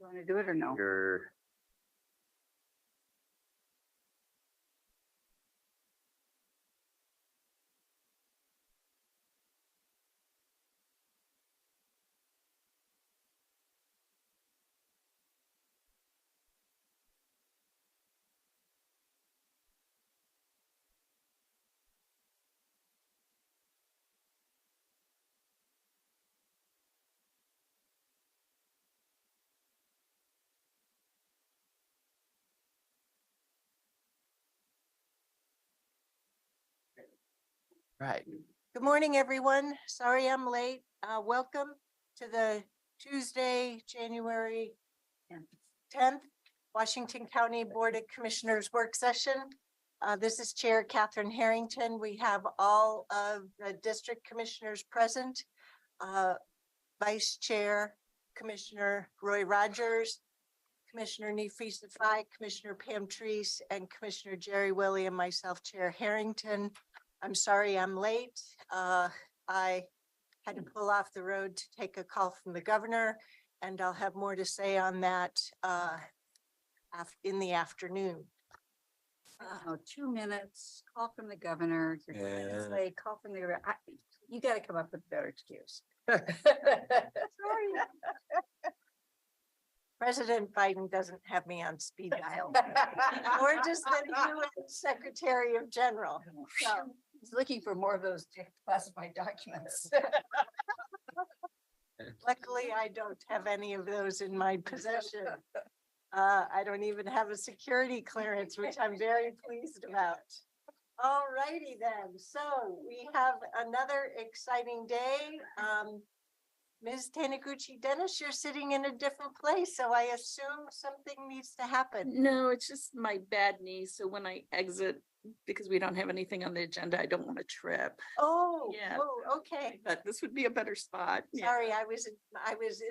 You want to do it or no? Your right. Good morning, everyone. Sorry I'm late. Welcome to the Tuesday, January 10th, Washington County Board of Commissioners work session. This is Chair Catherine Harrington. We have all of the district commissioners present. Vice Chair Commissioner Roy Rogers, Commissioner Nefisa Fai, Commissioner Pam Treese, and Commissioner Jerry Willie, and myself, Chair Harrington. I'm sorry I'm late. I had to pull off the road to take a call from the governor, and I'll have more to say on that in the afternoon. Oh, 2 minutes, call from the governor. You're 2 minutes late, call from the governor. You got to come up with a better excuse. Sorry. President Biden doesn't have me on speed dial. Or just the UN Secretary of General. So, He's looking for more of those classified documents. luckily, I don't have any of those in my possession. I don't even have a security clearance, which I'm very pleased about. All righty then. So we have another exciting day. Ms. Taniguchi Dennis, you're sitting in a different place, so I assume something needs to happen. No, it's just my bad knee. So when I exit, because we don't have anything on the agenda, I don't want to trip. Oh, Yeah. oh, okay. But this would be a better spot. Yeah. Sorry, I was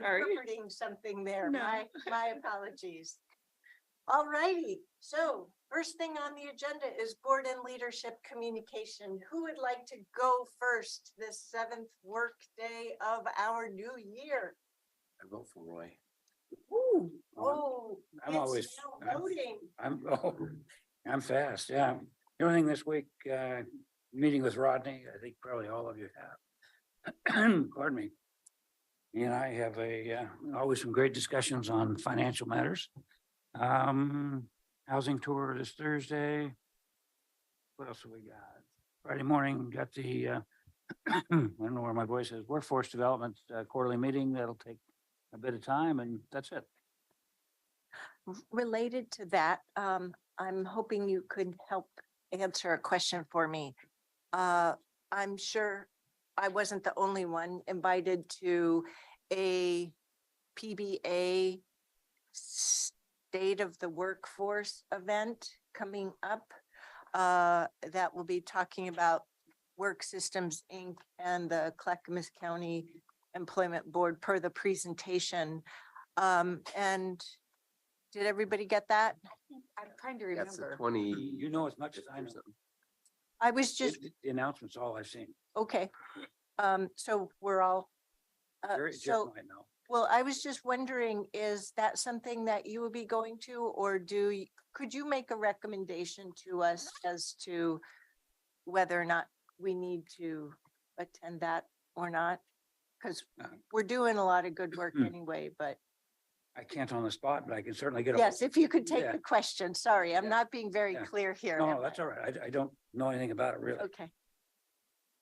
Sorry. interpreting something there. No. My apologies. All righty. So first thing on the agenda is board and leadership communication. Who would like to go first this 7th work day of our new year? I vote for Roy. Ooh, Well, oh, I'm it's always- now voting. I'm fast, yeah. The only thing this week, meeting with Rodney, I think probably all of you have. Pardon me. He and I have always some great discussions on financial matters. Housing tour this Thursday. What else have we got? Friday morning, got the, I don't know where my voice is, workforce development quarterly meeting. That'll take a bit of time, and that's it. Related to that, I'm hoping you could help answer a question for me. I'm sure I wasn't the only one invited to a PBA State of the Workforce event coming up that will be talking about Work Systems, Inc. and the Clackamas County Employment Board per the presentation. And did everybody get that? I'm trying to That's the remember. 20. You know as much as I know. I was just, The announcement's all I've seen. okay. So we're all, Jerry Jeff so, might know. well, I was just wondering, is that something that you will be going to, or could you make a recommendation to us as to whether or not we need to attend that or not? Because we're doing a lot of good work anyway, but I can't on the spot, but I can certainly get. yes, if you could take Yeah. the question. Sorry, I'm Yeah. not being very Yeah. clear here. No, am that's I? all right. I don't know anything about it really. Okay.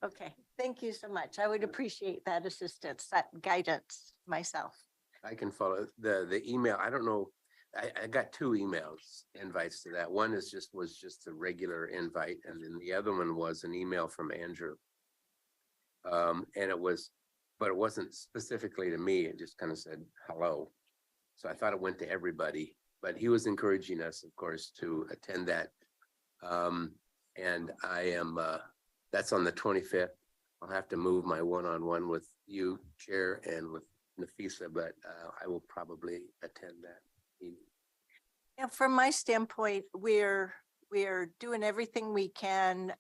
Okay, thank you so much. I would appreciate that assistance, that guidance myself. I can follow the email. I don't know. I got 2 emails invites to that. One was just a regular invite, and then the other one was an email from Andrew. And but it wasn't specifically to me. It just kind of said hello. So I thought it went to everybody, but he was encouraging us, of course, to attend that. And I am, that's on the 25th. I'll have to move my one-on-one with you, Chair, and with Nefisa, but I will probably attend that meeting. Yeah, from my standpoint, we're doing everything we can.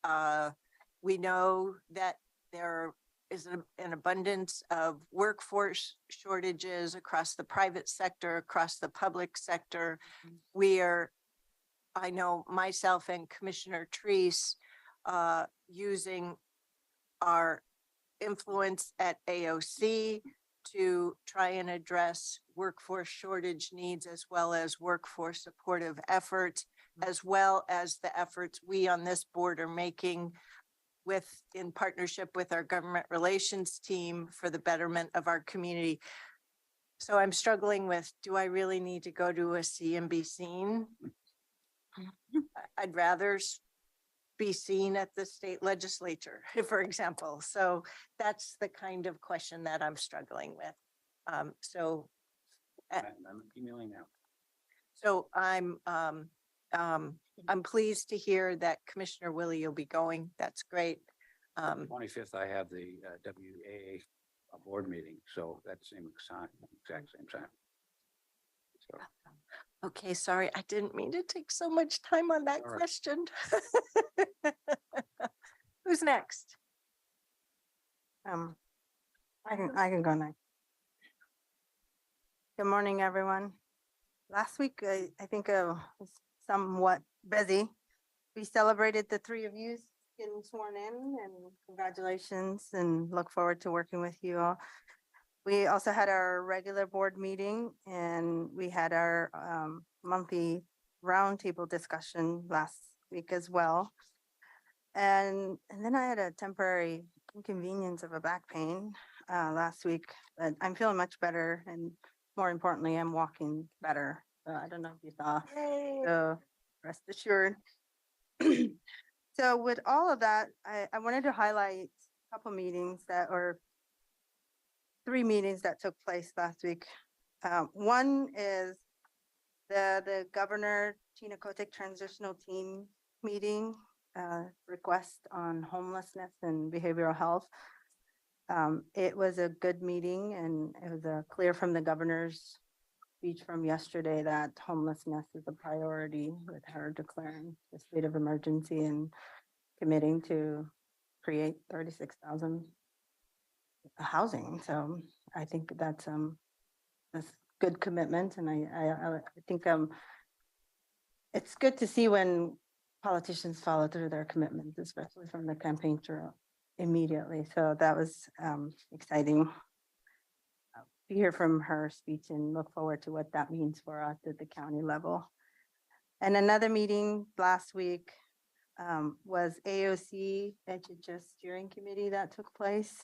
We know that there is an abundance of workforce shortages across the private sector, across the public sector. I know myself and Commissioner Treese, using our influence at AOC to try and address workforce shortage needs as well as workforce supportive efforts, as well as the efforts we on this board are making in partnership with our government relations team for the betterment of our community. So I'm struggling with, do I really need to go to a C and be seen? I'd rather be seen at the state legislature, for example. So that's the kind of question that I'm struggling with. So I'm emailing now. So I'm pleased to hear that Commissioner Willie, you'll be going. That's great. 25th, I have the WAA board meeting, so that's same exact same time. So, Okay, sorry, I didn't mean to take so much time on that All right. question. Who's next? I can go next. Good morning, everyone. Last week, I think was somewhat busy. We celebrated the three of you getting sworn in, and congratulations, and look forward to working with you all. We also had our regular board meeting, and we had our monthly roundtable discussion last week as well. And then I had a temporary inconvenience of a back pain last week, but I'm feeling much better, and more importantly, I'm walking better. I don't know if you saw, Yay. so rest assured. So with all of that, I wanted to highlight a couple meetings or 3 meetings that took place last week. One is the Governor Tina Kotick Transitional Team meeting, request on homelessness and behavioral health. It was a good meeting, and it was clear from the governor's speech from yesterday that homelessness is a priority, with her declaring the state of emergency and committing to create 36,000 housing. So I think that's good commitment, and I think it's good to see when politicians follow through their commitments, especially from the campaign trail immediately. So that was exciting to hear from her speech, and look forward to what that means for us at the county level. And another meeting last week was AOC HHS steering committee that took place.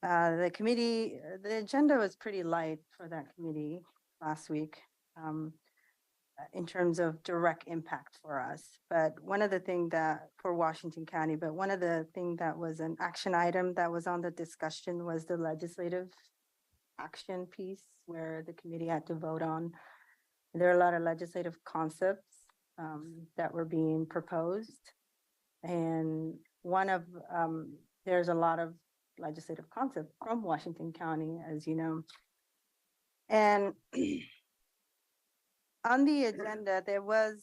The committee, the agenda was pretty light for that committee last week in terms of direct impact for us. But one of the things that for Washington County, but one of the things that was an action item that was on the discussion was the legislative action piece, where the committee had to vote on. There are a lot of legislative concepts that were being proposed. And there's a lot of legislative concept from Washington County, as you know. And on the agenda, there was,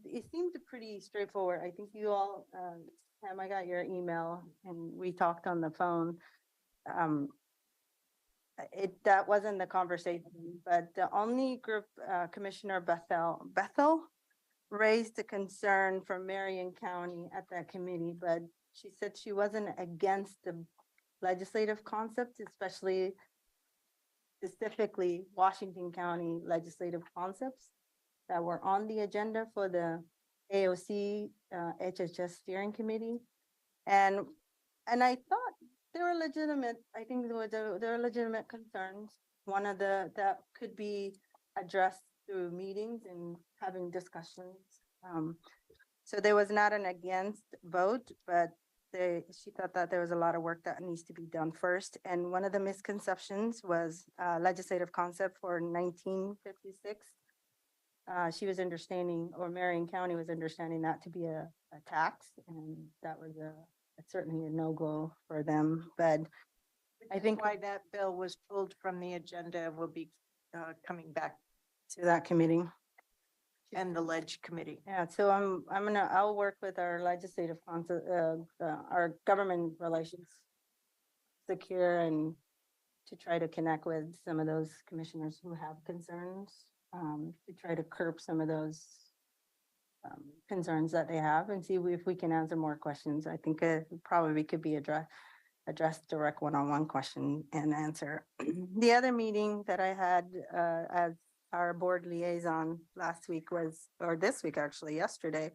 it seemed pretty straightforward. I think you all, Pam, I got your email and we talked on the phone. That wasn't the conversation, but the only group, Commissioner Bethel raised a concern for Marion County at that committee, but she said she wasn't against the legislative concept, specifically Washington County legislative concepts that were on the agenda for the AOC HHS steering committee. And I thought they were legitimate. I think there were legitimate concerns. One of that could be addressed through meetings and having discussions. So there was not an against vote, but she thought that there was a lot of work that needs to be done first. And one of the misconceptions was legislative concept for 1956. She was understanding, or Marion County was understanding that to be a tax, and that was certainly a no-go for them. But I think why that bill was pulled from the agenda will be coming back to that committee. And the Ledge Committee. Yeah, so I'll work with our legislative council, our government relations secure and to try to connect with some of those commissioners who have concerns, to try to curb some of those concerns that they have and see if we can answer more questions. I think it probably could be address direct one-on-one question and answer. The other meeting that I had as our board liaison last week was, or this week actually, yesterday,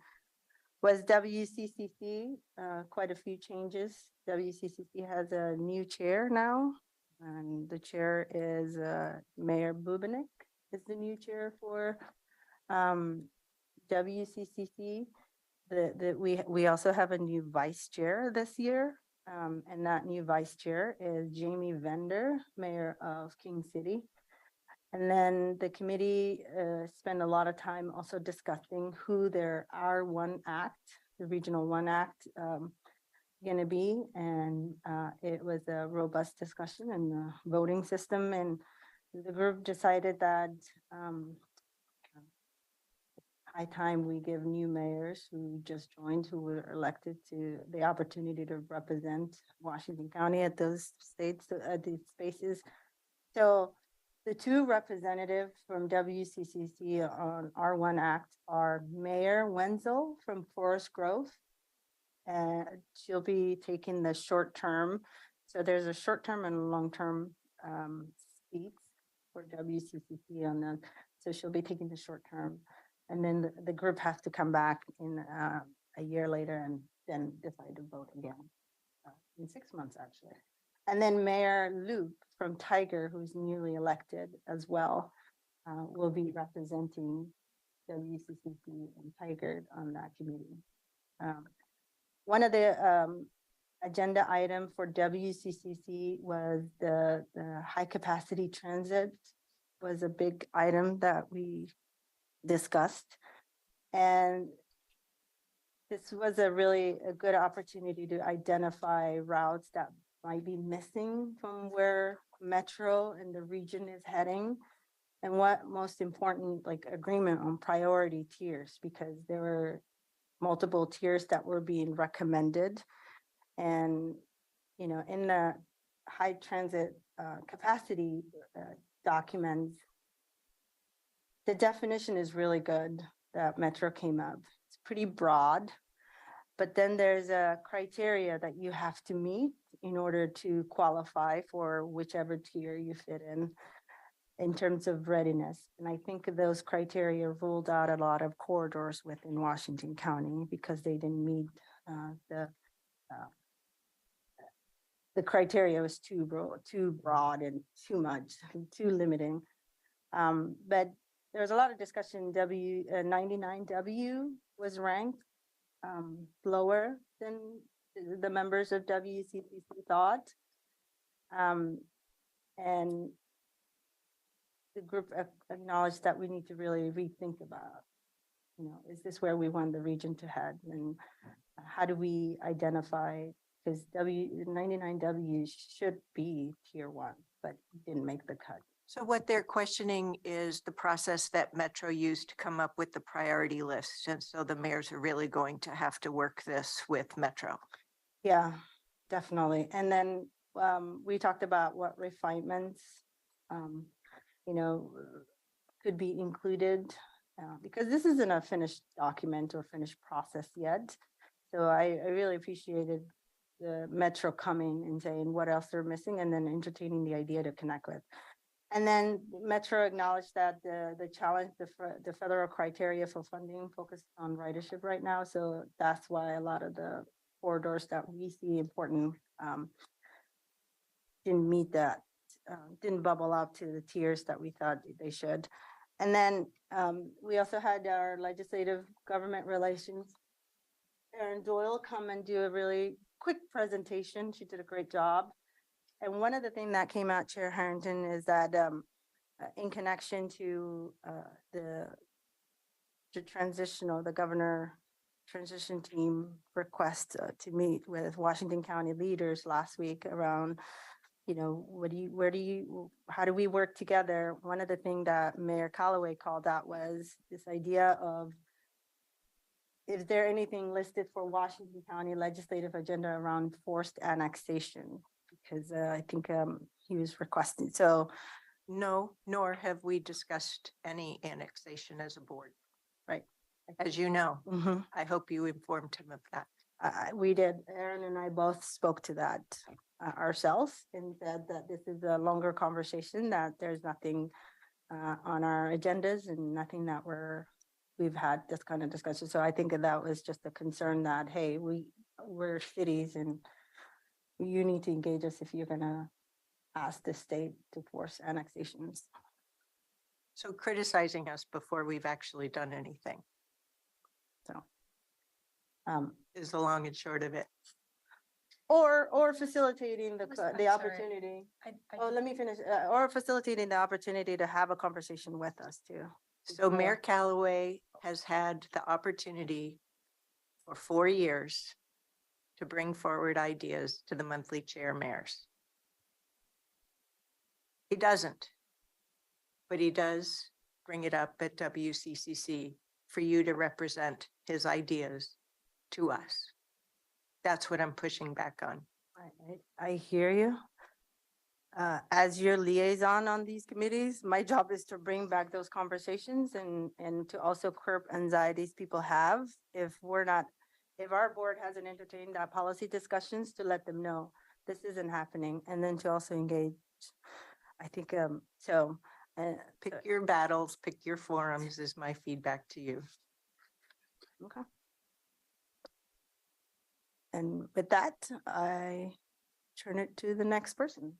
was WCCC. Quite a few changes. WCCC has a new chair now, and the chair is Mayor Bubenik is the new chair for WCCC. We also have a new vice chair this year. And that new vice chair is Jamie Vender, mayor of King City. And then the committee spent a lot of time also discussing who their R1 Act, the Regional One Act, going to be. And it was a robust discussion in the voting system. And the group decided that high time we give new mayors who just joined, who were elected, to the opportunity to represent Washington County at those states, at these spaces. So the two representatives from WCCC on R1 Act are Mayor Wenzel from Forest Grove. And she'll be taking the short term. So there's a short term and long term seats for WCCC on that. So she'll be taking the short term. And then the group has to come back in a year later and then decide to vote again in 6 months, actually. And then Mayor Loop from Tiger, who's newly elected as well, will be representing WCCC and Tiger on that committee. One of the agenda item for WCCC was the high capacity transit was a big item that we discussed. And this was a really a good opportunity to identify routes that might be missing from where Metro and the region is heading. And what most important, like agreement on priority tiers, because there were multiple tiers that were being recommended. And, you know, in the high transit capacity documents, the definition is really good that Metro came up. It's pretty broad, but then there's a criteria that you have to meet in order to qualify for whichever tier you fit in terms of readiness. And I think those criteria ruled out a lot of corridors within Washington County because they didn't meet the criteria was too broad and too much, too limiting. But there's a lot of discussion. 99W was ranked lower than the members of WCCC thought. And the group acknowledged that we need to really rethink about, you know, is this where we want the region to head? And how do we identify, because 99W should be tier 1, but didn't make the cut. So what they're questioning is the process that Metro used to come up with the priority list. And so the mayors are really going to have to work this with Metro. Yeah, definitely. And then we talked about what refinements, you know, could be included because this isn't a finished document or finished process yet. So I really appreciated the Metro coming and saying what else they're missing and then entertaining the idea to connect with. And then Metro acknowledged that the challenge, the federal criteria for funding focused on ridership right now. So that's why a lot of the corridors that we see important didn't meet that, didn't bubble up to the tiers that we thought they should. And then we also had our legislative government relations, Erin Doyle, come and do a really quick presentation. She did a great job. And one of the things that came out, Chair Harrington, is that in connection to the the governor transition team request to meet with Washington County leaders last week around you know, how do we work together? One of the things that Mayor Callaway called out was this idea of, is there anything listed for Washington County legislative agenda around forced annexation? Because I think he was requesting, so, No, nor have we discussed any annexation as a board. right. As you know, Mhm. I hope you informed him of that. We did, Aaron and I both spoke to that ourselves and said that this is a longer conversation, that there's nothing on our agendas and nothing that we've had this kind of discussion. So I think that was just a concern that, hey, we're cities and you need to engage us if you're gonna ask the state to force annexations. So criticizing us before we've actually done anything So. is the long and short of it. Or facilitating I'm the sorry. opportunity. Oh, let me finish, or facilitating the opportunity to have a conversation with us too. So Mayor More. Callaway has had the opportunity for 4 years to bring forward ideas to the monthly chair mayors. He doesn't, but he does bring it up at WCCC for you to represent his ideas to us. That's what I'm pushing back on. I hear you. As your liaison on these committees, my job is to bring back those conversations and to also curb anxieties people have if our board hasn't entertained that policy discussions, to let them know this isn't happening, and then to also engage. I think, so. Pick your battles, pick your forums is my feedback to you. Okay. And with that, I turn it to the next person.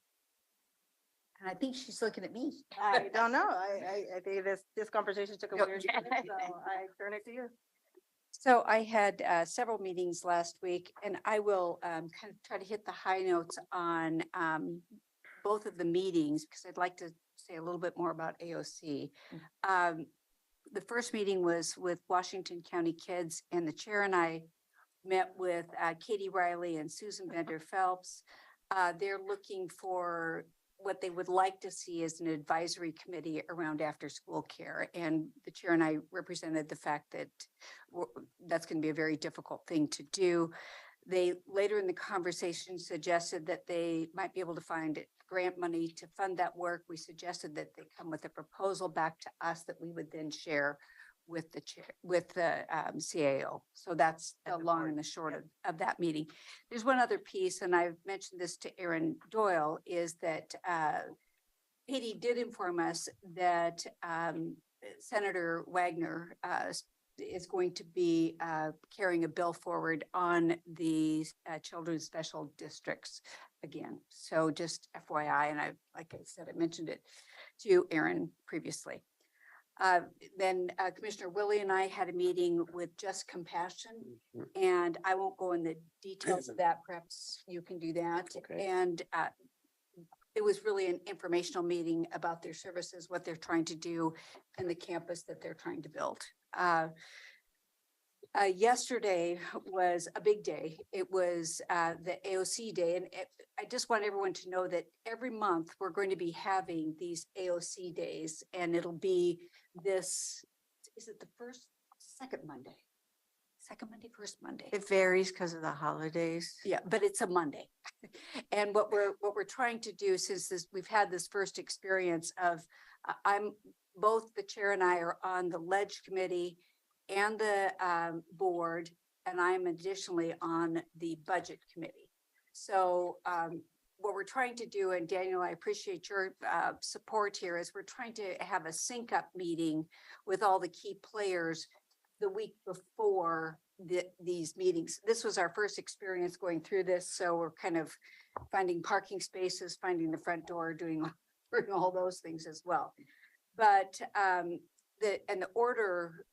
And I think she's looking at me. I don't know. I think this conversation took a No, weird yeah. turn, so I turn it to you. So I had several meetings last week, and I will kind of try to hit the high notes on both of the meetings, because I'd like to say a little bit more about AOC. The first meeting was with Washington County Kids, and the chair and I met with Katie Riley and Susan Bender Phelps. They're looking for what they would like to see as an advisory committee around after-school care. And the chair and I represented the fact that that's going to be a very difficult thing to do. They later in the conversation suggested that they might be able to find grant money to fund that work. We suggested that they come with a proposal back to us that we would then share with the chair, with the CAO. So that's And the the long board, and the short yep. of that meeting. There's one other piece, and I've mentioned this to Aaron Doyle, is that Katie did inform us that Senator Wagner is going to be carrying a bill forward on the children's special districts again. So just FYI, and like I said, I mentioned it to Aaron previously. Then Commissioner Willie and I had a meeting with Just Compassion, and I won't go in the details of that. Perhaps you can do that. Okay. And it was really an informational meeting about their services, what they're trying to do, and the campus that they're trying to build. Yesterday was a big day. It was the AOC day, and I just want everyone to know that every month we're going to be having these AOC days, and it'll be this, is it the second Monday? Second Monday, first Monday? It varies because of the holidays. Yeah, but it's a Monday. And what we're trying to do, since we've had this first experience of, both the chair and I are on the Ledge Committee and the board, and I'm additionally on the Budget Committee. So what we're trying to do, and Daniel, I appreciate your support here, is we're trying to have a sync up meeting with all the key players the week before these meetings. This was our first experience going through this, so we're kind of finding parking spaces, finding the front door, doing all those things as well. But the order,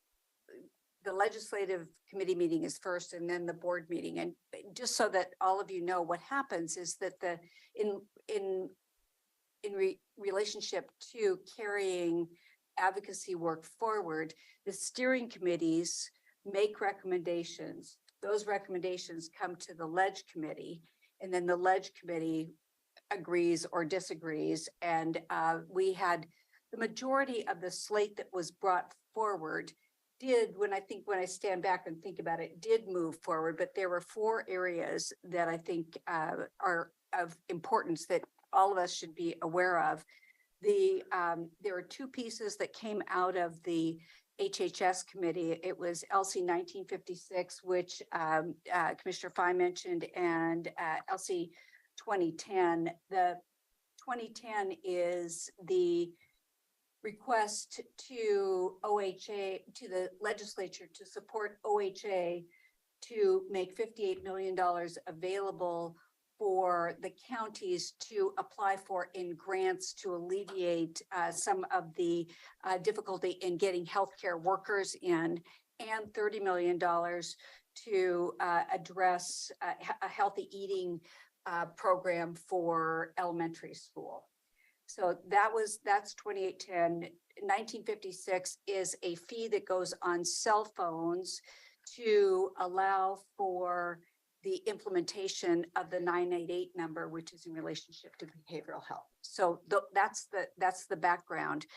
the legislative committee meeting is first, and then the board meeting. And just so that all of you know, what happens is that in relationship to carrying advocacy work forward, the steering committees make recommendations. Those recommendations come to the Ledge Committee, and then the Ledge Committee agrees or disagrees. And we had the majority of the slate that was brought forward did, when I stand back and think about it, did move forward, but there were 4 areas that I think are of importance that all of us should be aware of. There were 2 pieces that came out of the HHS committee. It was LC 1956, which Commissioner Fye mentioned, and LC 2010. The 2010 is the request to OHA, to the legislature to support OHA to make $58 million available for the counties to apply for in grants to alleviate some of the difficulty in getting healthcare workers in, and $30 million to address a healthy eating program for elementary school. So that's 2810. 1956 is a fee that goes on cell phones to allow for the implementation of the 988 number, which is in relationship to behavioral health. So that's the background.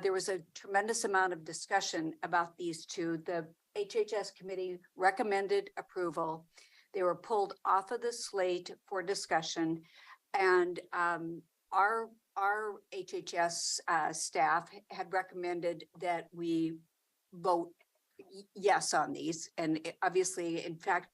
There was a tremendous amount of discussion about these 2. The HHS committee recommended approval. They were pulled off of the slate for discussion, and our HHS staff had recommended that we vote yes on these. And obviously, in fact,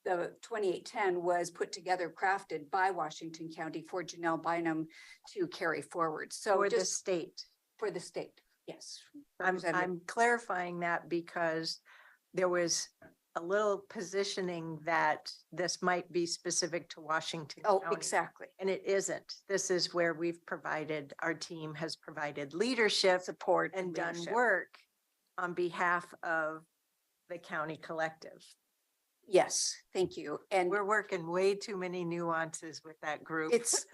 the 2810 was put together, crafted by Washington County for Janelle Bynum to carry forward. So For the just state. for the state, yes. I'm Representative- clarifying that because there was a little positioning that this might be specific to Washington Oh, County. exactly. And it isn't. This is where our team has provided leadership Support and done leadership. work on behalf of the county collective. Yes, thank you. And We're working way too many nuances with that group. it's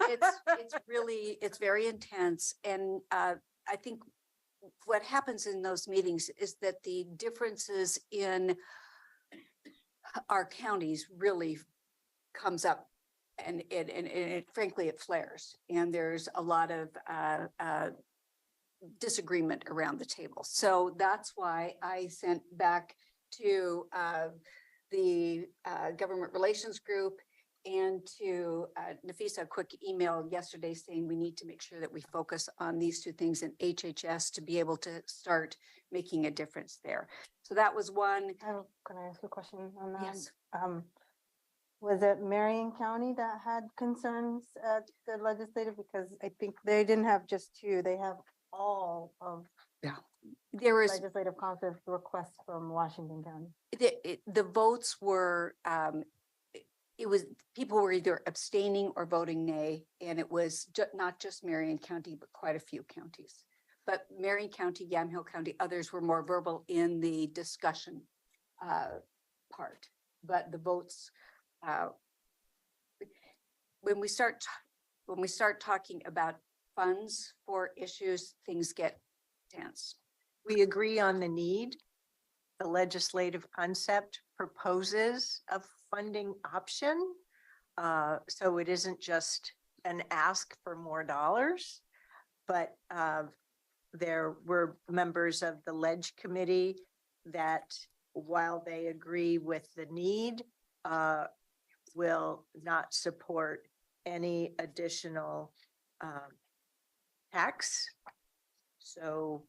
really, it's very intense. And I think what happens in those meetings is that the differences in our counties really comes up, and it frankly, it flares. And there's a lot of disagreement around the table. So that's why I sent back to the government relations group and to Nafisa a quick email yesterday saying we need to make sure that we focus on these 2 things in HHS to be able to start making a difference there. So that was one. Can I ask a question on that? Yes. Was it Marion County that had concerns at the legislative? Because I think they didn't have just 2, they have all of There was legislative conference requests from Washington County. the votes were, it was, people were either abstaining or voting nay, and it was not just Marion County, but quite a few counties. But Marion County, Yamhill County, others were more verbal in the discussion part. But the votes, when we start talking about funds for issues, things get tense. We agree on the need. The legislative concept proposes a funding option. So it isn't just an ask for more dollars, but there were members of the Ledge Committee that, while they agree with the need, will not support any additional tax. So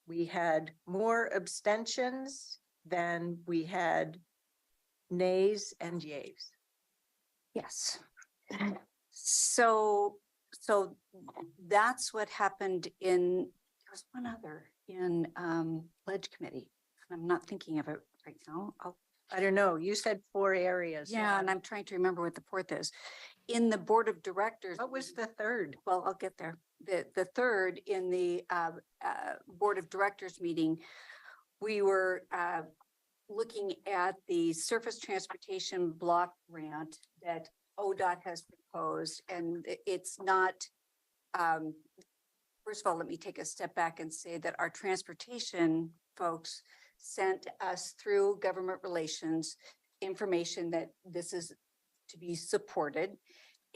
we had more abstentions than we had nays and yays. Yes. So that's what happened in, there was one other in Ledge Committee. I'm not thinking of it right now. I don't know, you said 4 areas. Yeah, and I'm trying to remember what the 4th is. In the Board of Directors. What was the 3rd? Well, I'll get there. The 3rd in the Board of Directors meeting, we were looking at the surface transportation block grant that ODOT has proposed, and it's not, first of all, let me take a step back and say that our transportation folks sent us through government relations information that this is to be supported.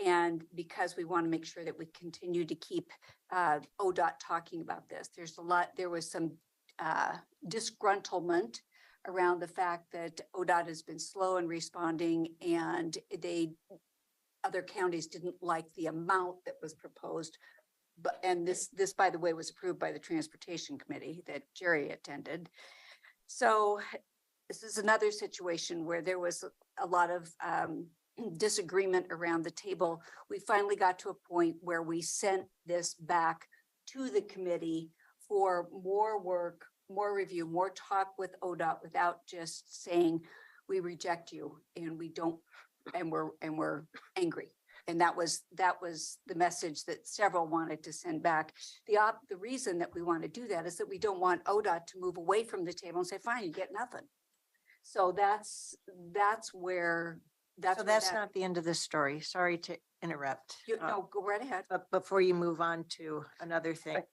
And because we want to make sure that we continue to keep ODOT talking about this, there was some disgruntlement around the fact that ODOT has been slow in responding and other counties didn't like the amount that was proposed. But, and this, by the way, was approved by the Transportation Committee that Jerry attended. So this is another situation where there was a lot of disagreement around the table. We finally got to a point where we sent this back to the committee for more work, more review, more talk with ODOT without just saying, we reject you and we don't, and we're angry. And that was the message that several wanted to send back. The reason that we want to do that is that we don't want ODOT to move away from the table and say, fine, you get nothing. So that's where So that's not the end of the story. Sorry to interrupt. No, go right ahead. But before you move on to another thing.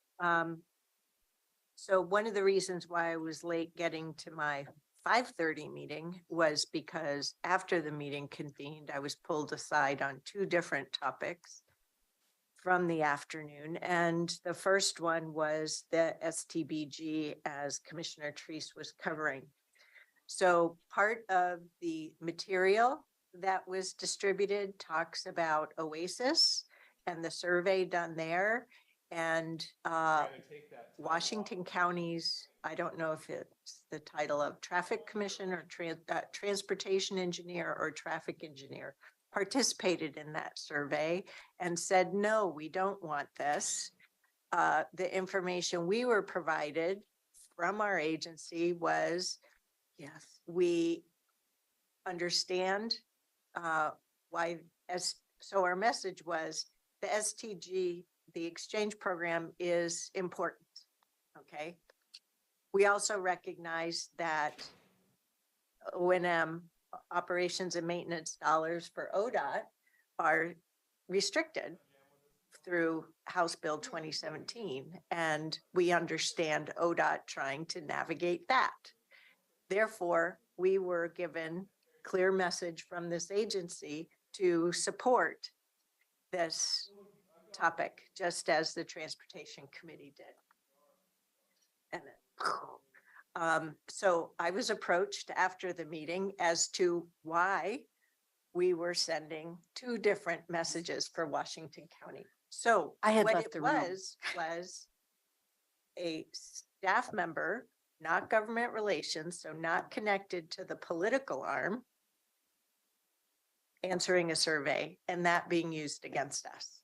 So one of the reasons why I was late getting to my 5:30 meeting was because after the meeting convened, I was pulled aside on two different topics from the afternoon. And the first one was the STBG, as Commissioner Treese was covering. So part of the material that was distributed talks about Oasis and the survey done there. And Washington County's, I don't know if it's the title of traffic commission or transportation engineer or traffic engineer, participated in that survey and said, no, we don't want this. The information we were provided from our agency was, yes, we understand why, so our message was the STG, the exchange program, is important. Okay. We also recognize that O&M, operations and maintenance dollars for ODOT, are restricted through House Bill 2017. And we understand ODOT trying to navigate that. Therefore, we were given clear message from this agency to support this topic, just as the Transportation Committee did. And so I was approached after the meeting as to why we were sending two different messages for Washington County. So I had what left it the room. was a staff member, not government relations, so not connected to the political arm, answering a survey and that being used against us.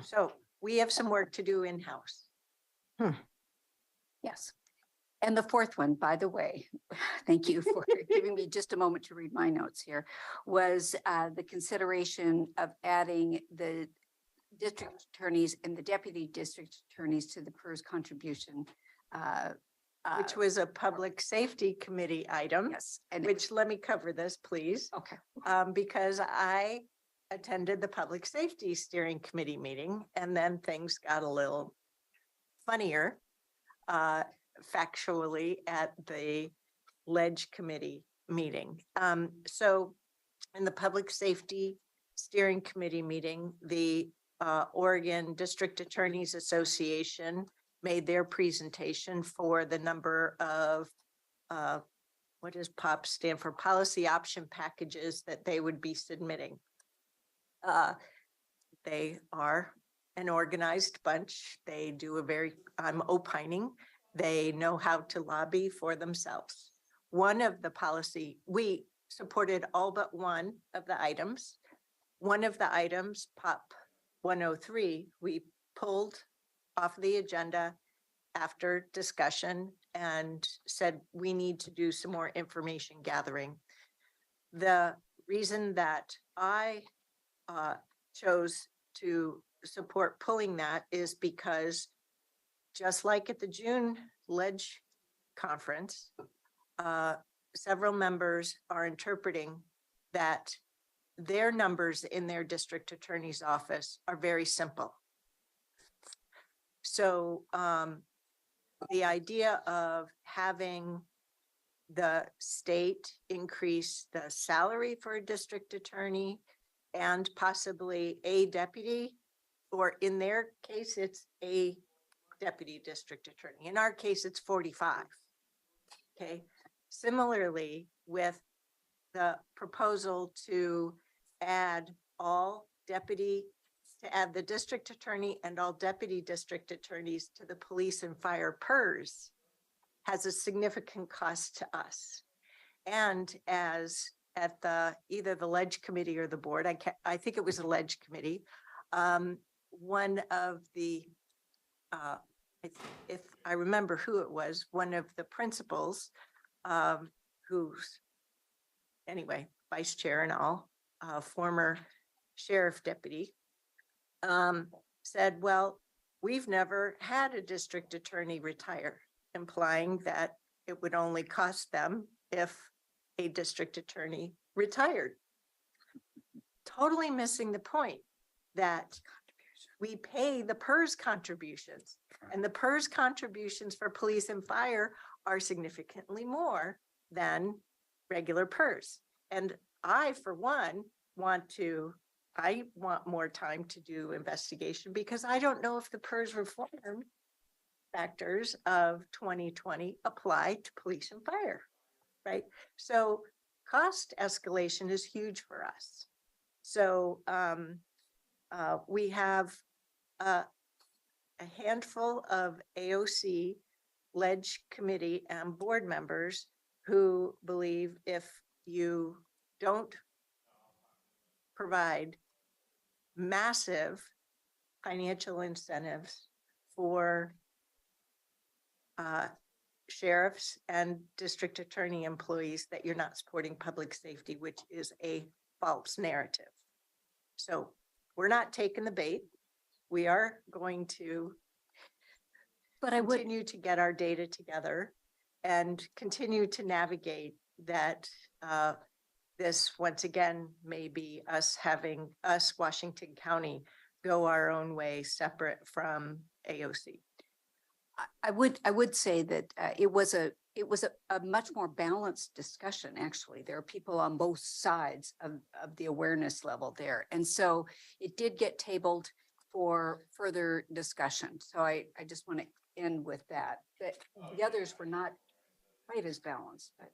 So we have some work to do in-house. Yes. And the fourth one, by the way, thank you for giving me just a moment to read my notes here, was the consideration of adding the district attorneys and the deputy district attorneys to the PERS contribution. Which was a public safety committee item. Yes. And Which, let me cover this, please. okay. Because I attended the public safety steering committee meeting and then things got a little funnier factually at the ledge committee meeting. So in the public safety steering committee meeting, the Oregon District Attorneys Association made their presentation for the number of what does POP stand for? Policy option packages that they would be submitting. They are an organized bunch. They do I'm opining, they know how to lobby for themselves. One of the policy, we supported all but one of the items. One of the items, POP 103, we pulled off the agenda after discussion and said we need to do some more information gathering. The reason that I chose to support pulling that is because just like at the June Ledge conference, several members are interpreting that their numbers in their district attorney's office are very simple. So the idea of having the state increase the salary for a district attorney and possibly a deputy, or in their case, it's a deputy district attorney. In our case, it's 45. Okay. Similarly, with the proposal to add the district attorney and all deputy district attorneys to the police and fire PERS has a significant cost to us. And as at either the ledge committee or the board, I think it was a ledge committee, one of the, if I remember who it was, one of the principals, who's anyway, vice chair and all, former sheriff deputy, said, well, we've never had a district attorney retire, implying that it would only cost them if a district attorney retired. Totally missing the point that we pay the PERS contributions, and the PERS contributions for police and fire are significantly more than regular PERS. And I, for one, want more time to do investigation, because I don't know if the PERS reform factors of 2020 apply to police and fire, right? So cost escalation is huge for us. So we have a handful of AOC, ledge committee and board members who believe if you don't provide massive financial incentives for sheriffs and district attorney employees, that you're not supporting public safety, which is a false narrative. So we're not taking the bait. We are going to continue to get our data together and continue to navigate that. This, once again, may be us, Washington County, go our own way separate from AOC. I would say that it was a much more balanced discussion, actually. There are people on both sides of the awareness level there. And so it did get tabled for further discussion. So I just want to end with that. But the others were not quite as balanced, but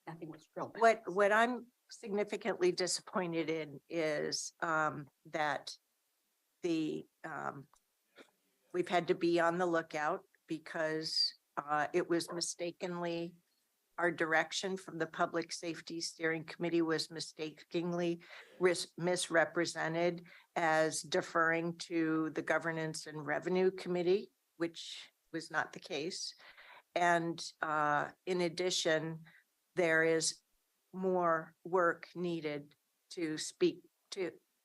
nothing was real balanced. What I'm significantly disappointed in is that we've had to be on the lookout, because it was mistakenly, our direction from the Public Safety Steering Committee was mistakenly misrepresented as deferring to the Governance and Revenue Committee, which was not the case. And in addition, there is more work needed to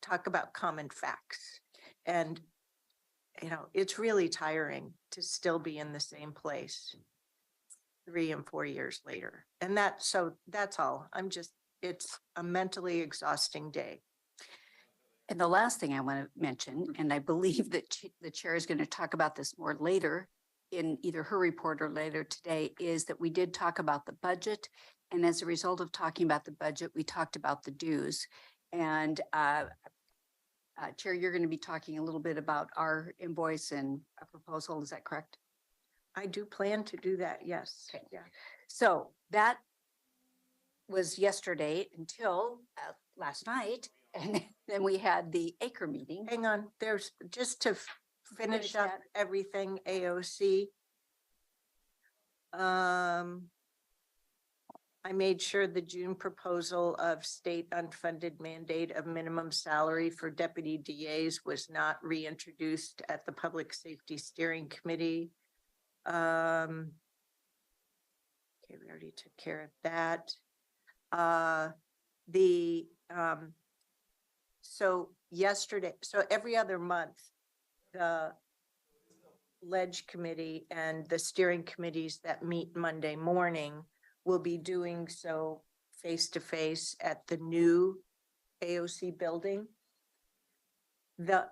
talk about common facts. And, you know, it's really tiring to still be in the same place 3 and 4 years later. And that's all. It's a mentally exhausting day. And the last thing I want to mention, and I believe that the chair is going to talk about this more later in either her report or later today, is that we did talk about the budget. And as a result of talking about the budget, we talked about the dues. And Chair, you're going to be talking a little bit about our invoice and a proposal. Is that correct? I do plan to do that. Yes. Okay. Yeah. So that was yesterday until last night. And then we had the acre meeting. Hang on. There's just to finish up that. everything AOC. I made sure the June proposal of state unfunded mandate of minimum salary for deputy DAs was not reintroduced at the Public Safety Steering Committee. Okay, we already took care of that. So yesterday, so every other month, the ledge committee and the steering committees that meet Monday morning will be doing so face-to-face at the new AOC building. The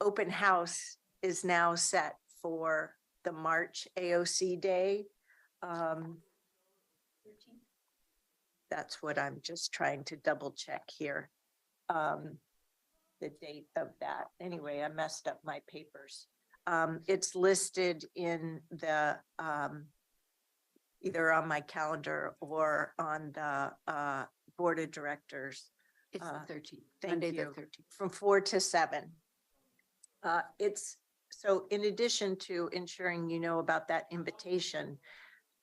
open house is now set for the March AOC day. That's what I'm just trying to double check here. The date of that. Anyway, I messed up my papers. It's listed in the, either on my calendar or on the, Board of Directors. It's the Uh, 13th, thank Monday, the you. 13th. From 4 to 7. It's, so in addition to ensuring you know about that invitation,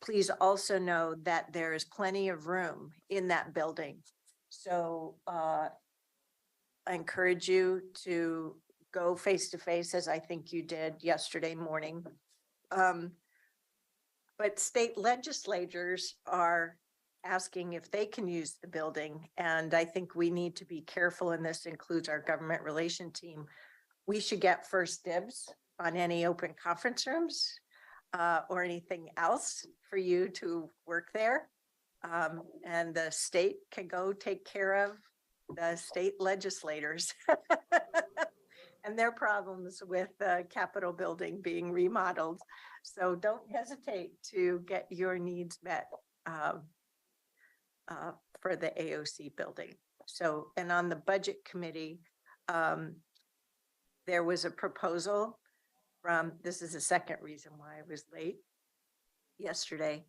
please also know that there is plenty of room in that building. So I encourage you to go face to face, as I think you did yesterday morning. But state legislators are asking if they can use the building. And I think we need to be careful, and this includes our government relation team. We should get first dibs on any open conference rooms or anything else for you to work there. And the state can go take care of the state legislators and their problems with the Capitol building being remodeled. So don't hesitate to get your needs met for the AOC building. So, and on the budget committee, there was a proposal from, this is the second reason why I was late yesterday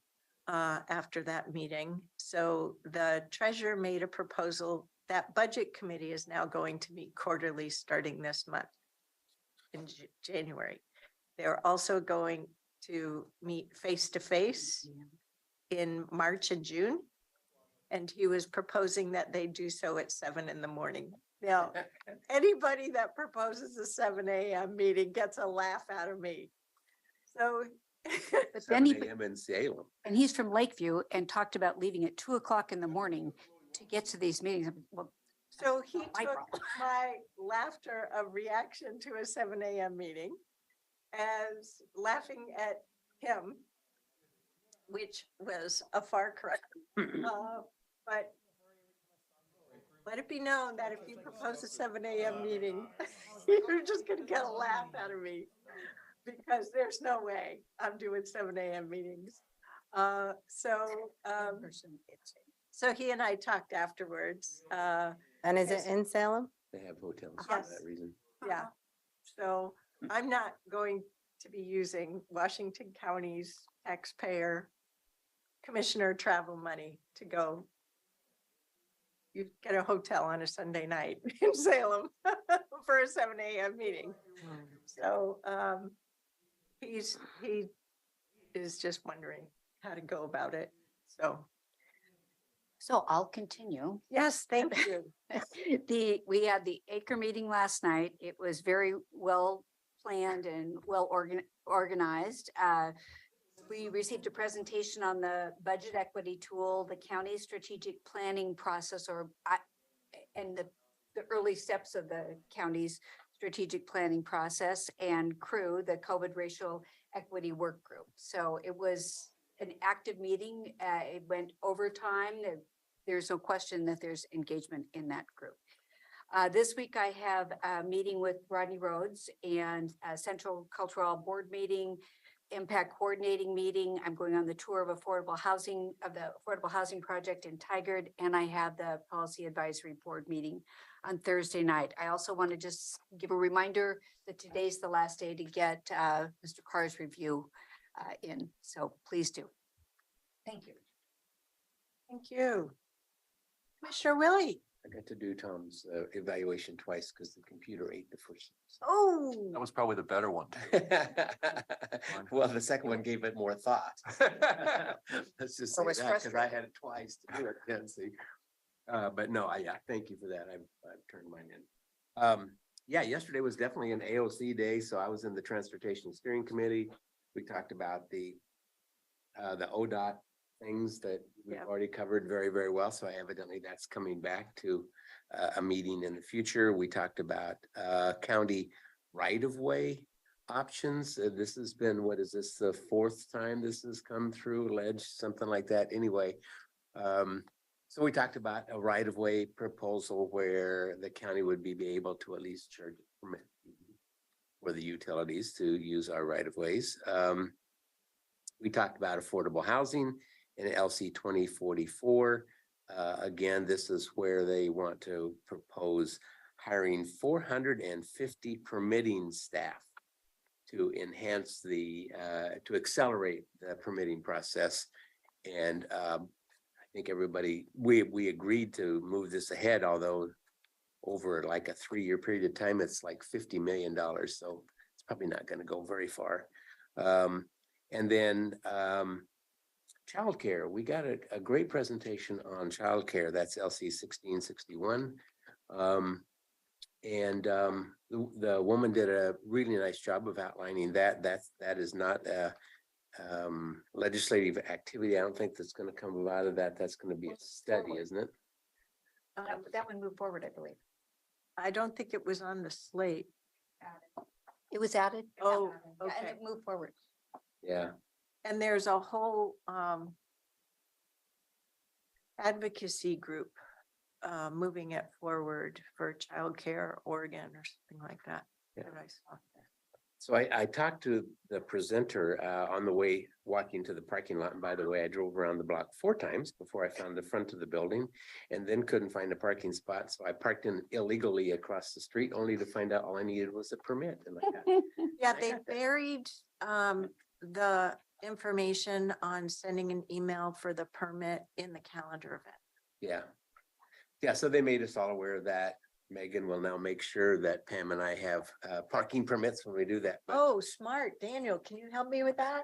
after that meeting. So the treasurer made a proposal that budget committee is now going to meet quarterly starting this month in January. They're also going to meet face to face in March and June. And he was proposing that they do so at 7 in the morning. Now, anybody that proposes a 7 a.m. meeting gets a laugh out of me. So. But then 7 a.m. in Salem. and he's from Lakeview and talked about leaving at 2 o'clock in the morning to get to these meetings. Well, So he not my took problem. my laughter of reaction to a 7 a.m. meeting as laughing at him, which was a far cry. But let it be known that if you propose a 7 a.m. meeting, you're just gonna get a laugh out of me because there's no way I'm doing 7 a.m. meetings. So he and I talked afterwards. And is it Yes. in Salem? They have hotels for Yes. that reason. Yeah, so I'm not going to be using Washington County's taxpayer commissioner travel money to go. You get a hotel on a Sunday night in Salem for a 7 a.m. meeting. So he is just wondering how to go about it. So, I'll continue. yes, thank you. We had the Acre meeting last night. It was very well planned and well organized. We received a presentation on the budget equity tool, the county strategic planning process, and the early steps of the county's strategic planning process, and CREW, the COVID racial equity work group. So it was an active meeting. It went overtime. There's no question that there's engagement in that group. This week I have a meeting with Rodney Rhodes and a Central Cultural Board meeting, impact coordinating meeting. I'm going on the tour of the Affordable Housing Project in Tigard, and I have the Policy Advisory Board meeting on Thursday night. I also want to just give a reminder that today's the last day to get Mr. Carr's review in, so please do. Thank you. Thank you. Commissioner Willie. I got to do Tom's evaluation twice because the computer ate the first. Oh. That was probably the better one. Well, the second one gave it more thought. Let's just say Or was that because I frustrated. had it twice to do it. Then see. But no, yeah, thank you for that. I've turned mine in. Yeah, yesterday was definitely an AOC day, so I was in the Transportation Steering Committee. We talked about the ODOT things that we've Yep. already covered very, very well. So evidently that's coming back to a meeting in the future. We talked about county right-of-way options. This has been, what is this, the fourth time this has come through, something like that. Anyway, so we talked about a right-of-way proposal where the county would be able to at least charge a permit for the utilities to use our right-of-ways. We talked about affordable housing in LC 2044. Again, this is where they want to propose hiring 450 permitting staff to enhance to accelerate the permitting process. And I think everybody, we agreed to move this ahead, although over like a 3-year period of time, it's like $50 million. So it's probably not going to go very far. And then childcare, we got a great presentation on childcare. That's LC 1661. The woman did a really nice job of outlining that. That is not a legislative activity. I don't think that's going to come out of that. That's going to be a study, isn't it? That one moved forward, I believe. I don't think it was on the slate. It was added. Oh, Yeah, and okay. it moved forward. Yeah. And there's a whole advocacy group moving it forward for childcare Oregon or something like that. Yeah. That I saw. So I talked to the presenter on the way walking to the parking lot. And by the way, I drove around the block 4 times before I found the front of the building and then couldn't find a parking spot. So I parked in illegally across the street only to find out all I needed was a permit. And I got Yeah, they buried the information on sending an email for the permit in the calendar event. yeah. Yeah, so they made us all aware of that. Megan will now make sure that Pam and I have parking permits when we do that. but- Oh, smart. Daniel, can you help me with that?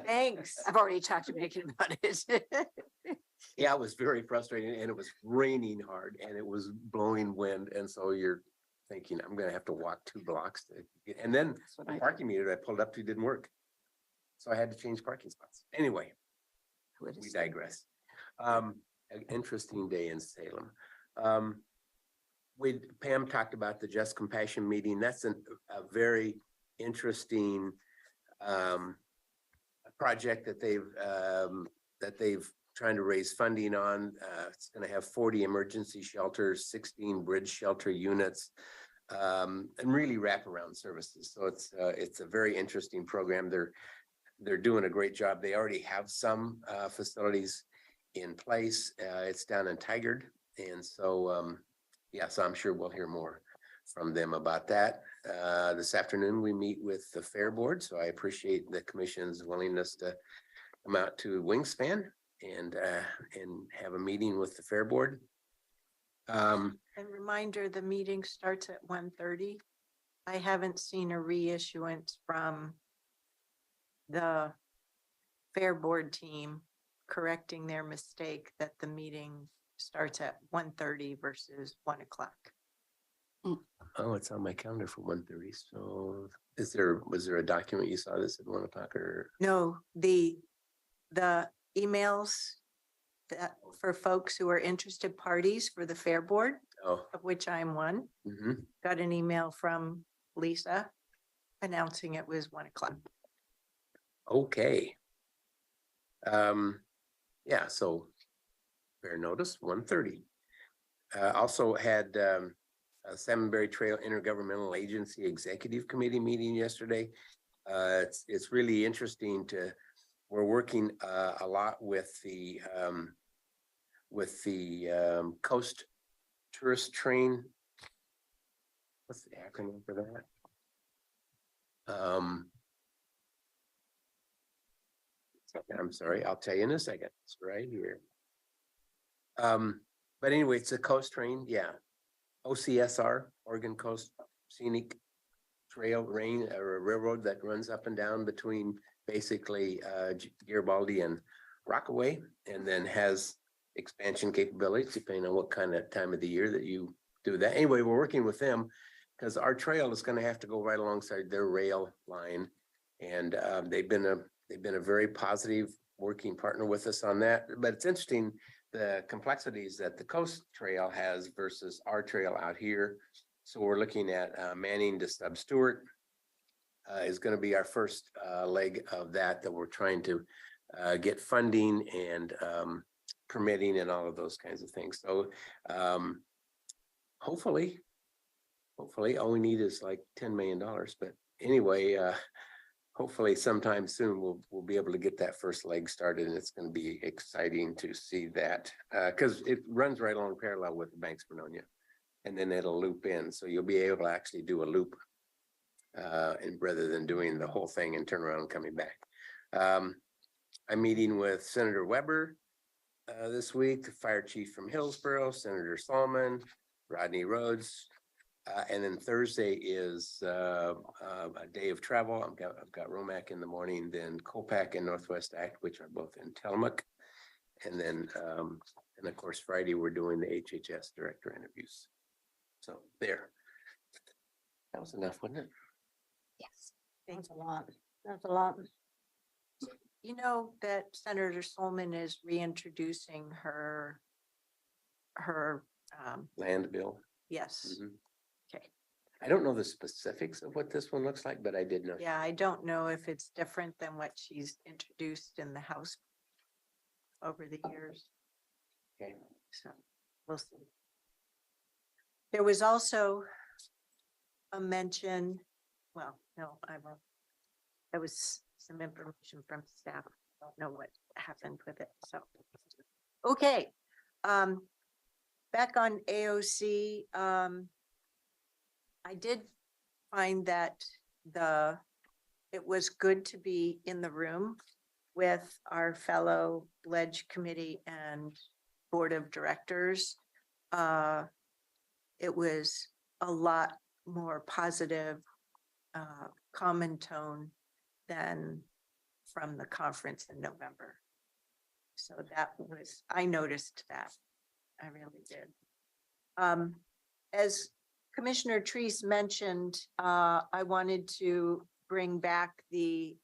Thanks. I've already talked to Megan about it. Yeah, it was very frustrating and it was raining hard and it was blowing wind. And so you're thinking, I'm gonna have to walk 2 blocks to get, and then That's what the I parking meter I pulled up to didn't work. So I had to change parking spots. Anyway, would have we said. digress. An interesting day in Salem. Pam talked about the Just Compassion meeting. That's a very interesting project that they've trying to raise funding on. It's going to have 40 emergency shelters, 16 bridge shelter units, and really wraparound services. So it's a very interesting program. They're doing a great job. They already have some facilities in place. It's down in Tigard. And so, yeah, so I'm sure we'll hear more from them about that. This afternoon, we meet with the Fair Board. So I appreciate the commission's willingness to come out to Wingspan and have a meeting with the Fair Board. And reminder, the meeting starts at 1:30. I haven't seen a reissuance from the Fair Board team correcting their mistake that the meeting starts at 1:30 versus 1 o'clock. Oh, it's on my calendar for 1:30. So was there a document you saw this at 1 o'clock or? No, the emails that for folks who are interested parties for the Fair Board, Oh, of which I'm one, mhm. got an email from Lisa announcing it was 1 o'clock. Okay. Yeah, so fair notice, 1:30. Also had a Salmonberry Trail Intergovernmental Agency Executive Committee meeting yesterday. It's really interesting we're working a lot with the Coast Tourist Train. What's the acronym for that? I'm sorry, I'll tell you in a second. It's right here. But anyway, it's a coast train, yeah. OCSR, Oregon Coast Scenic Trail Railroad that runs up and down between basically Garibaldi and Rockaway, and then has expansion capabilities depending on what kind of time of the year that you do that. Anyway, we're working with them because our trail is going to have to go right alongside their rail line, and they've been a very positive working partner with us on that. But it's interesting the complexities that the Coast Trail has versus our trail out here. So we're looking at Manning to Stub Stewart is going to be our first leg of that we're trying to get funding and permitting and all of those kinds of things. So hopefully all we need is like $10 million. But anyway, hopefully sometime soon, we'll be able to get that first leg started, and it's gonna be exciting to see that. Cause it runs right along parallel with the Banks Vernonia. And then it'll loop in, so you'll be able to actually do a loop. And rather than doing the whole thing and turn around and coming back. I'm meeting with Senator Weber. This week, the fire chief from Hillsborough, Senator Solomon, Rodney Rhodes. And then Thursday is a day of travel. I've got Romac in the morning, then Copac and Northwest Act, which are both in Tillamook. And then, and of course, Friday, we're doing the HHS director interviews. So there. That was enough, wasn't it? Yes. Thanks a lot. That's a lot. You know that Senator Solomon is reintroducing her, Land bill. yes. Mhm. Okay. I don't know the specifics of what this one looks like, but I did know. Yeah, I don't know if it's different than what she's introduced in the House over the years. Okay. So we'll see. There was also a mention, well, no, I won't. There was some information from staff. I don't know what happened with it, so. Okay, back on AOC, I did find that it was good to be in the room with our fellow Ledge Committee and Board of Directors. It was a lot more positive, common tone than from the conference in November. So that was, I noticed that. I really did. As Commissioner Treese mentioned, I wanted to bring back the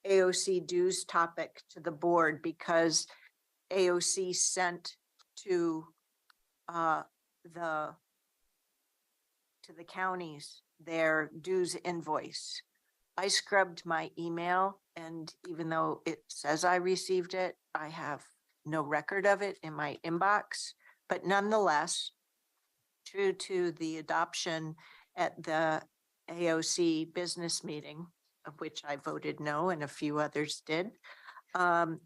AOC dues topic to the board because AOC sent to the counties their dues invoice. I scrubbed my email, and even though it says I received it, I have no record of it in my inbox. But nonetheless, true to the adoption at the AOC business meeting, of which I voted no and a few others did,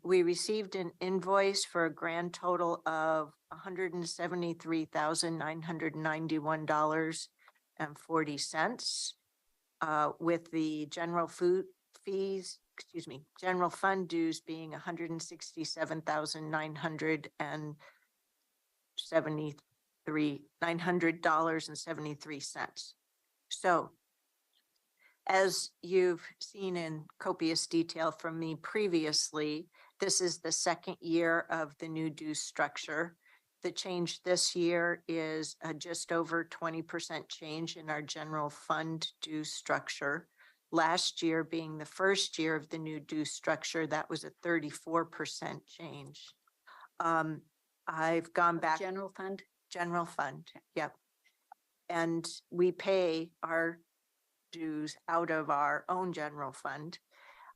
we received an invoice for a grand total of $173,991.40. With the general general fund dues being $900.73. So as you've seen in copious detail from me previously, this is the second year of the new dues structure. The change this year is just over 20% change in our general fund dues structure. Last year being the first year of the new dues structure, that was a 34% change. I've gone back. General fund? General fund, yep. And we pay our dues out of our own general fund.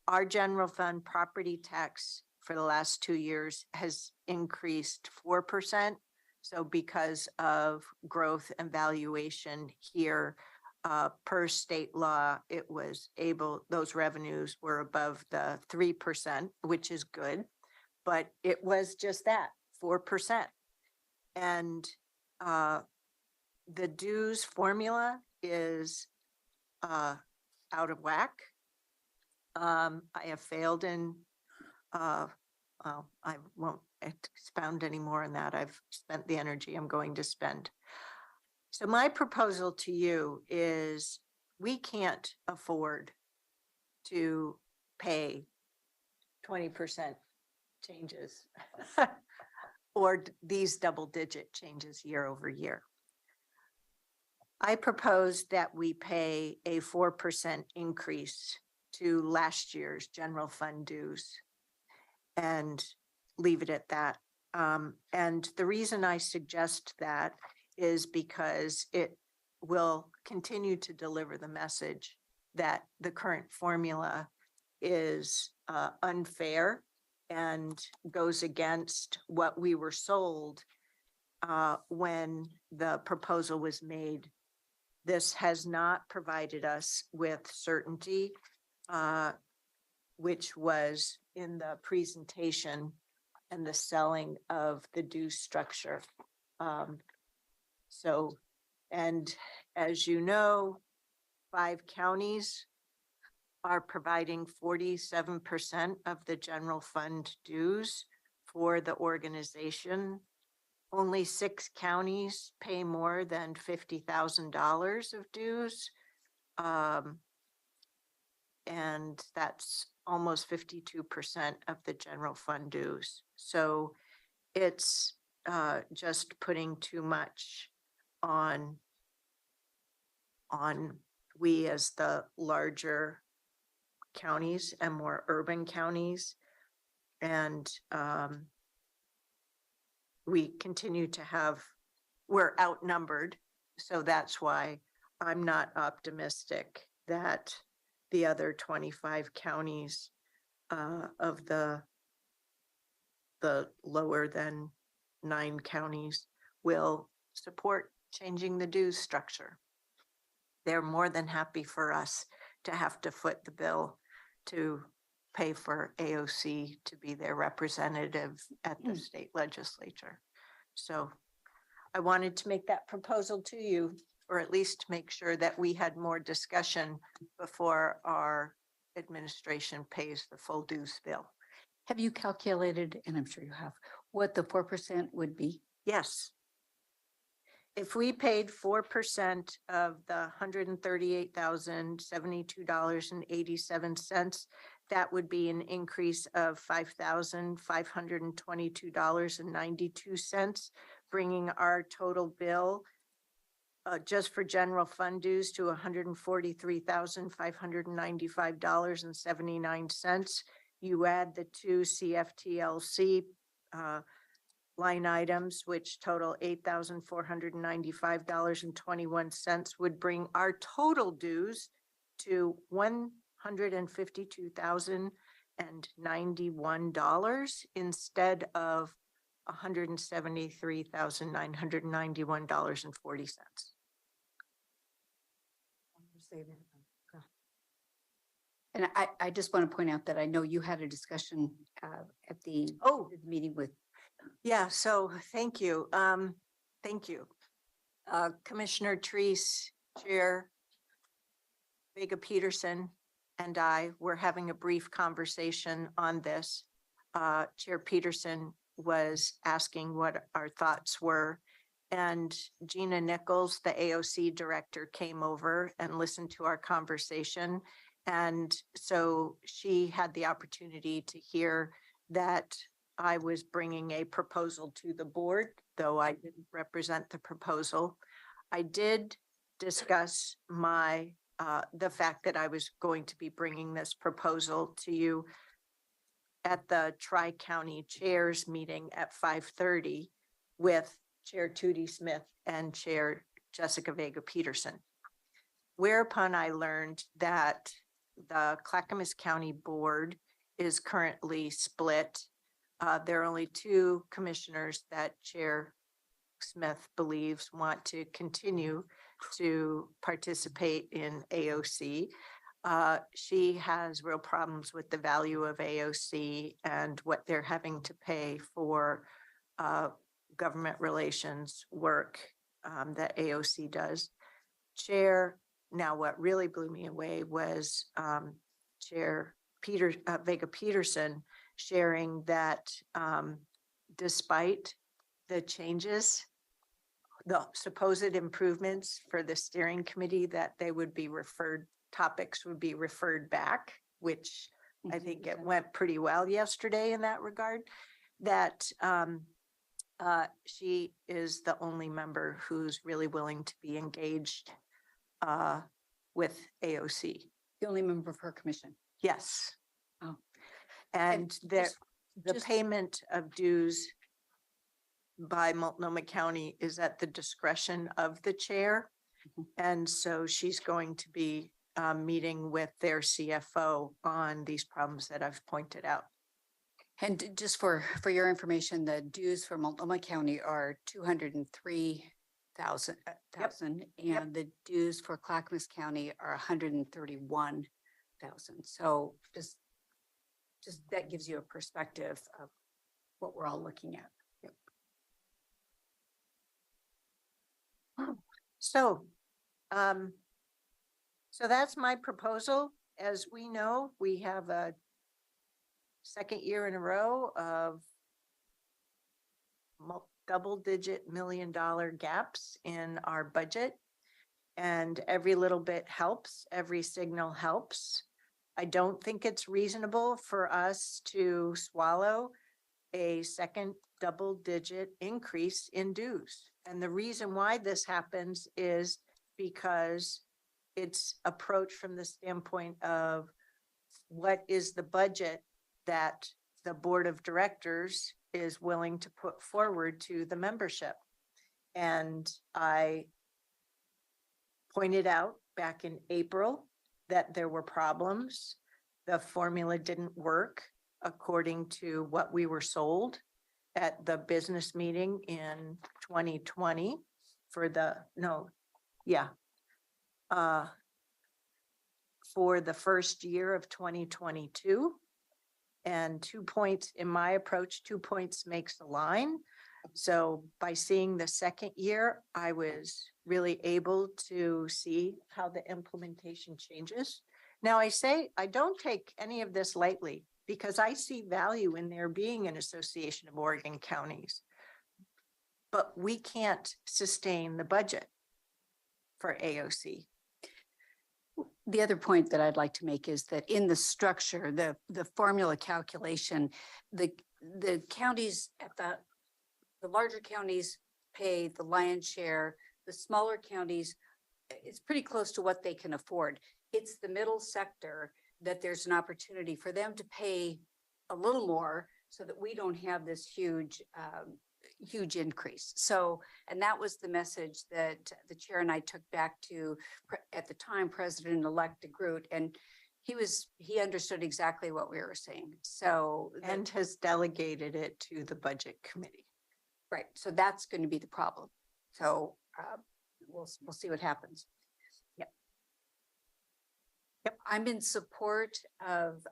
Our general fund property tax for the last 2 years has increased 4%. So because of growth and valuation here, per state law, it was those revenues were above the 3%, which is good, but it was just that 4%. And the dues formula is out of whack. I have failed in, well, I won't expound any more on that. I've spent the energy I'm going to spend. So my proposal to you is we can't afford to pay 20% changes or these double-digit changes year over year. I propose that we pay a 4% increase to last year's general fund dues and leave it at that. And the reason I suggest that is because it will continue to deliver the message that the current formula is unfair and goes against what we were sold when the proposal was made. This has not provided us with certainty which was in the presentation and the selling of the due structure. So, and as you know, 5 counties are providing 47% of the general fund dues for the organization. Only 6 counties pay more than $50,000 of dues. And that's almost 52% of the general fund dues. So it's just putting too much on we as the larger counties and more urban counties. And we continue to we're outnumbered. So that's why I'm not optimistic that the other 25 counties of the lower than 9 counties will support changing the dues structure. They're more than happy for us to have to foot the bill to pay for AOC to be their representative at the state legislature. So I wanted to make that proposal to you, or at least make sure that we had more discussion before our administration pays the full dues bill. Have you calculated, and I'm sure you have, what the 4% would be? Yes. If we paid 4% of the $138,072.87, that would be an increase of $5,522.92, bringing our total bill just for general fund dues to $143,595.79. You add the 2 CFTLC line items, which total $8,495.21, would bring our total dues to $152,091 instead of $173,991.40. And I just want to point out that I know you had a discussion at the meeting with. Yeah, so thank you. Thank you. Commissioner Treese, Chair Vega Peterson, and I were having a brief conversation on this. Chair Peterson was asking what our thoughts were, and Gina Nichols, the AOC director, came over and listened to our conversation. And so she had the opportunity to hear that I was bringing a proposal to the board, though I didn't represent the proposal. I did discuss the fact that I was going to be bringing this proposal to you at the Tri-County Chairs meeting at 5:30 with Chair Tootie Smith and Chair Jessica Vega Peterson. Whereupon I learned that the Clackamas County Board is currently split. There are only 2 commissioners that Chair Smith believes want to continue to participate in AOC. She has real problems with the value of AOC and what they're having to pay for government relations work that AOC does. Now what really blew me away was Chair Vega Peterson sharing that despite the changes, the supposed improvements for the steering committee, that they would be topics would be referred back, which I think it went pretty well yesterday in that regard, that she is the only member who's really willing to be engaged with AOC. The only member of her commission. Yes. Oh. And the just- payment of dues by Multnomah County is at the discretion of the chair. Mhm. And so she's going to be meeting with their CFO on these problems that I've pointed out. And just for your information, the dues for Multnomah County are $203,000, and the dues for Clackamas County are $131,000. So just that gives you a perspective of what we're all looking at. So, so that's my proposal. As we know, we have a second year in a row of double-digit million-dollar gaps in our budget. And every little bit helps, every signal helps. I don't think it's reasonable for us to swallow a second double-digit increase in dues. And the reason why this happens is because it's approached from the standpoint of what is the budget that the board of directors is willing to put forward to the membership. And I pointed out back in April that there were problems. The formula didn't work according to what we were sold at the business meeting in 2020 for the, for the first year of 2022. And 2 points in my approach, 2 points makes a line. So by seeing the second year, I was really able to see how the implementation changes. Now I say, I don't take any of this lightly because I see value in there being an association of Oregon counties. But we can't sustain the budget for AOC. The other point that I'd like to make is that in the structure, the formula calculation, the counties at the larger counties pay the lion's share. The smaller counties, it's pretty close to what they can afford. It's the middle sector that there's an opportunity for them to pay a little more so that we don't have this huge increase. So, and that was the message that the chair and I took back to, at the time, President-elect DeGroot, and he understood exactly what we were saying. So, And has delegated it to the budget committee. right. So that's going to be the problem. So we'll see what happens. Yep. I'm in support of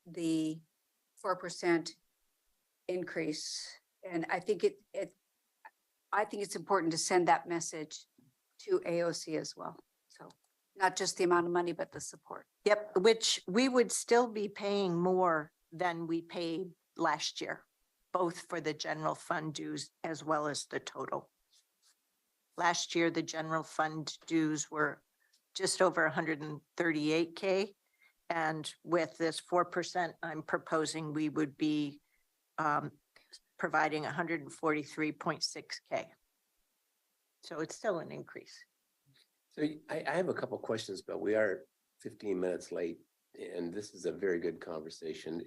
the 4% increase. And I think I think it's important to send that message to AOC as well. So not just the amount of money, but the support. Yep, which we would still be paying more than we paid last year, both for the general fund dues as well as the total. Last year, the general fund dues were just over 138K. And with this 4%, I'm proposing we would be providing 143.6K. So it's still an increase. So I have a couple questions, but we are 15 minutes late and this is a very good conversation.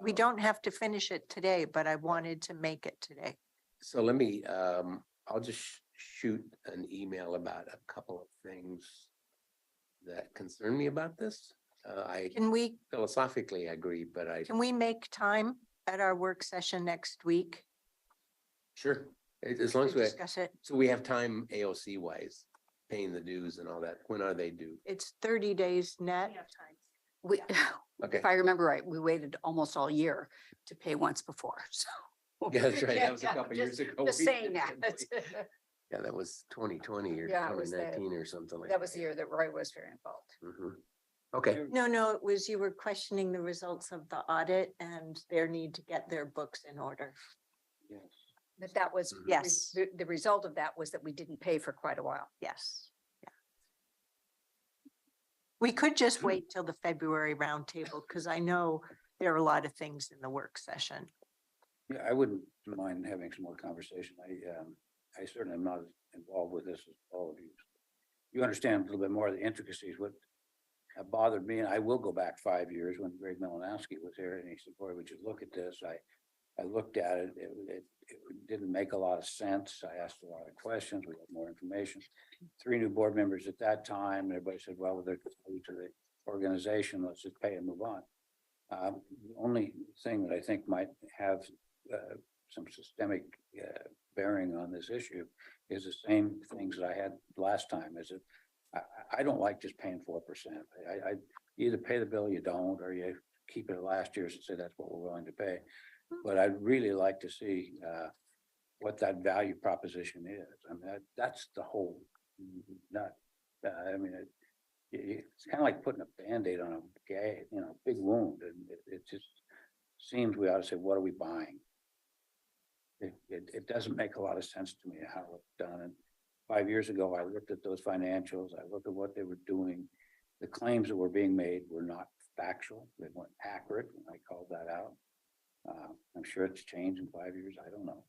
We don't have to finish it today, but I wanted to make it today. So let me, I'll just shoot an email about a couple of things that concern me about this. I Can we philosophically agree, but Can we make time at our work session next week sure, as long to as we, discuss it? so we have time AOC wise, paying the dues and all that. When are they due? It's 30 days net. We, Okay. if I remember right, we waited almost all year to pay once before. So Yeah, that's right. Yeah, That was a yeah, couple just- years ago. just We saying did that. wait. Yeah, that was 2020 or Yeah, it was the- 2019 or something like. That was the year that Roy was very involved. Mhm. Okay, No, it was you were questioning the results of the audit and their need to get their books in order. Yes. But that was. Mhm. Yes. The result of that was that we didn't pay for quite a while. Yes. Yeah. We could just wait till the February roundtable because I know there are a lot of things in the work session. Yeah, I wouldn't mind having some more conversation. I certainly am not as involved with this as all of you. You understand a little bit more of the intricacies, what bothered me, and I will go back 5 years when Greg Melanowski was here and he said, boy, would you look at this? I looked at it, it didn't make a lot of sense. I asked a lot of questions, we got more information. 3 new board members at that time, and everybody said, well, they're new to the organization, let's just pay and move on. The only thing that I think might have some systemic bearing on this issue is the same things that I had last time, is that I don't like just paying 4%. I either pay the bill, you don't, or you keep it at last year's and say that's what we're willing to pay. But I'd really like to see what that value proposition is. I mean, that's the whole nut. I mean, it's kind of like putting a Band-Aid on a big wound, and it just seems we ought to say, what are we buying? It doesn't make a lot of sense to me how it's done. And 5 years ago, I looked at those financials, I looked at what they were doing. The claims that were being made were not factual, they weren't accurate, and I called that out. I'm sure it's changed in 5 years, I don't know.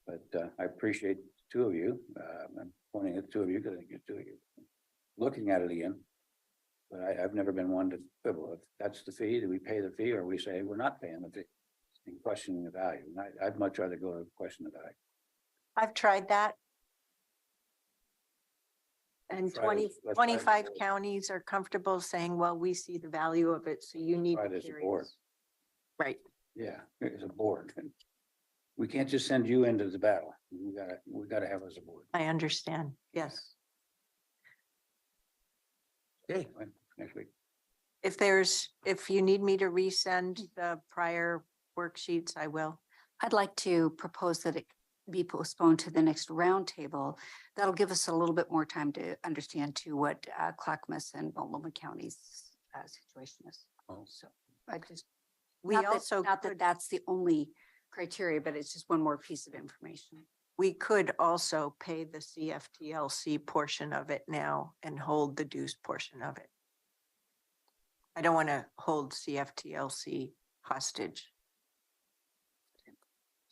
But I appreciate the two of you, I'm pointing at the two of you because I think you're two of you looking at it again. But I've never been one to quibble. If that's the fee, do we pay the fee, or we say we're not paying the fee? And questioning the value. And I'd much rather go to question the value. I've tried that. And Try this- let's try 25 this. counties are comfortable saying, well, we see the value of it, so you need Try to this carry board. this. Right. Yeah, as a board. We can't just send you into the battle. We gotta have as a board. I understand. Yes. Okay, Next week. If you need me to resend the prior worksheets, I will. I'd like to propose that it be postponed to the next roundtable. That'll give us a little bit more time to understand too what Clackamas and Multnomah County's situation is. Oh. So I just, We not that, also not that could, that's the only criteria, but it's just one more piece of information. we could also pay the CFTLC portion of it now and hold the dues portion of it. I don't want to hold CFTLC hostage.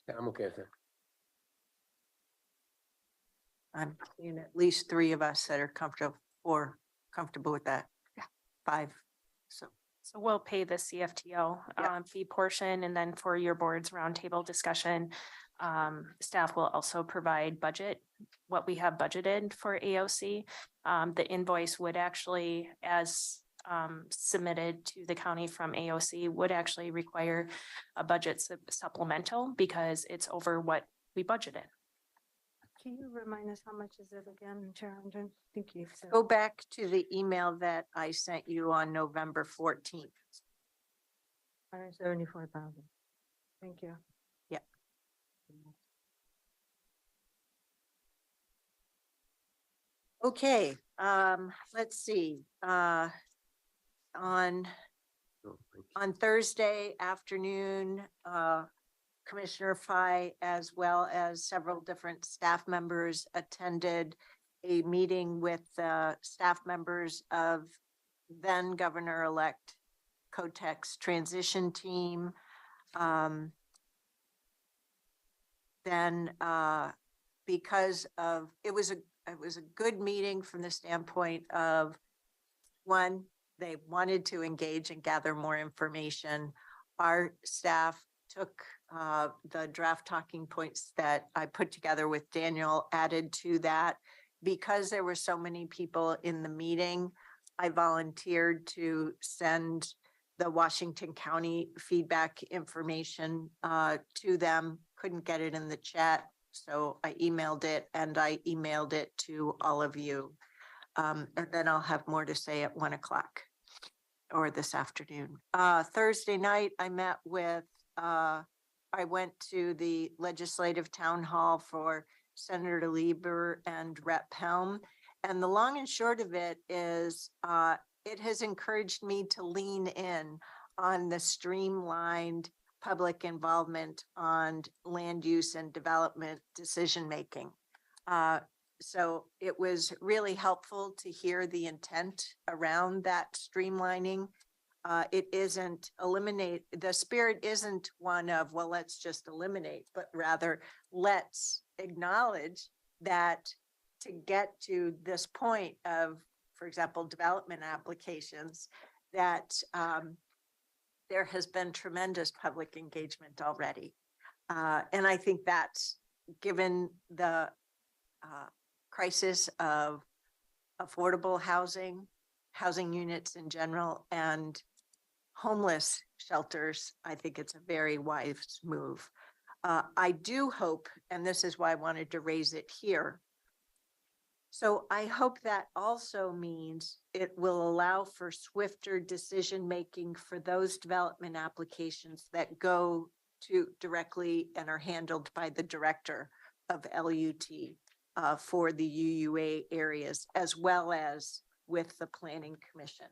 I'm okay with that. I'm seeing at least 3 of us that are comfortable with that. Yeah. 5. So So we'll pay the CFTO Yeah. fee portion, and then for your board's roundtable discussion, staff will also provide budget, what we have budgeted for AOC. The invoice would actually, as submitted to the county from AOC, would actually require a budget supplemental because it's over what we budgeted. Can you remind us how much is it again, Chair Andre? I think you said. go back to the email that I sent you on November 14th. 174,000. Thank you. Yeah. Okay, let's see, on No, thank you. on Thursday afternoon, Commissioner Fye, as well as several different staff members, attended a meeting with staff members of then Governor-elect Kotek's transition team. Then because of, it was a good meeting from the standpoint of, one, they wanted to engage and gather more information. Our staff took the draft talking points that I put together with Daniel, added to that. Because there were so many people in the meeting, I volunteered to send the Washington County feedback information to them. Couldn't get it in the chat, so I emailed it, and I emailed it to all of you. And then I'll have more to say at 1 o'clock or this afternoon. Thursday night, I met with, I went to the legislative town hall for Senator Lieber and Rep. Helm. And the long and short of it is, it has encouraged me to lean in on the streamlined public involvement on land use and development decision-making. So it was really helpful to hear the intent around that streamlining. It isn't the spirit isn't one of, well, let's just eliminate, but rather let's acknowledge that to get to this point of, for example, development applications, that there has been tremendous public engagement already. And I think that's, given the crisis of affordable housing, housing units in general, and homeless shelters, I think it's a very wise move. I do hope, and this is why I wanted to raise it here, So I hope that also means it will allow for swifter decision-making for those development applications that go to directly and are handled by the director of LUT for the UUA areas, as well as with the planning commission.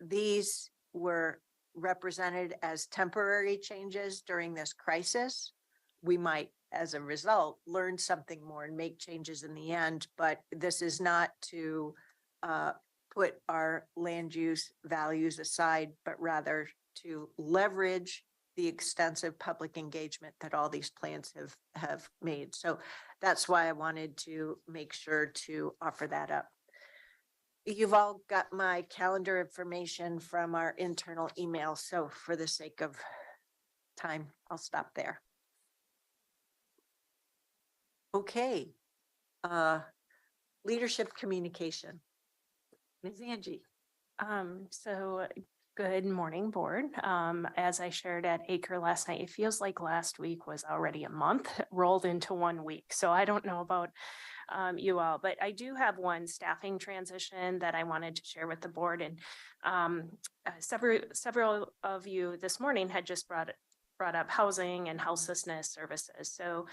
These were represented as temporary changes during this crisis. We might, as a result, learn something more and make changes in the end, but this is not to put our land use values aside, but rather to leverage the extensive public engagement that all these plans have made. So that's why I wanted to make sure to offer that up. You've all got my calendar information from our internal email, so for the sake of time, I'll stop there. Okay. Leadership communication. Ms. Angie. So good morning, board. As I shared at Acre last night, it feels like last week was already a month rolled into 1 week. So I don't know about you all, but I do have one staffing transition that I wanted to share with the board. And several of you this morning had just brought up housing and houselessness services. So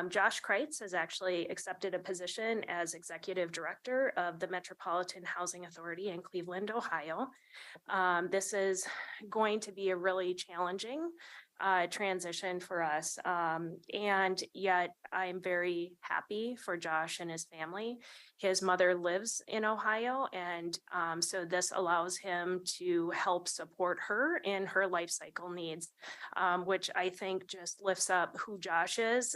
Josh Kreitz has actually accepted a position as executive director of the Metropolitan Housing Authority in Cleveland, Ohio. This is going to be a really challenging transition for us. And yet I'm very happy for Josh and his family. His mother lives in Ohio. And so this allows him to help support her in her life cycle needs, which I think just lifts up who Josh is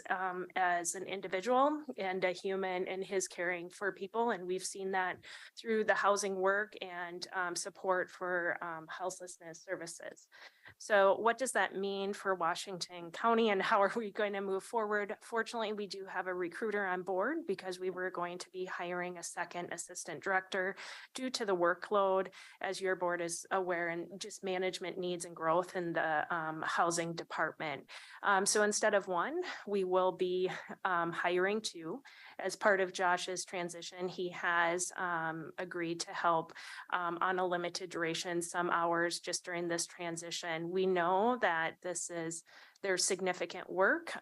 as an individual and a human in his caring for people. And we've seen that through the housing work and support for houselessness services. So what does that mean for Washington County and how are we going to move forward? Fortunately, we do have a recruiter on board because we were going to be hiring a second assistant director due to the workload, as your board is aware, and just management needs and growth in the housing department. So instead of one, we will be hiring two. As part of Josh's transition, he has agreed to help on a limited duration, some hours just during this transition. We know that there's significant work.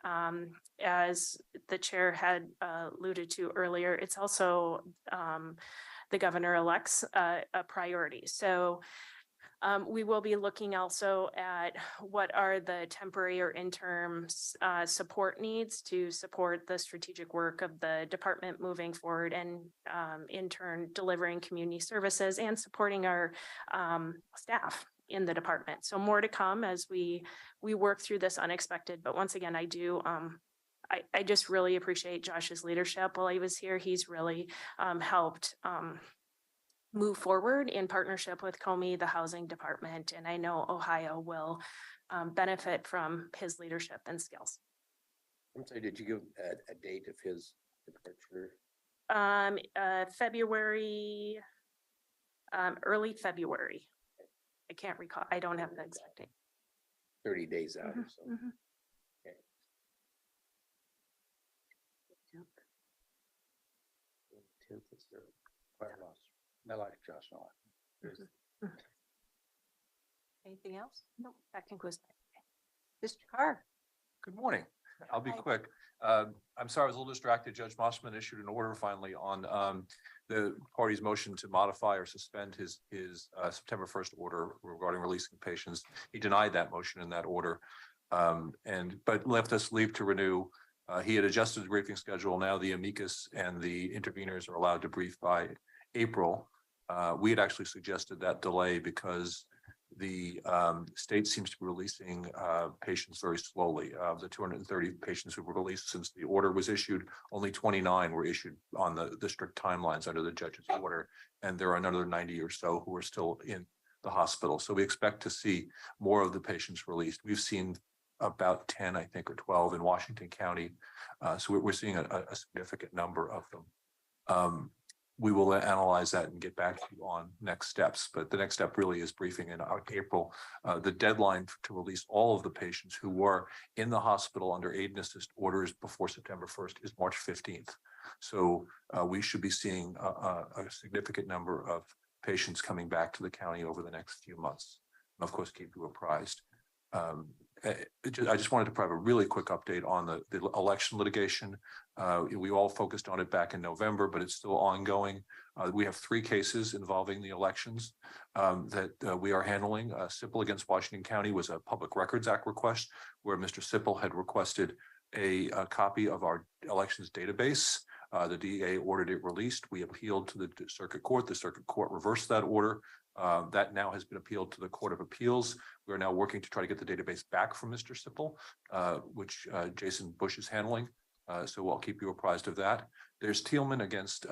As the chair had alluded to earlier, it's also the governor-elect's a priority. So we will be looking also at what are the temporary or interim support needs to support the strategic work of the department moving forward and in turn delivering community services and supporting our staff in the department. So more to come as we work through this unexpected, but once again, I just really appreciate Josh's leadership while he was here. He's really helped move forward in partnership with Comey, the housing department, and I know Ohio will benefit from his leadership and skills. I'm sorry, did you give a date of his departure? February, early February. I can't recall. I don't have the exact date. 30 days out or so. Mhm. Okay. Quite a loss. I like Josh a lot. Anything else? No, that concludes. Mr. Carr. Good morning. I'll be Hi. quick. I'm sorry, I was a little distracted. Judge Mossman issued an order finally on the party's motion to modify or suspend his September 1st order regarding releasing patients. He denied that motion in that order, but left us leave to renew. He had adjusted the briefing schedule. Now the amicus and the interveners are allowed to brief by April. We had actually suggested that delay because the state seems to be releasing patients very slowly. Of the 230 patients who were released since the order was issued, only 29 were issued on the strict timelines under the judge's order. And there are another 90 or so who are still in the hospital. So we expect to see more of the patients released. We've seen about 10, I think, or 12 in Washington County. So we're seeing a significant number of them. We will analyze that and get back to you on next steps. But the next step really is briefing in April. The deadline to release all of the patients who were in the hospital under aid and assist orders before September 1st is March 15th. So we should be seeing a significant number of patients coming back to the county over the next few months. And of course, keep you apprised. I just wanted to provide a really quick update on the election litigation. We all focused on it back in November, but it's still ongoing. We have 3 cases involving the elections that we are handling. Sipple against Washington County was a Public Records Act request where Mr. Sipple had requested a copy of our elections database. The DA ordered it released. We appealed to the circuit court. The circuit court reversed that order. That now has been appealed to the Court of Appeals. We are now working to try to get the database back from Mr. Sipple, which Jason Bush is handling. So I'll keep you apprised of that. There's Thielman against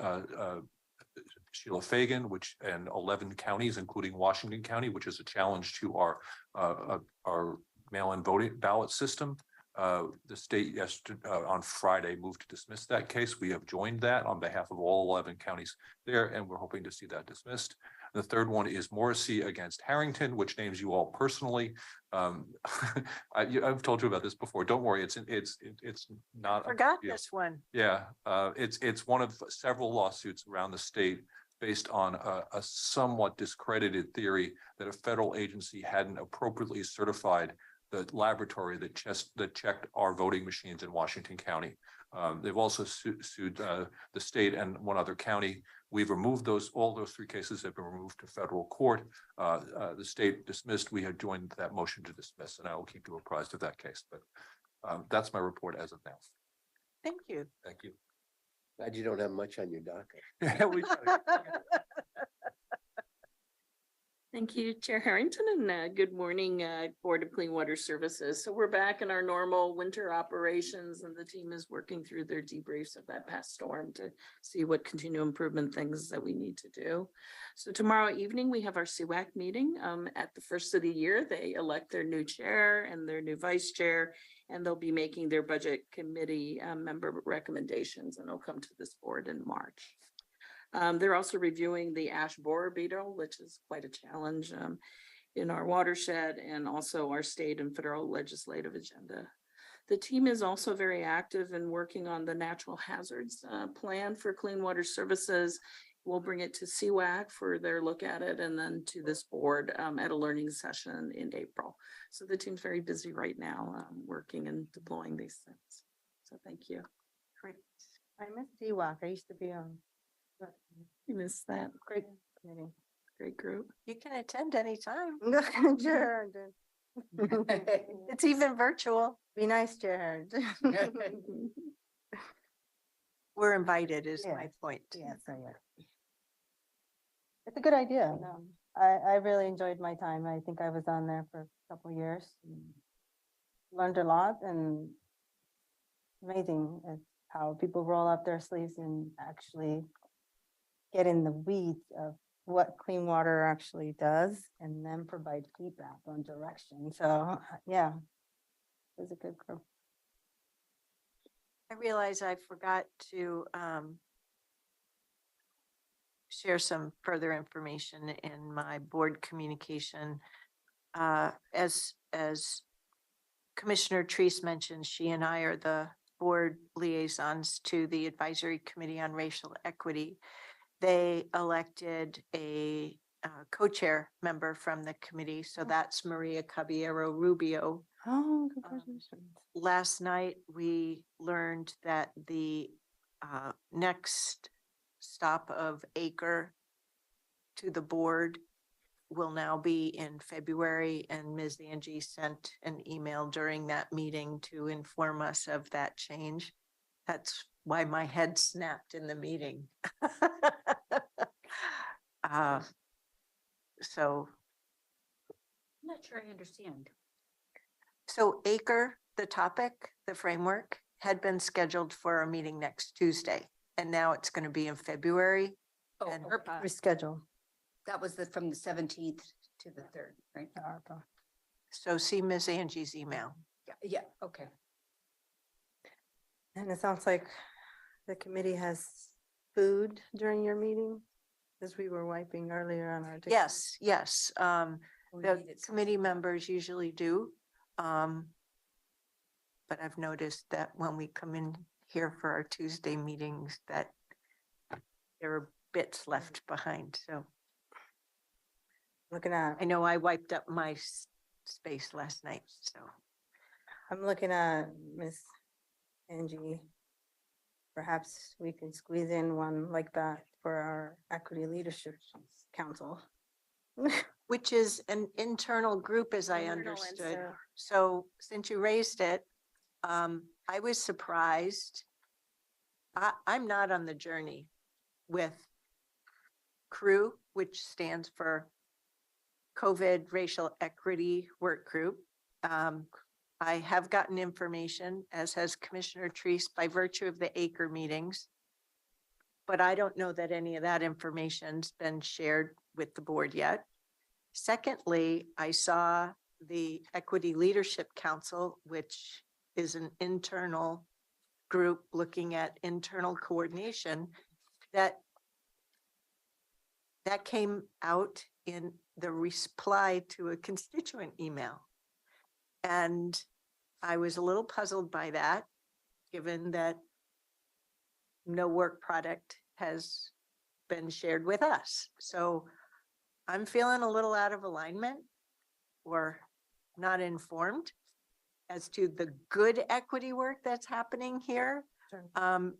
Sheila Fagan, and 11 counties, including Washington County, which is a challenge to our mail-in voting ballot system. The state on Friday moved to dismiss that case. We have joined that on behalf of all 11 counties there, and we're hoping to see that dismissed. The third one is Morrissey against Harrington, which names you all personally. I've told you about this before. Don't worry, it's not. Forgot this one. Yeah, it's one of several lawsuits around the state based on a somewhat discredited theory that a federal agency hadn't appropriately certified the laboratory that checked our voting machines in Washington County. They've also sued the state and one other county. We've removed all those 3 cases have been removed to federal court. The state dismissed. We had joined that motion to dismiss, and I will keep you apprised of that case. But that's my report as of now. Thank you. Thank you. Glad you don't have much on your docket. Yeah, we Thank you, Chair Harrington, and good morning, Board of Clean Water Services. So we're back in our normal winter operations, and the team is working through their debriefs of that past storm to see what continual improvement things that we need to do. So tomorrow evening, we have our CWAC meeting. At the first of the year, they elect their new chair and their new vice chair, and they'll be making their budget committee member recommendations, and it'll come to this board in March. They're also reviewing the ash borer beetle, which is quite a challenge in our watershed and also our state and federal legislative agenda. The team is also very active in working on the natural hazards plan for clean water services. We'll bring it to CWAC for their look at it, and then to this board at a learning session in April. So the team's very busy right now working and deploying these things. So thank you. Great. I miss DWAC. I used to be on. You missed that. Great committee. Great group. You can attend anytime. Sure. It's even virtual. Be nice, Chair. We're invited is Yeah. my point. Yeah, so yeah. It's a good idea. No, I really enjoyed my time. I think I was on there for a couple years. Learned a lot, and amazing how people roll up their sleeves and actually get in the weeds of what clean water actually does, and then provide feedback on direction. So, yeah, it was a good group. I realize I forgot to share some further information in my board communication. As Commissioner Treese mentioned, she and I are the board liaisons to the Advisory Committee on Racial Equity. They elected a co-chair member from the committee, so that's Maria Caballero Rubio. Oh, congratulations. Last night, we learned that the next stop of ACRE to the board will now be in February, and Ms. Angie sent an email during that meeting to inform us of that change. That's why my head snapped in the meeting. So. I'm not sure I understand. So ACRE, the topic, the framework, had been scheduled for a meeting next Tuesday, and now it's going to be in February. Oh, And, ARPA. Reschedule. That was from the 17th to the 3rd, right? ARPA. So see Ms. Angie's email. Yeah, okay. And it sounds like the committee has food during your meeting, as we were wiping earlier on our. Yes, yes. We The needed some committee support. members usually do. But I've noticed that when we come in here for our Tuesday meetings that there were bits left behind, so Looking at, I know I wiped up my space last night, so. I'm looking at Miss Angie. Perhaps we can squeeze in one like that for our Equity Leadership Council. Which is an internal group, as I Internal, and understood. so- So since you raised it, I was surprised. I'm not on the journey with CREW, which stands for COVID Racial Equity Work Group. I have gotten information, as has Commissioner Treese, by virtue of the ACRE meetings. But I don't know that any of that information's been shared with the board yet. Secondly, I saw the Equity Leadership Council, which is an internal group looking at internal coordination, that came out in the reply to a constituent email. And I was a little puzzled by that, given that no work product has been shared with us. So I'm feeling a little out of alignment or not informed as to the good equity work that's happening here. I'm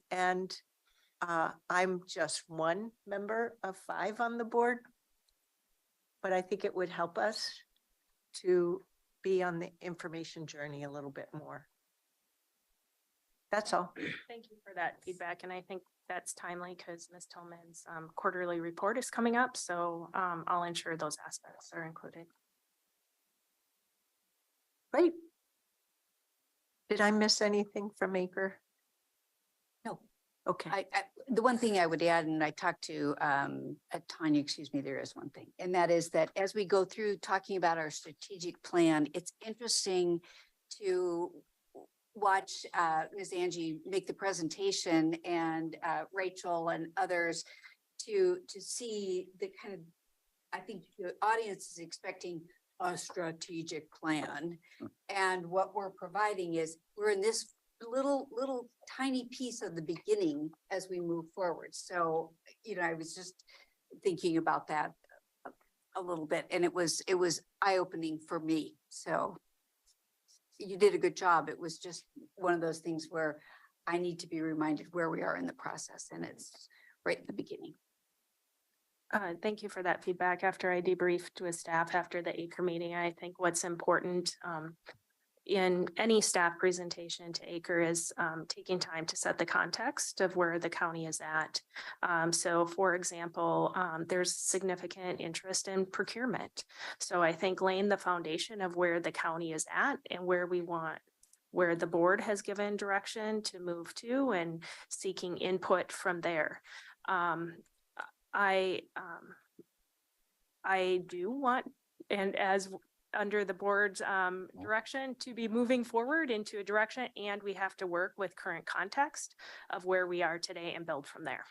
just one member of 5 on the board, but I think it would help us to be on the information journey a little bit more. That's all. Thank you for that feedback, and I think that's timely because Ms. Tillman's quarterly report is coming up, so I'll ensure those aspects are included. Great. Did I miss anything from ACRE? No. Okay. The one thing I would add, and I talked to Tanya, excuse me, there is one thing, and that is that as we go through talking about our strategic plan, it's interesting to watch Ms. Angie make the presentation and Rachel and others to see the kind of, I think the audience is expecting a strategic plan. And what we're providing is we're in this little tiny piece of the beginning as we move forward. So, I was just thinking about that a little bit, and it was eye-opening for me. So you did a good job. It was just one of those things where I need to be reminded where we are in the process, and it's right in the beginning. Thank you for that feedback. After I debriefed with staff after the ACRE meeting, I think what's important in any staff presentation to ACRE is taking time to set the context of where the county is at. So for example, there's significant interest in procurement. So I think laying the foundation of where the county is at and where the board has given direction to move to and seeking input from there. I do want, and as under the board's direction, to be moving forward into a direction, and we have to work with current context of where we are today and build from there.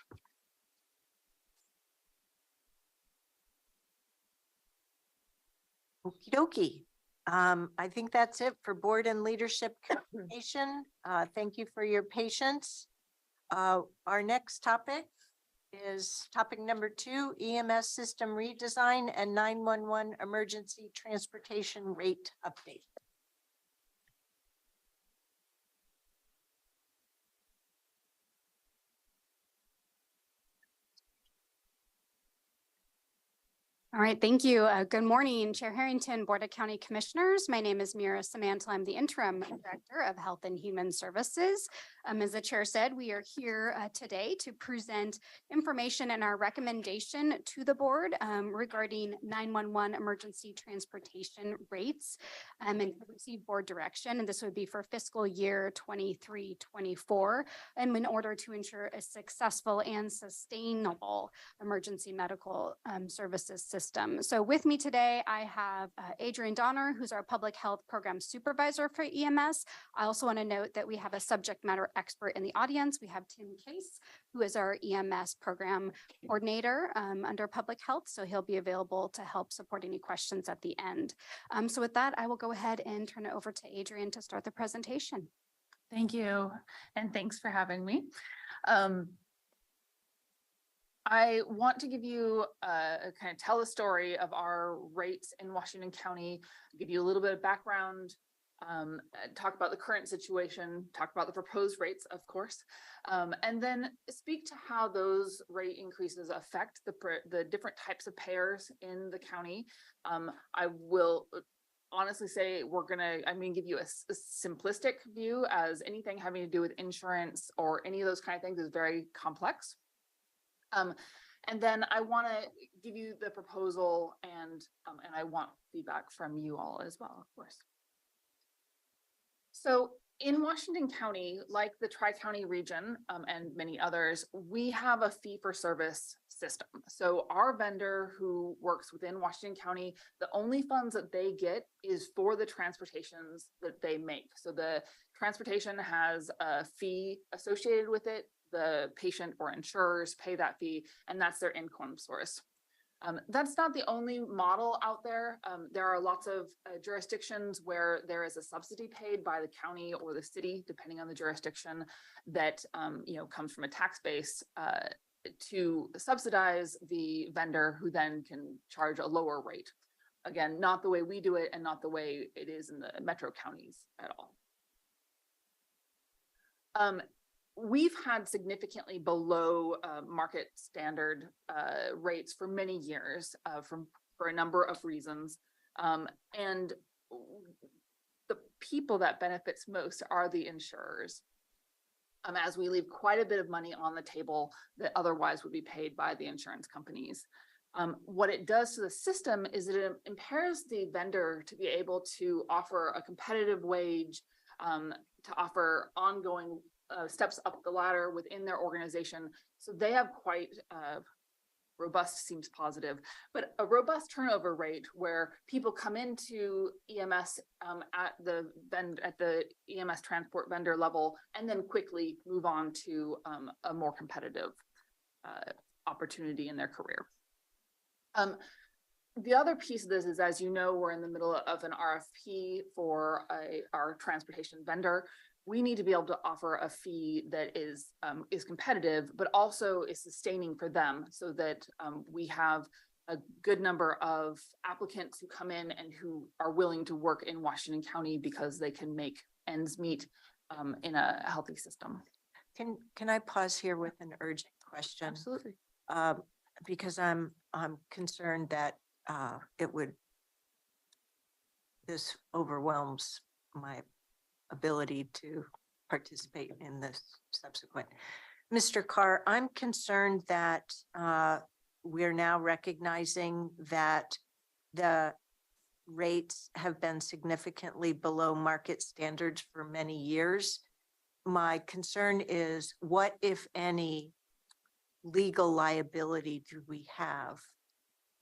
Okie dokie. I think that's it for board and leadership communication. Thank you for your patience. Our next topic is topic number 2, EMS system redesign and 911 emergency transportation rate update. All right, thank you. Good morning, Chair Harrington, Board of County Commissioners. My name is Mira Samantha. I'm the Interim Director of Health and Human Services. As the Chair said, we are here today to present information and our recommendation to the board regarding 911 emergency transportation rates and receive board direction. And this would be for fiscal year 23-24, in order to ensure a successful and sustainable emergency medical services system. So with me today, I have Adrian Donner, who's our Public Health Program Supervisor for EMS. I also want to note that we have a subject matter expert in the audience. We have Tim Case, who is our EMS Program Coordinator under Public Health. So he'll be available to help support any questions at the end. So with that, I will go ahead and turn it over to Adrian to start the presentation. Thank you, and thanks for having me. I want to give you kind of tell the story of our rates in Washington County, give you a little bit of background, talk about the current situation, talk about the proposed rates, of course, and then speak to how those rate increases affect the different types of payers in the county. I will honestly say I'm going to give you a simplistic view, as anything having to do with insurance or any of those kind of things is very complex. And then I want to give you the proposal, and I want feedback from you all as well, of course. So in Washington County, like the Tri-County region and many others, we have a fee-for-service system. So our vendor who works within Washington County, the only funds that they get is for the transportations that they make. So the transportation has a fee associated with it. The patient or insurers pay that fee, and that's their income source. That's not the only model out there. There are lots of jurisdictions where there is a subsidy paid by the county or the city, depending on the jurisdiction, that comes from a tax base to subsidize the vendor, who then can charge a lower rate. Again, not the way we do it, and not the way it is in the metro counties at all. We've had significantly below market standard rates for many years for a number of reasons. And the people that benefits most are the insurers, as we leave quite a bit of money on the table that otherwise would be paid by the insurance companies. What it does to the system is it impairs the vendor to be able to offer a competitive wage, to offer ongoing steps up the ladder within their organization. So they have quite robust, seems positive, but a robust turnover rate where people come into EMS at the EMS transport vendor level and then quickly move on to a more competitive opportunity in their career. The other piece of this is, as you know, we're in the middle of an RFP for our transportation vendor. We need to be able to offer a fee that is competitive, but also is sustaining for them, so that we have a good number of applicants who come in and who are willing to work in Washington County because they can make ends meet in a healthy system. Can I pause here with an urgent question? Absolutely. Because I'm concerned that this overwhelms my ability to participate in this subsequent. Mr. Carr, I'm concerned that we're now recognizing that the rates have been significantly below market standards for many years. My concern is, what, if any, legal liability do we have?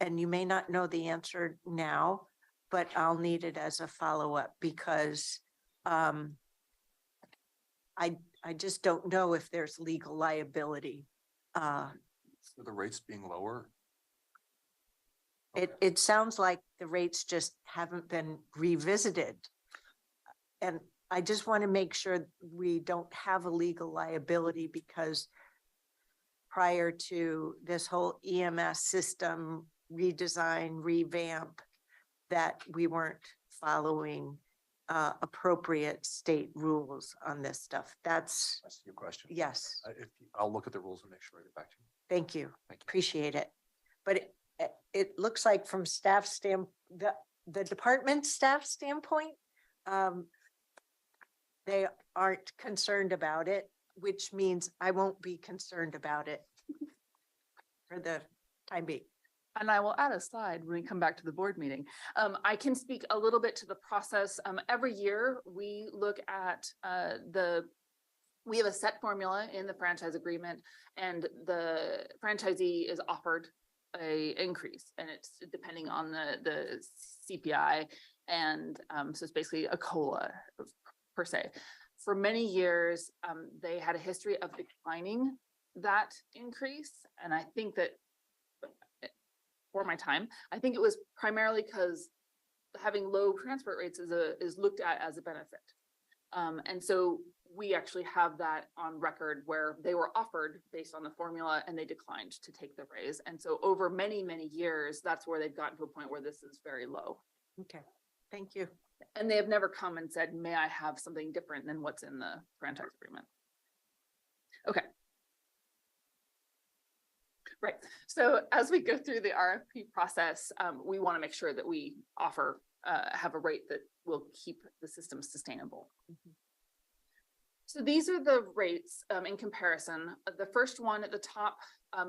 And you may not know the answer now, but I'll need it as a follow-up, because I just don't know if there's legal liability. For the rates being lower? It sounds like the rates just haven't been revisited. And I just want to make sure we don't have a legal liability, because prior to this whole EMS system redesign, revamp, that we weren't following appropriate state rules on this stuff. That's your question. yes. I'll look at the rules and make sure I get back to you. Thank you. Thank you. Appreciate it. But it looks like from the department staff standpoint, they aren't concerned about it, which means I won't be concerned about it for the time being. And I will add a slide when we come back to the board meeting. I can speak a little bit to the process. Every year we look at we have a set formula in the franchise agreement, and the franchisee is offered a increase, and it's depending on the CPI. And so it's basically a COLA per se. For many years, they had a history of declining that increase. And I think that for my time, I think it was primarily because having low transport rates is looked at as a benefit. And so we actually have that on record where they were offered based on the formula and they declined to take the raise. And so over many, many years, that's where they've gotten to a point where this is very low. Okay, thank you. And they have never come and said, may I have something different than what's in the franchise agreement? Okay. Right. So as we go through the RFP process, we want to make sure that we offer, have a rate that will keep the system sustainable. So these are the rates in comparison. The first one at the top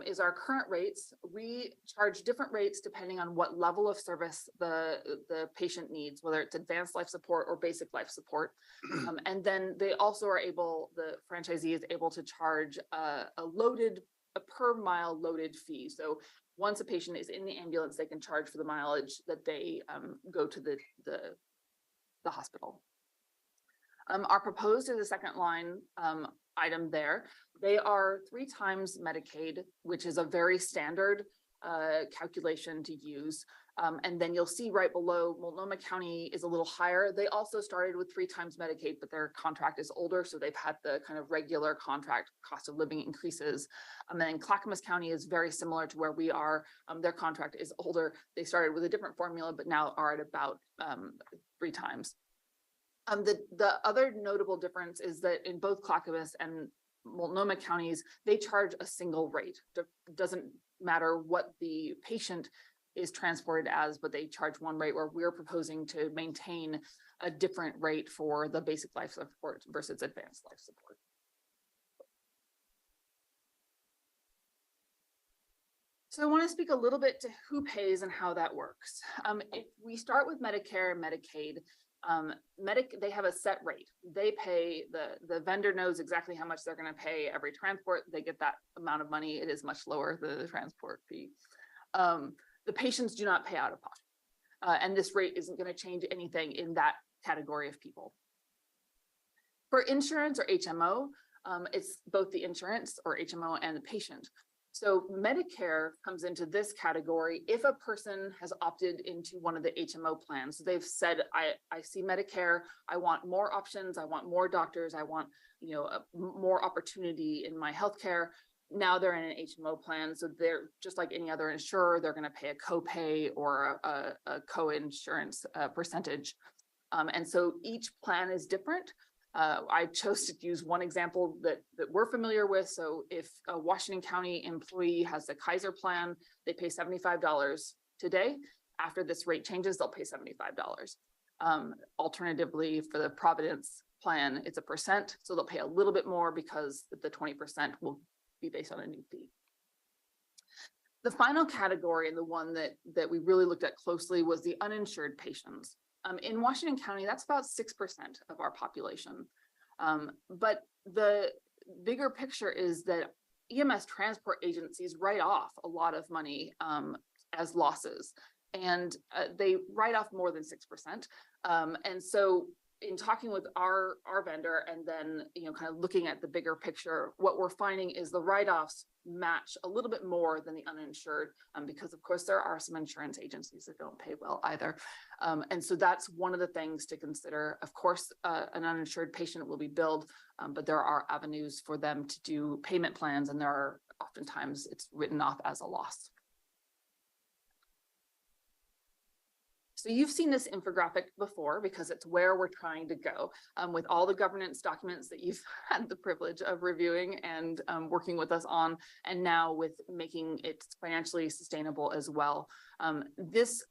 is our current rates. We charge different rates depending on what level of service the patient needs, whether it's advanced life support or basic life support. And then they also are able, the franchisee is able to charge a per mile loaded fee. So once a patient is in the ambulance, they can charge for the mileage that they go to the hospital. Our proposed is the second line item there. They are 3 times Medicaid, which is a very standard calculation to use. And then you'll see right below, Multnomah County is a little higher. They also started with 3 times Medicaid, but their contract is older. So they've had the kind of regular contract cost of living increases. And then Clackamas County is very similar to where we are. Their contract is older. They started with a different formula, but now are at about 3 times. The other notable difference is that in both Clackamas and Multnomah counties, they charge a single rate. It doesn't matter what the patient is transported as, but they charge one rate, where we're proposing to maintain a different rate for the basic life support versus advanced life support. So I want to speak a little bit to who pays and how that works. If we start with Medicare and Medicaid, they have a set rate. They pay, the vendor knows exactly how much they're going to pay every transport. They get that amount of money. It is much lower, the transport fee. The patients do not pay out of pocket. And this rate isn't going to change anything in that category of people. For insurance or HMO, it's both the insurance or HMO and the patient. So Medicare comes into this category if a person has opted into one of the HMO plans. So they've said, I see Medicare, I want more options, I want more doctors, I want, more opportunity in my healthcare. Now they're in an HMO plan, so they're just like any other insurer. They're going to pay a copay or a co-insurance percentage, and so each plan is different. I chose to use one example that we're familiar with. So if a Washington County employee has a Kaiser plan, they pay $75 today. After this rate changes, they'll pay $75. Alternatively, for the Providence plan, it's a percent. So they'll pay a little bit more because the 20% will be based on a new fee. The final category, and the one that we really looked at closely, was the uninsured patients. In Washington County, that's about 6% of our population. But the bigger picture is that EMS transport agencies write off a lot of money as losses, and they write off more than 6%. And so in talking with our vendor and then, kind of looking at the bigger picture, what we're finding is the write-offs match a little bit more than the uninsured, because of course there are some insurance agencies that don't pay well either. And so that's one of the things to consider. Of course, an uninsured patient will be billed, but there are avenues for them to do payment plans, and there are oftentimes it's written off as a loss. So you've seen this infographic before because it's where we're trying to go with all the governance documents that you've had the privilege of reviewing and working with us on, and now with making it financially sustainable as well. This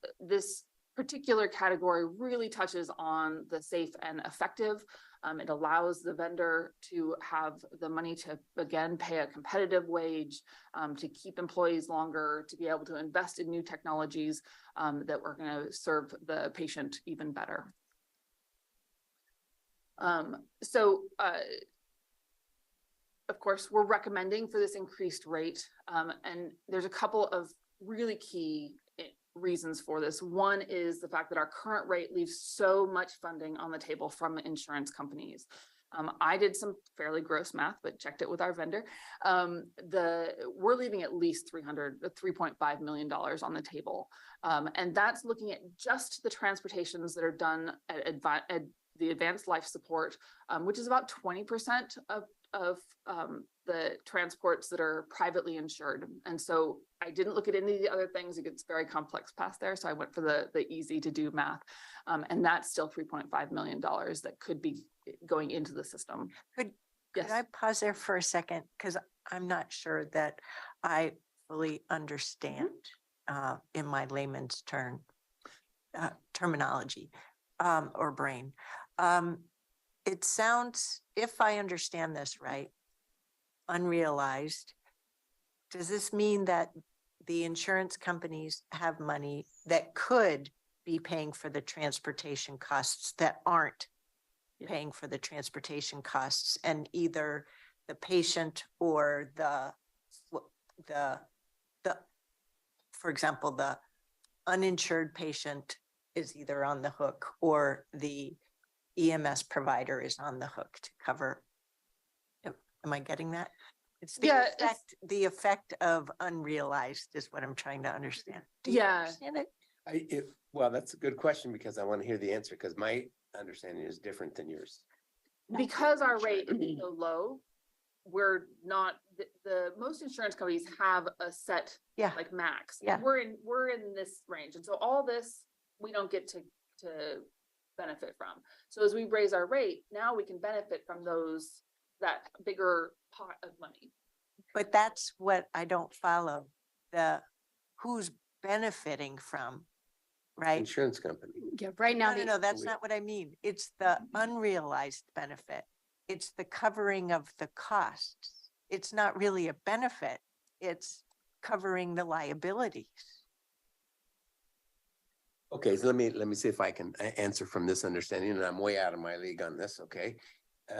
particular category really touches on the safe and effective. It allows the vendor to have the money to, again, pay a competitive wage, to keep employees longer, to be able to invest in new technologies that are going to serve the patient even better. Of course, we're recommending for this increased rate, and there's a couple of really key reasons for this. One is the fact that our current rate leaves so much funding on the table from insurance companies. I did some fairly gross math, but checked it with our vendor. We're leaving at least $3.5 million on the table. And that's looking at just the transportations that are done at the advanced life support, which is about 20% of the transports that are privately insured. And so I didn't look at any of the other things. It gets very complex past there. So I went for the easy to do math. And that's still $3.5 million that could be going into the system. Could Yes. I pause there for a second? Because I'm not sure that I fully understand in my layman's terminology or brain. It sounds, if I understand this right, unrealized. Does this mean that the insurance companies have money that could be paying for the transportation costs that aren't Yeah. paying for the transportation costs, and either the patient or the, for example, the uninsured patient is either on the hook or the EMS provider is on the hook to cover? Am I getting that? It's the effect of unrealized is what I'm trying to understand. Do you Yeah. understand it? Well, that's a good question because I want to hear the answer because my understanding is different than yours. Because our rate is so low, we're not, the most insurance companies have a set Yeah. like max. Yeah. We're in this range. And so all this, we don't get to benefit from. So as we raise our rate, now we can benefit from that bigger pot of money. But that's what I don't follow. Who's benefiting from, right? Insurance company. Yeah, right now, No, that's not what I mean. It's the unrealized benefit. It's the covering of the costs. It's not really a benefit. It's covering the liabilities. Okay, so let me see if I can answer from this understanding, and I'm way out of my league on this, okay?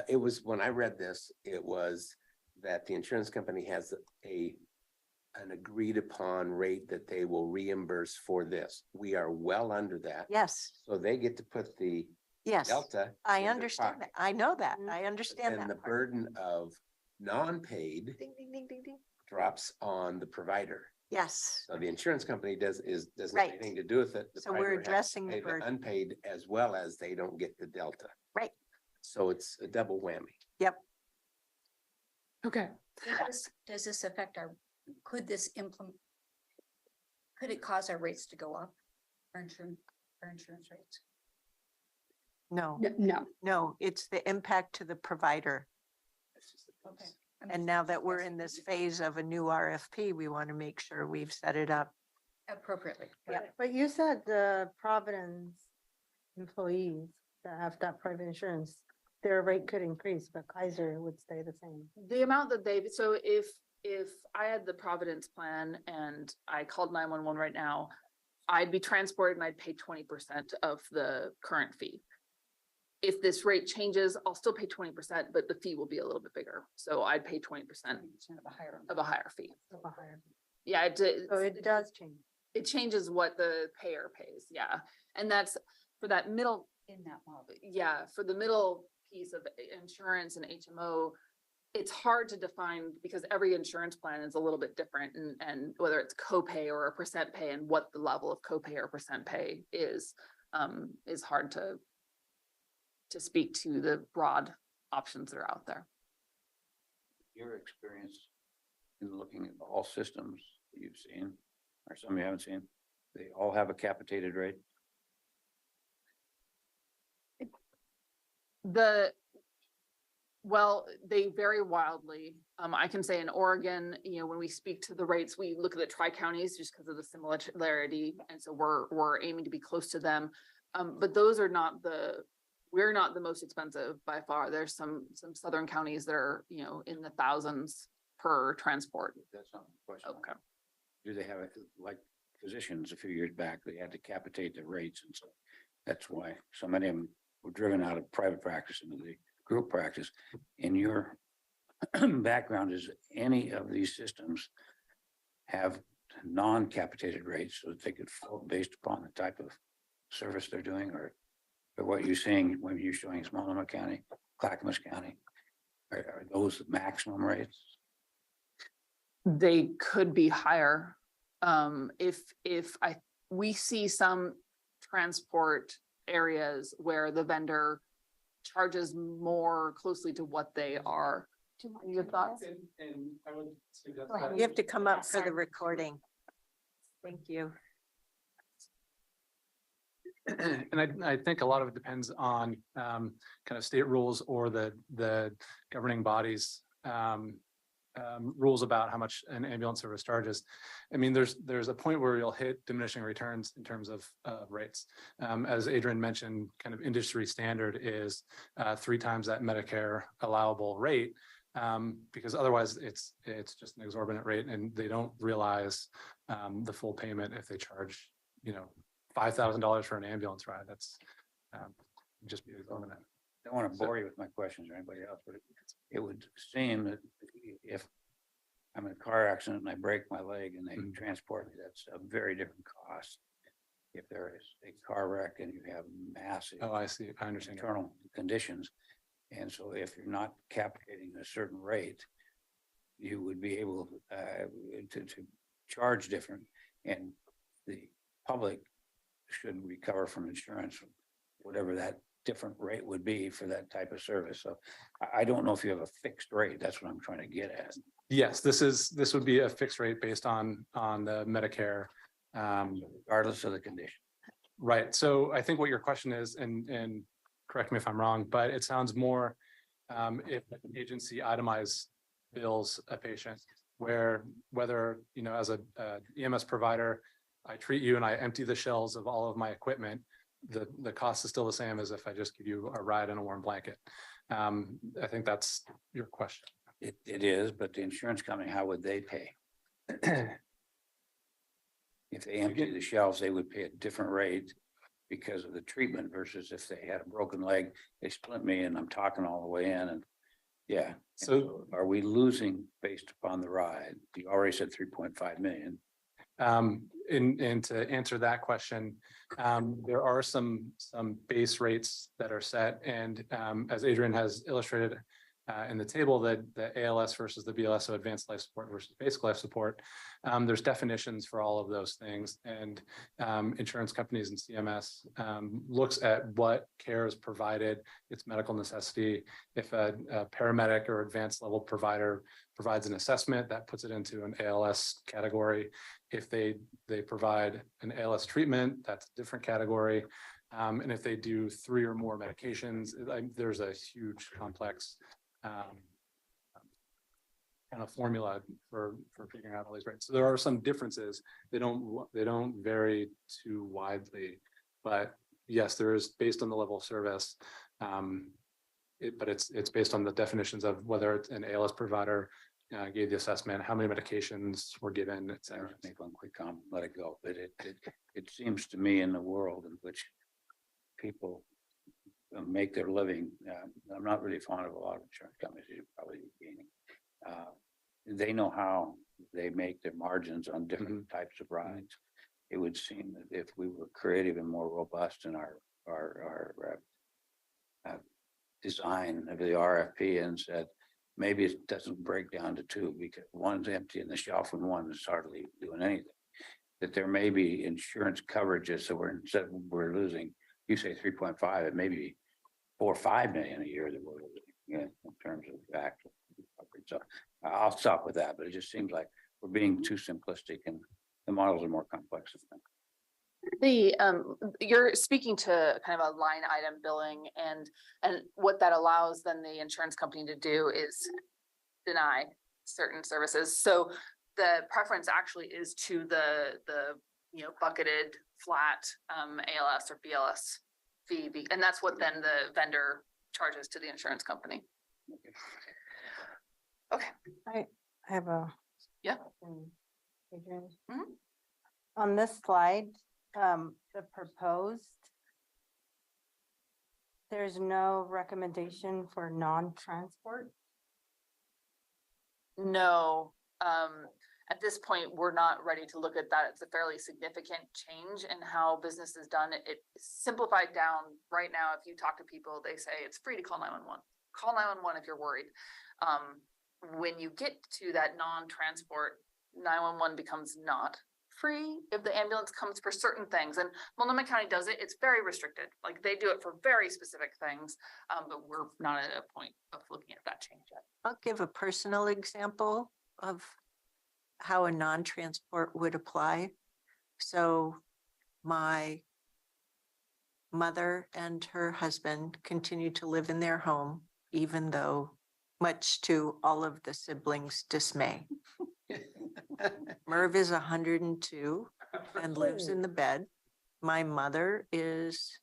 It was, when I read this, it was that the insurance company has an agreed upon rate that they will reimburse for this. We are well under that. Yes, So they get to put the yes. delta. I in their understand that. pocket. I know that. I understand And that. the part. burden of non-paid Ding, ding, ding, ding, ding. drops on the provider. Yes, So the insurance company doesn't have Right. anything to do with it. The So we're provider has to addressing the pay burden. Unpaid as well as they don't get the delta. Right. So it's a double whammy. Yep. Okay. Does this affect could it cause our rates to go up? Our insurance rates? No, no. no, it's the impact to the provider. That's just the Okay. piece. And now that we're in this phase of a new RFP, we want to make sure we've set it up. Appropriately. Yeah. But you said the Providence employees that have that private insurance, their rate could increase, but Kaiser would stay the same. The amount that so if I had the Providence plan and I called 911 right now, I'd be transported and I'd pay 20% of the current fee. If this rate changes, I'll still pay 20%, but the fee will be a little bit bigger. So I'd pay 20% of a higher fee. Of a higher- Yeah, So it does change. it changes what the payer pays. Yeah. And that's for that middle, In that model. yeah, for the middle piece of insurance and HMO, it's hard to define because every insurance plan is a little bit different and whether it's copay or a percent pay and what the level of copay or percent pay is hard to speak to the broad options that are out there. Your experience in looking at all systems that you've seen, or some you haven't seen, they all have a capitated rate? Well, they vary wildly. I can say in Oregon, when we speak to the rates, we look at the tri-counties just because of the similarity. And so we're aiming to be close to them. But those are we're not the most expensive by far. There's some southern counties that are, in the thousands per transport. That's not the question. Okay. Do they have, like physicians a few years back, they had to capitate their rates, and so that's why so many of them were driven out of private practice into the group practice. In your background, is any of these systems have non-capitated rates so that they could float based upon the type of service they're doing, or what you're seeing when you're showing Multnomah County, Clackamas County? Are those maximum rates? They could be higher. We see some transport areas where the vendor charges more closely to what they are. Your thoughts? And I would suggest Go ahead. You have to come up for the Sorry. recording. Thank you. And I think a lot of it depends on kind of state rules or the governing bodies rules about how much an ambulance service charges. I mean, there's a point where you'll hit diminishing returns in terms of rates. As Adrian mentioned, kind of industry standard is 3 times that Medicare allowable rate. Because otherwise it's just an exorbitant rate and they don't realize the full payment if they charge, $5,000 for an ambulance ride. That's just be exorbitant. Don't want to bore you with my questions or anybody else, but it would seem that if I'm in a car accident and I break my leg and they transport me, that's a very different cost. If there is a car wreck and you have massive Oh, I see. I understand. internal conditions. And so if you're not capitating a certain rate, you would be able to charge different, and the public should recover from insurance, whatever that different rate would be for that type of service. So I don't know if you have a fixed rate. That's what I'm trying to get at. Yes, this would be a fixed rate based on the Medicare. Regardless of the condition. Right. So I think what your question is, and correct me if I'm wrong, but it sounds more if an agency itemized bills a patient where whether, as a EMS provider, I treat you and I empty the shelves of all of my equipment, the cost is still the same as if I just give you a ride and a warm blanket. I think that's your question. It is, but the insurance company, how would they pay? If they empty the shelves, they would pay a different rate because of the treatment versus if they had a broken leg, they splint me and I'm talking all the way in and yeah. So Are we losing based upon the ride? You already said 3.5 million. and to answer that question, there are some base rates that are set, and as Adrian has illustrated in the table, that the ALS versus the BLS, so advanced life support versus basic life support, there's definitions for all of those things, and insurance companies and CMS looks at what care is provided, its medical necessity. If a paramedic or advanced level provider provides an assessment, that puts it into an ALS category. If they provide an ALS treatment, that's a different category. And if they do 3 or more medications, there's a huge complex kind of formula for figuring out all these rates. So there are some differences. They don't vary too widely, but yes, there is based on the level of service. But it's based on the definitions of whether it's an ALS provider gave the assessment, how many medications were given, et cetera. Make one quick comment, let it go. But it seems to me in the world in which people make their living, I'm not really fond of a lot of insurance companies, you're probably gaining. They know how they make their margins on different types of rides. It would seem that if we were creative and more robust in our design of the RFP and said, maybe it doesn't break down to 2 because one's empty in the shelf and one is hardly doing anything. That there may be insurance coverages, so we're losing, you say 3.5, it may be 4 or 5 million a year that we're losing, in terms of actual coverage. So I'll stop with that, but it just seems like we're being too simplistic and the models are more complex than that. You're speaking to kind of a line item billing, and what that allows then the insurance company to do is deny certain services. So the preference actually is to the bucketed flat ALS or BLS fee, and that's what then the vendor charges to the insurance company. Okay. I have a. Yeah. Adrian. Mhm. On this slide, the proposed, there's no recommendation for non-transport. No, at this point, we're not ready to look at that. It's a fairly significant change in how business is done. It's simplified down right now. If you talk to people, they say it's free to call 911. Call 911 if you're worried. When you get to that non-transport, 911 becomes not free if the ambulance comes for certain things. And Multnomah County does it. It's very restricted. Like they do it for very specific things. But we're not at a point of looking at that change yet. I'll give a personal example of how a non-transport would apply. So my mother and her husband continue to live in their home, even though, much to all of the siblings' dismay. Merv is 102 and lives in the bed. My mother is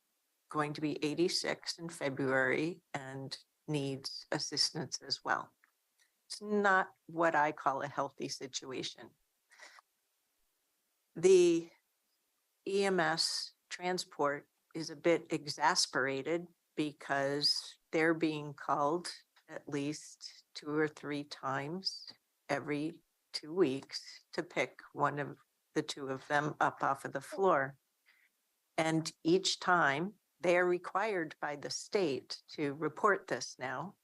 going to be 86 in February and needs assistance as well. It's not what I call a healthy situation. The EMS transport is a bit exasperated because they're being called at least 2 or 3 times every 2 weeks to pick one of the 2 of them up off of the floor. And each time they are required by the state to report this now.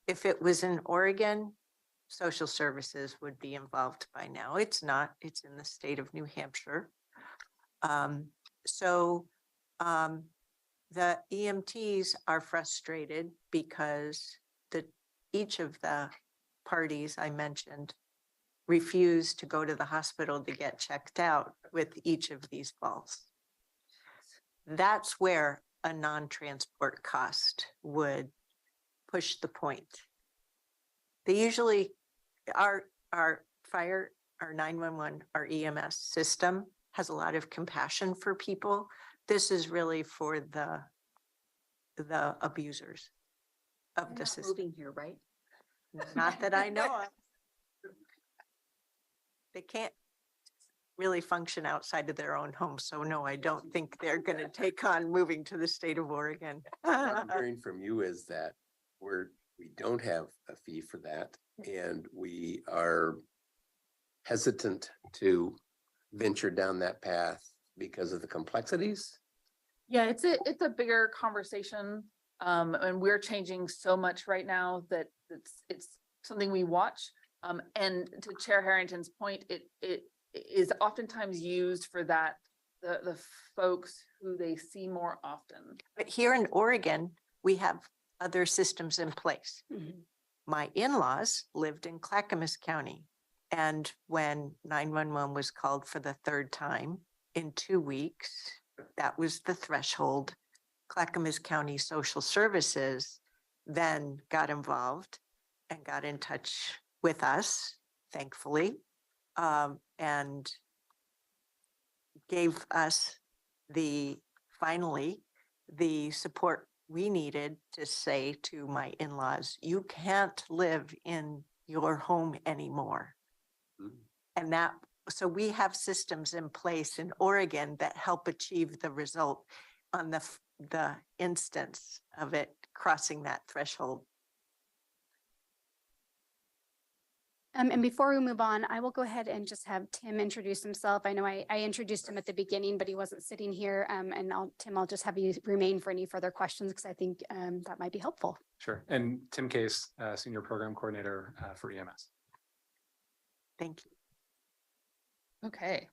If it was in Oregon, social services would be involved by now. It's not, it's in the state of New Hampshire. The EMTs are frustrated because each of the parties I mentioned refused to go to the hospital to get checked out with each of these falls. That's where a non-transport cost would push the point. They usually, our fire, our 911, our EMS system has a lot of compassion for people. This is really for the abusers of the system. Moving here, right? Not that I know of. They can't really function outside of their own home. So no, I don't think they're going to take on moving to the state of Oregon. What I'm hearing from you is that we don't have a fee for that, and we are hesitant to venture down that path because of the complexities. Yeah, it's a bigger conversation. And we're changing so much right now that it's something we watch. And to Chair Harrington's point, it is oftentimes used for the folks who they see more often. But here in Oregon, we have other systems in place. My in-laws lived in Clackamas County. And when 911 was called for the 3rd time in 2 weeks, that was the threshold. Clackamas County Social Services then got involved and got in touch with us, thankfully, and gave us finally the support we needed to say to my in-laws, you can't live in your home anymore. And so we have systems in place in Oregon that help achieve the result on the instance of it crossing that threshold. And before we move on, I will go ahead and just have Tim introduce himself. I know I introduced him at the beginning, but he wasn't sitting here. And Tim, I'll just have you remain for any further questions because I think that might be helpful. Sure. And Tim Case, Senior Program Coordinator for EMS. Thank you. Okay,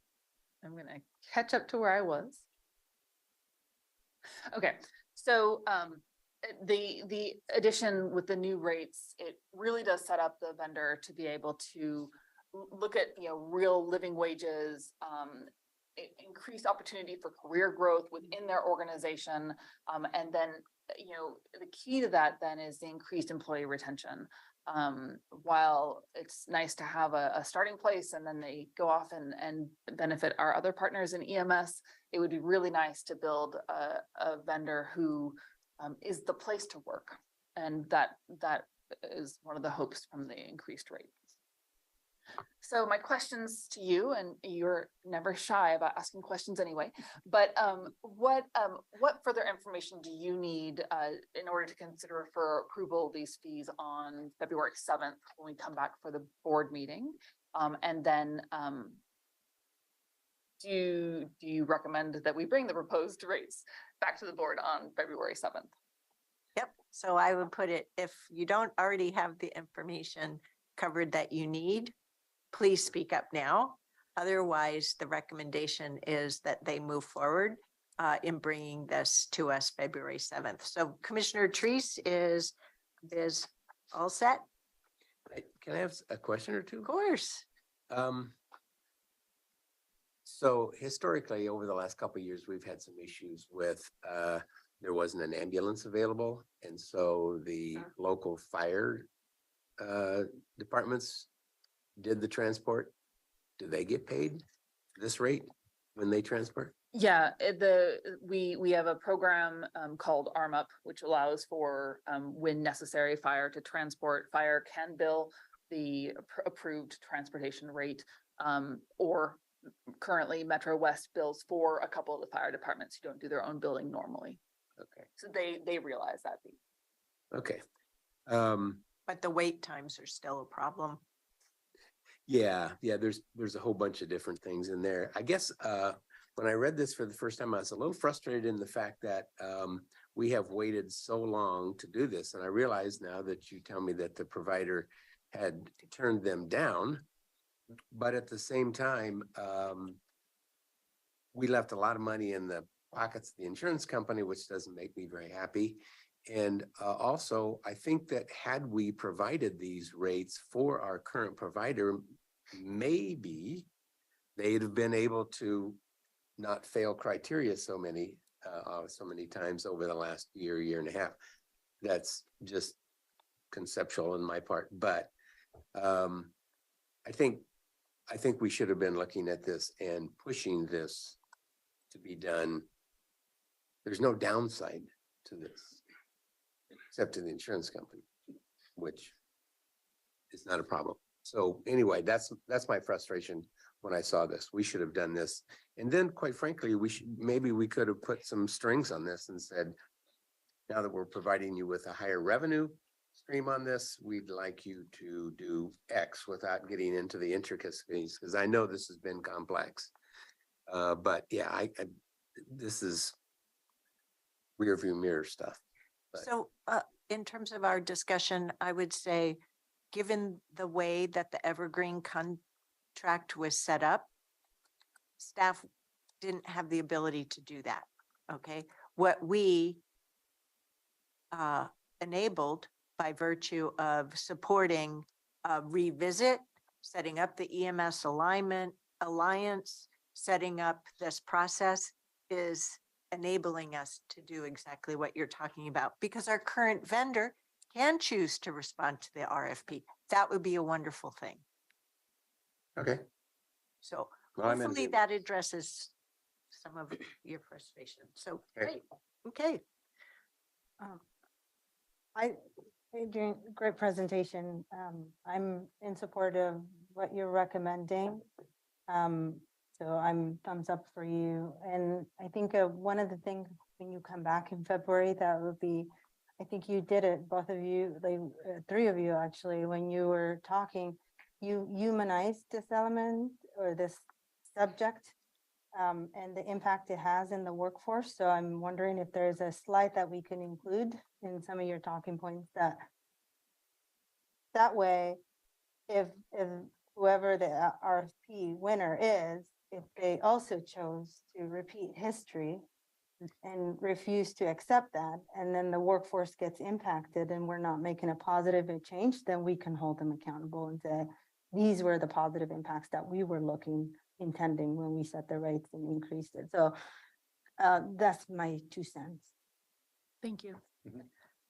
I'm going to catch up to where I was. Okay, so the addition with the new rates, it really does set up the vendor to be able to look at, real living wages, increased opportunity for career growth within their organization. And then, the key to that then is the increased employee retention. While it's nice to have a starting place and then they go off and benefit our other partners in EMS, it would be really nice to build a vendor who is the place to work. And that is one of the hopes from the increased rate. So my questions to you, and you're never shy about asking questions anyway, but what further information do you need in order to consider for approval of these fees on February 7th when we come back for the board meeting? And then do you recommend that we bring the proposed rates back to the board on February 7th? Yep. So I would put it, if you don't already have the information covered that you need, please speak up now. Otherwise, the recommendation is that they move forward in bringing this to us February 7th. So Commissioner Treese is all set? Can I have a question or two? Of course. So historically, over the last couple of years, we've had some issues with, there wasn't an ambulance available. And so the local fire departments did the transport. Do they get paid this rate when they transport? Yeah, we have a program called Arm Up, which allows for when necessary fire to transport. Fire can bill the approved transportation rate, or currently Metro West bills for a couple of the fire departments who don't do their own billing normally. Okay, So they realize that. okay. But the wait times are still a problem. Yeah, there's a whole bunch of different things in there. I guess when I read this for the first time, I was a little frustrated in the fact that we have waited so long to do this. And I realize now that you tell me that the provider had turned them down. But at the same time, we left a lot of money in the pockets of the insurance company, which doesn't make me very happy. And also, I think that had we provided these rates for our current provider, maybe they'd have been able to not fail criteria so many times over the last year and a half. That's just conceptual on my part, but I think we should have been looking at this and pushing this to be done. There's no downside to this, except to the insurance company, which is not a problem. So anyway, that's my frustration when I saw this. We should have done this. And then quite frankly, maybe we could have put some strings on this and said, now that we're providing you with a higher revenue stream on this, we'd like you to do X without getting into the intricacies, because I know this has been complex. But yeah, this is rear view mirror stuff. But. So in terms of our discussion, I would say, given the way that the Evergreen contract was set up, staff didn't have the ability to do that. Okay. What we enabled by virtue of supporting a revisit, setting up the EMS alliance, setting up this process is enabling us to do exactly what you're talking about, because our current vendor can choose to respond to the RFP. That would be a wonderful thing. Okay. So Well, I'm in hopefully agreement. that addresses some of your frustration. So Okay. great. Okay. Adrian, great presentation. I'm in support of what you're recommending. So I'm thumbs up for you. And I think one of the things when you come back in February, that would be, I think you did it, both of you, like three of you actually, when you were talking, you humanized this element or this subject and the impact it has in the workforce. So I'm wondering if there's a slide that we can include in some of your talking points that way, if whoever the RFP winner is, if they also chose to repeat history and refuse to accept that, and then the workforce gets impacted and we're not making a positive change, then we can hold them accountable and say, these were the positive impacts that we were intending when we set the rates and increased it. So that's my 2 cents. Thank you.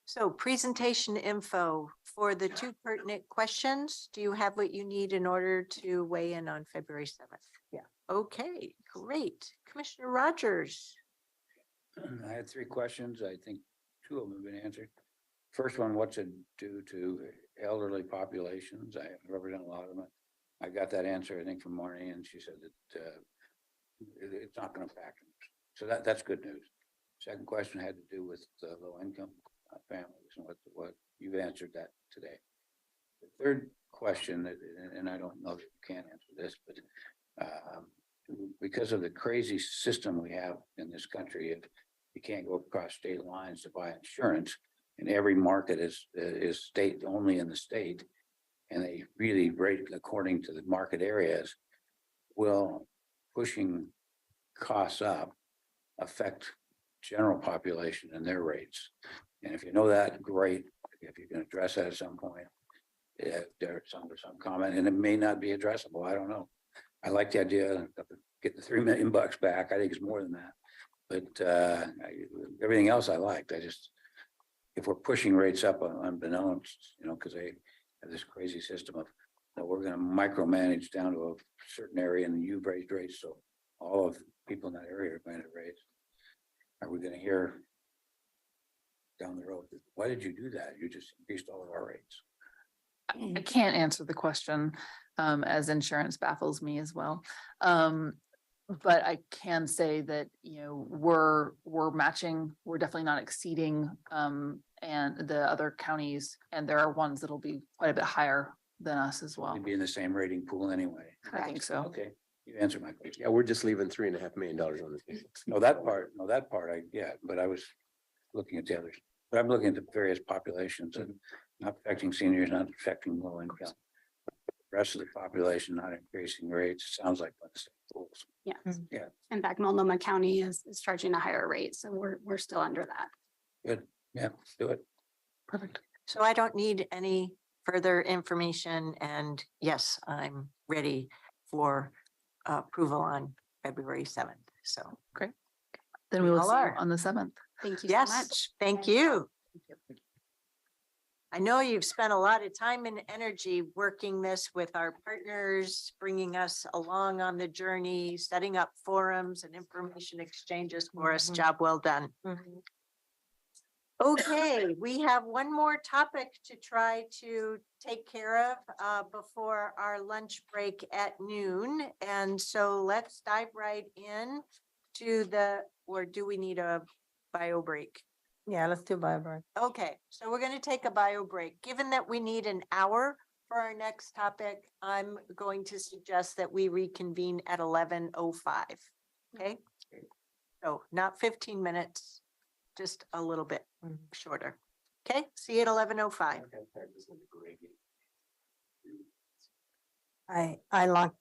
So presentation info for the 2 pertinent questions. Do you have what you need in order to weigh in on February 7th? Yeah. Okay, great. Commissioner Rogers. I had 3 questions. I think 2 of them have been answered. First one, what's it do to elderly populations? I represent a lot of them. I got that answer, I think, from Marnie, and she said that it's not going to impact them. So that's good news. Second question had to do with low income families, and what you've answered that today. The third question, and I don't know if you can answer this, but because of the crazy system we have in this country, if you can't go across state lines to buy insurance, and every market is state only in the state, and they really rate according to the market areas. will pushing costs up affect general population and their rates? And if you know that, great. If you can address that at some point. If there's some comment, and it may not be addressable, I don't know. I like the idea of getting the $3 million back. I think it's more than that. But everything else I liked. I just, if we're pushing rates up unbeknownst, because they have this crazy system of, we're gonna micromanage down to a certain area and you've raised rates, so all of the people in that area are going to raise. Are we gonna hear down the road, why did you do that? You just increased all of our rates. I can't answer the question, as insurance baffles me as well. But I can say that, we're matching, we're definitely not exceeding, and the other counties, and there are ones that'll be quite a bit higher than us as well. We'd be in the same rating pool anyway. I think so. Okay, you answered my question. Yeah, we're just leaving $3.5 million on the table. No, that part, but I was looking at the others. But I'm looking at the various populations and not affecting seniors, not affecting low income. Rest of the population not increasing rates, sounds like one of the same pools. Yes. Yeah. In fact, Multnomah County is charging a higher rate, so we're still under that. Good, yeah, let's do it. Perfect. So I don't need any further information, and yes, I'm ready for approval on February 7th. So, Then we will all see you are. on the 7th. Thank you so yes, much. thank you. I know you've spent a lot of time and energy working this with our partners, bringing us along on the journey, setting up forums and information exchanges for us. Job well done. Okay, we have one more topic to try to take care of before our lunch break at noon. And so let's dive right in to or do we need a bio break? Yeah, let's do bio break. Okay, so we're going to take a bio break. Given that we need an hour for our next topic, I'm going to suggest that we reconvene at 11:05. Okay? So not 15 minutes, just a little bit shorter. Okay, see you at 11:05. I like.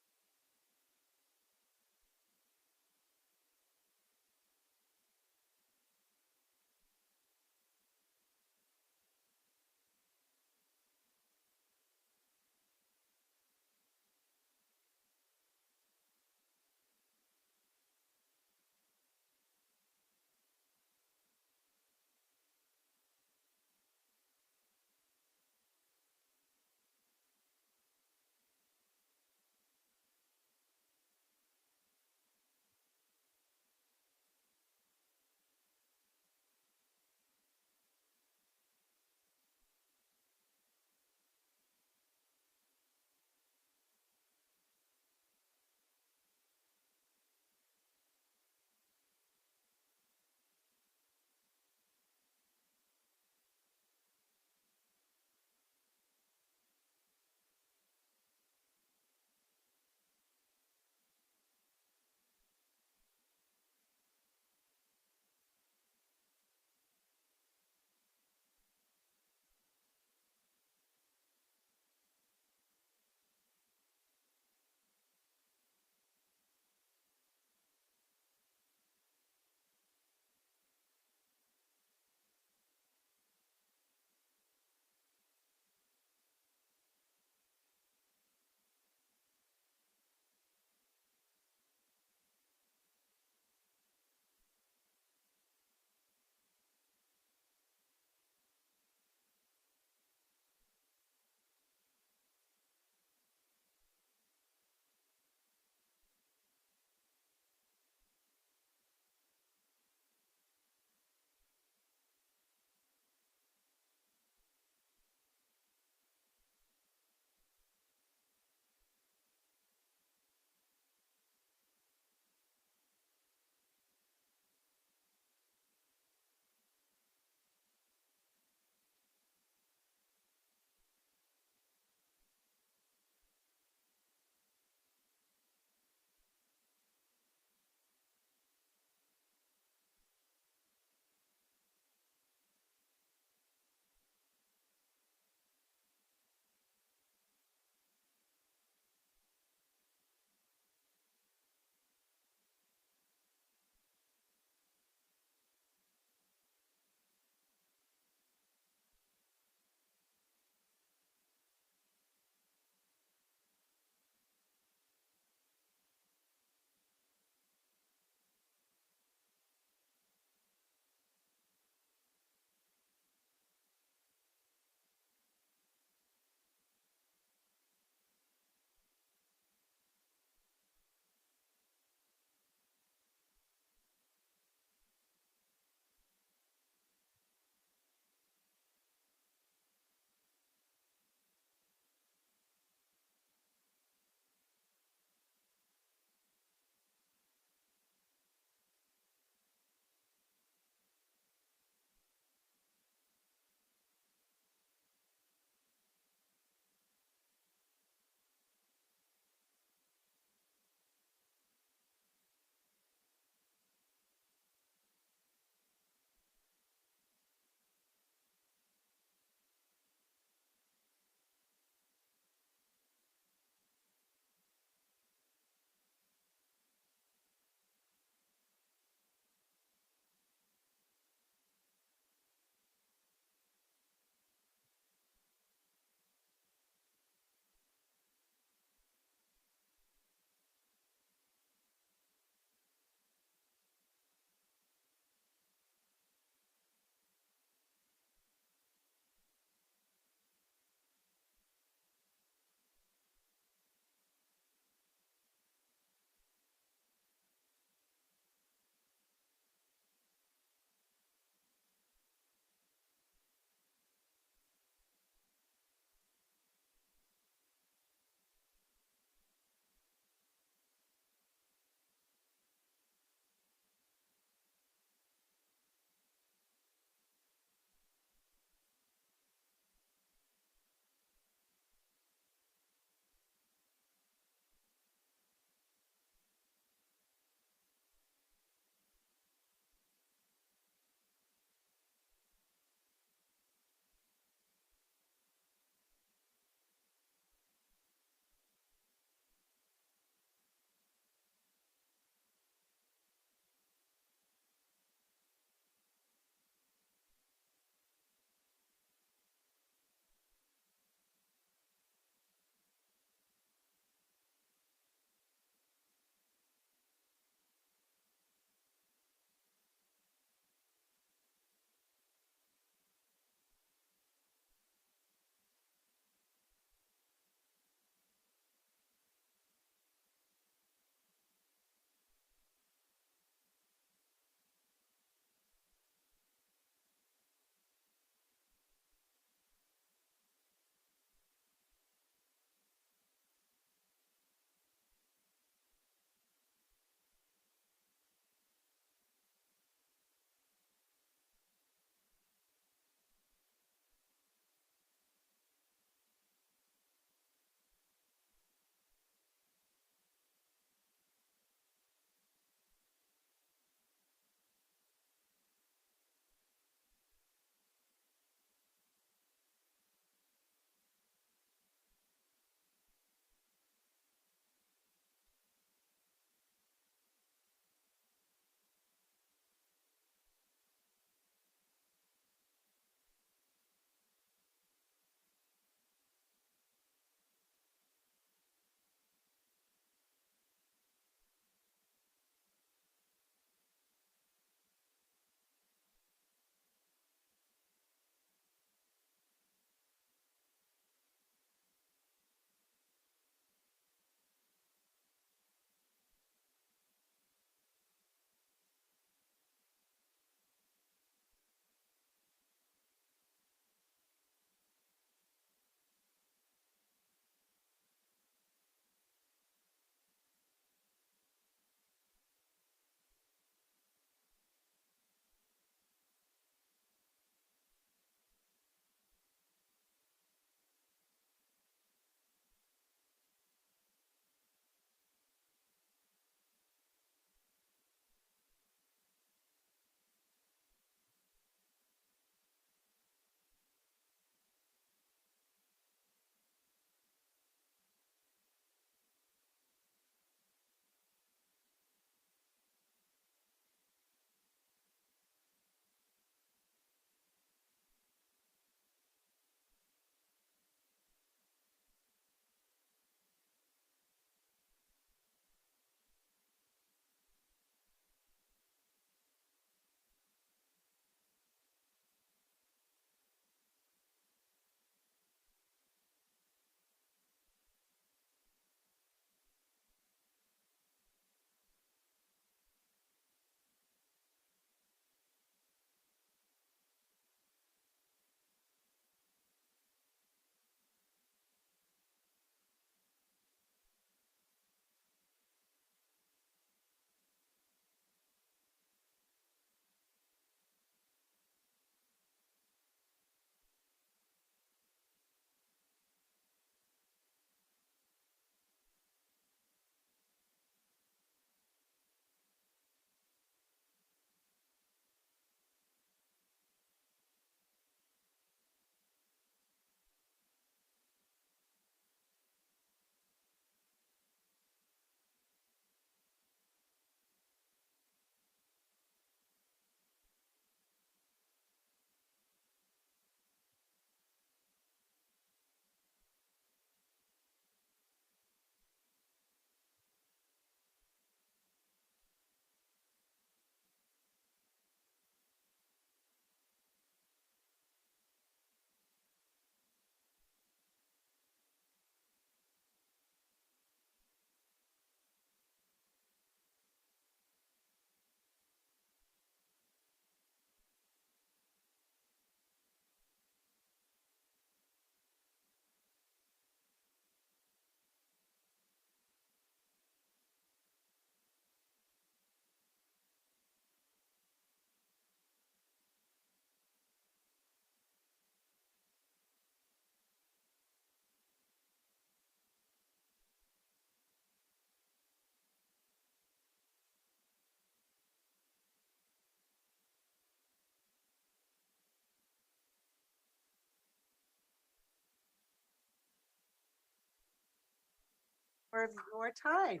for your time.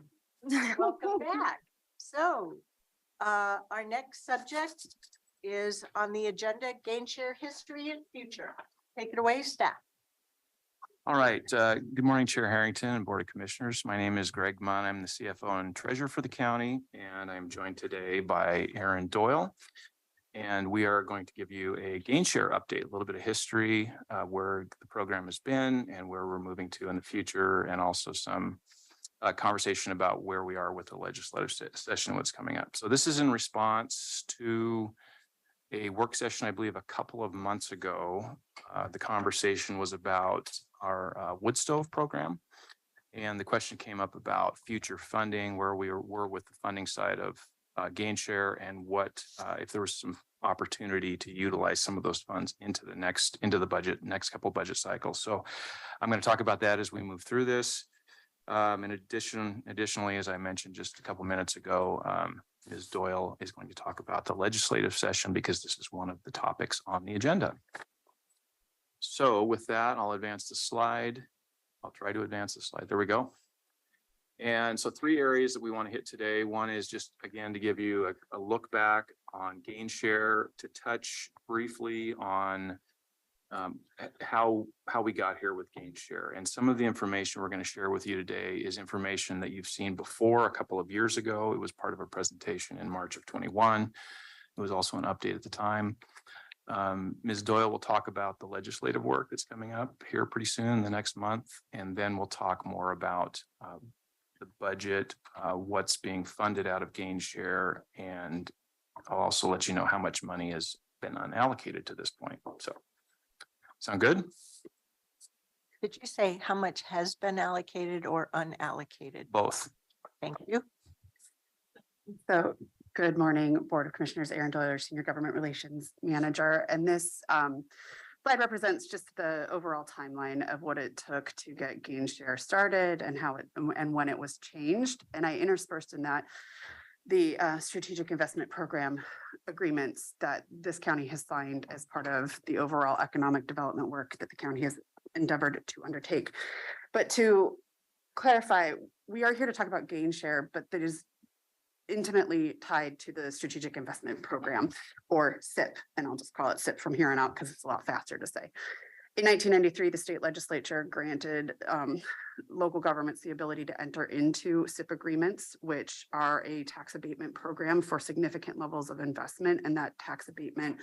Welcome back. So, our next subject is on the agenda, gain share history and future. Take it away, staff. All right, good morning, Chair Harrington and Board of Commissioners. My name is Greg Munn. I'm the CFO and Treasurer for the county, and I'm joined today by Aaron Doyle. And we are going to give you a gain share update, a little bit of history, where the program has been and where we're moving to in the future, and also some conversation about where we are with the legislative session, what's coming up. So this is in response to a work session, I believe, a couple of months ago. The conversation was about our wood stove program. And the question came up about future funding, where we were with the funding side of gain share, and what if there was some opportunity to utilize some of those funds into the budget, next couple budget cycles. So I'm going to talk about that as we move through this. Additionally, as I mentioned just a couple minutes ago, Ms. Doyle is going to talk about the legislative session, because this is one of the topics on the agenda. So with that, I'll advance the slide. I'll try to advance the slide. There we go. And so 3 areas that we want to hit today. One is just, again, to give you a look back on gain share, to touch briefly on how we got here with gain share. And some of the information we're going to share with you today is information that you've seen before a couple of years ago. It was part of a presentation in March of 21. It was also an update at the time. Ms. Doyle will talk about the legislative work that's coming up here pretty soon, the next month. And then we'll talk more about the budget, what's being funded out of gain share. And I'll also let you know how much money has been unallocated to this point. So sound good? Did you say how much has been allocated or unallocated? Both. Thank you. So, good morning, Board of Commissioners, Aaron Doyle, Senior Government Relations Manager. And this slide represents just the overall timeline of what it took to get gain share started, and how it and when it was changed. And I interspersed in that the strategic investment program agreements that this county has signed as part of the overall economic development work that the county has endeavored to undertake. But to clarify, we are here to talk about gain share, but that is intimately tied to the strategic investment program, or SIP, and I'll just call it SIP from here on out because it's a lot faster to say. In 1993, the state legislature granted local governments the ability to enter into SIP agreements, which are a tax abatement program for significant levels of investment. And that tax abatement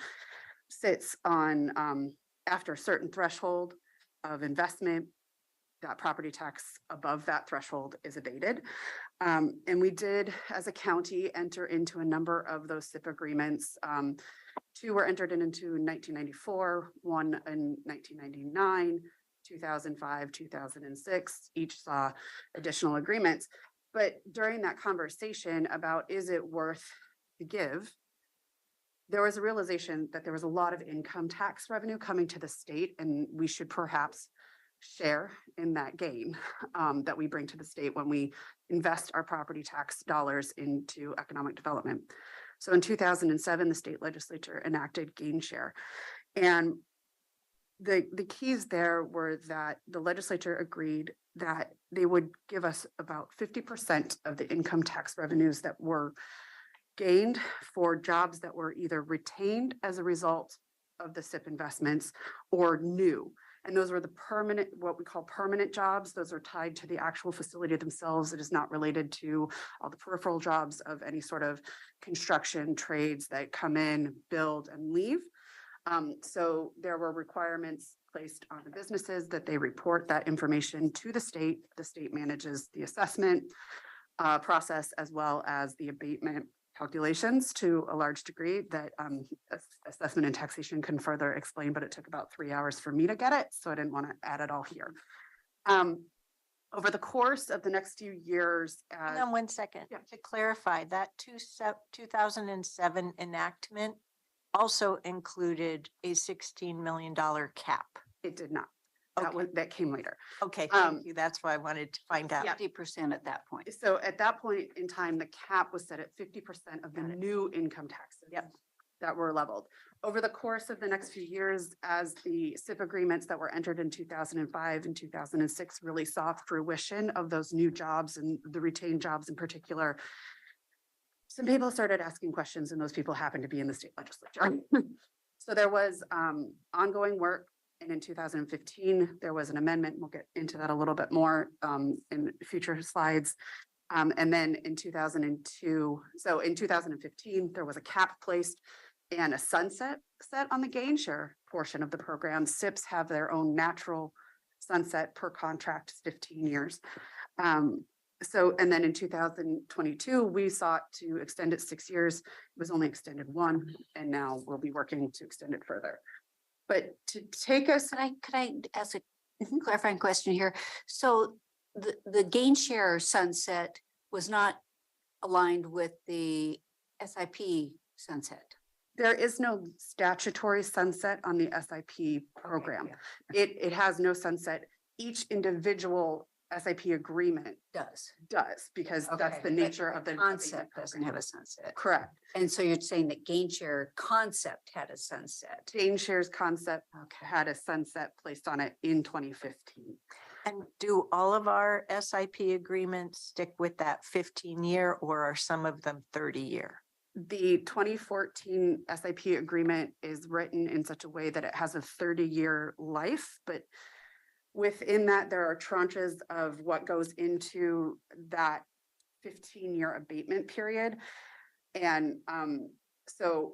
sits on, after a certain threshold of investment, that property tax above that threshold is abated. And we did, as a county, enter into a number of those SIP agreements. 2 were entered into 1994, 1 in 1999, 2005, 2006. Each saw additional agreements. But during that conversation about, is it worth the give, there was a realization that there was a lot of income tax revenue coming to the state, and we should perhaps share in that gain that we bring to the state when we invest our property tax dollars into economic development. So in 2007, the state legislature enacted gain share. And the keys there were that the legislature agreed that they would give us about 50% of the income tax revenues that were gained for jobs that were either retained as a result of the SIP investments or new. And those were the permanent, what we call permanent jobs. Those are tied to the actual facility themselves. It is not related to all the peripheral jobs of any sort of construction trades that come in, build, and leave. So there were requirements placed on the businesses that they report that information to the state. The state manages the assessment process, as well as the abatement calculations to a large degree that assessment and taxation can further explain, but it took about 3 hours for me to get it, so I didn't want to add it all here. Over the course of the next few years. Hang on 1 second. Yeah. To clarify, that 2007 enactment also included a $16 million cap. It did not. Okay. That came later. Okay, thank you. That's why I wanted to find out. 50% at that point. So at that point in time, the cap was set at 50% of the Got it. new income taxes. Yep. that were leveled. Over the course of the next few years, as the SIP agreements that were entered in 2005 and 2006 really saw fruition of those new jobs and the retained jobs in particular, some people started asking questions, and those people happened to be in the state legislature. So there was ongoing work. And in 2015, there was an amendment. We'll get into that a little bit more in future slides. And then in 2002, so in 2015, there was a cap placed and a sunset set on the gain share portion of the program. SIPs have their own natural sunset per contract, 15 years. So, and then in 2022, we sought to extend it 6 years. It was only extended one, and now we'll be working to extend it further. But to take us, Could I ask a clarifying question here? So the gain share sunset was not aligned with the SIP sunset. there is no statutory sunset on the SIP program. Yeah. It has no sunset. Each individual SIP agreement Does. because that's Okay, the but nature of the Concept doesn't have a sunset. Correct. And so you're saying that gain share concept had a sunset. Gain shares concept Okay. had a sunset placed on it in 2015. And do all of our SIP agreements stick with that 15-year, or are some of them 30-year? The 2014 SIP agreement is written in such a way that it has a 30-year life, but within that, there are tranches of what goes into that 15-year abatement period. And so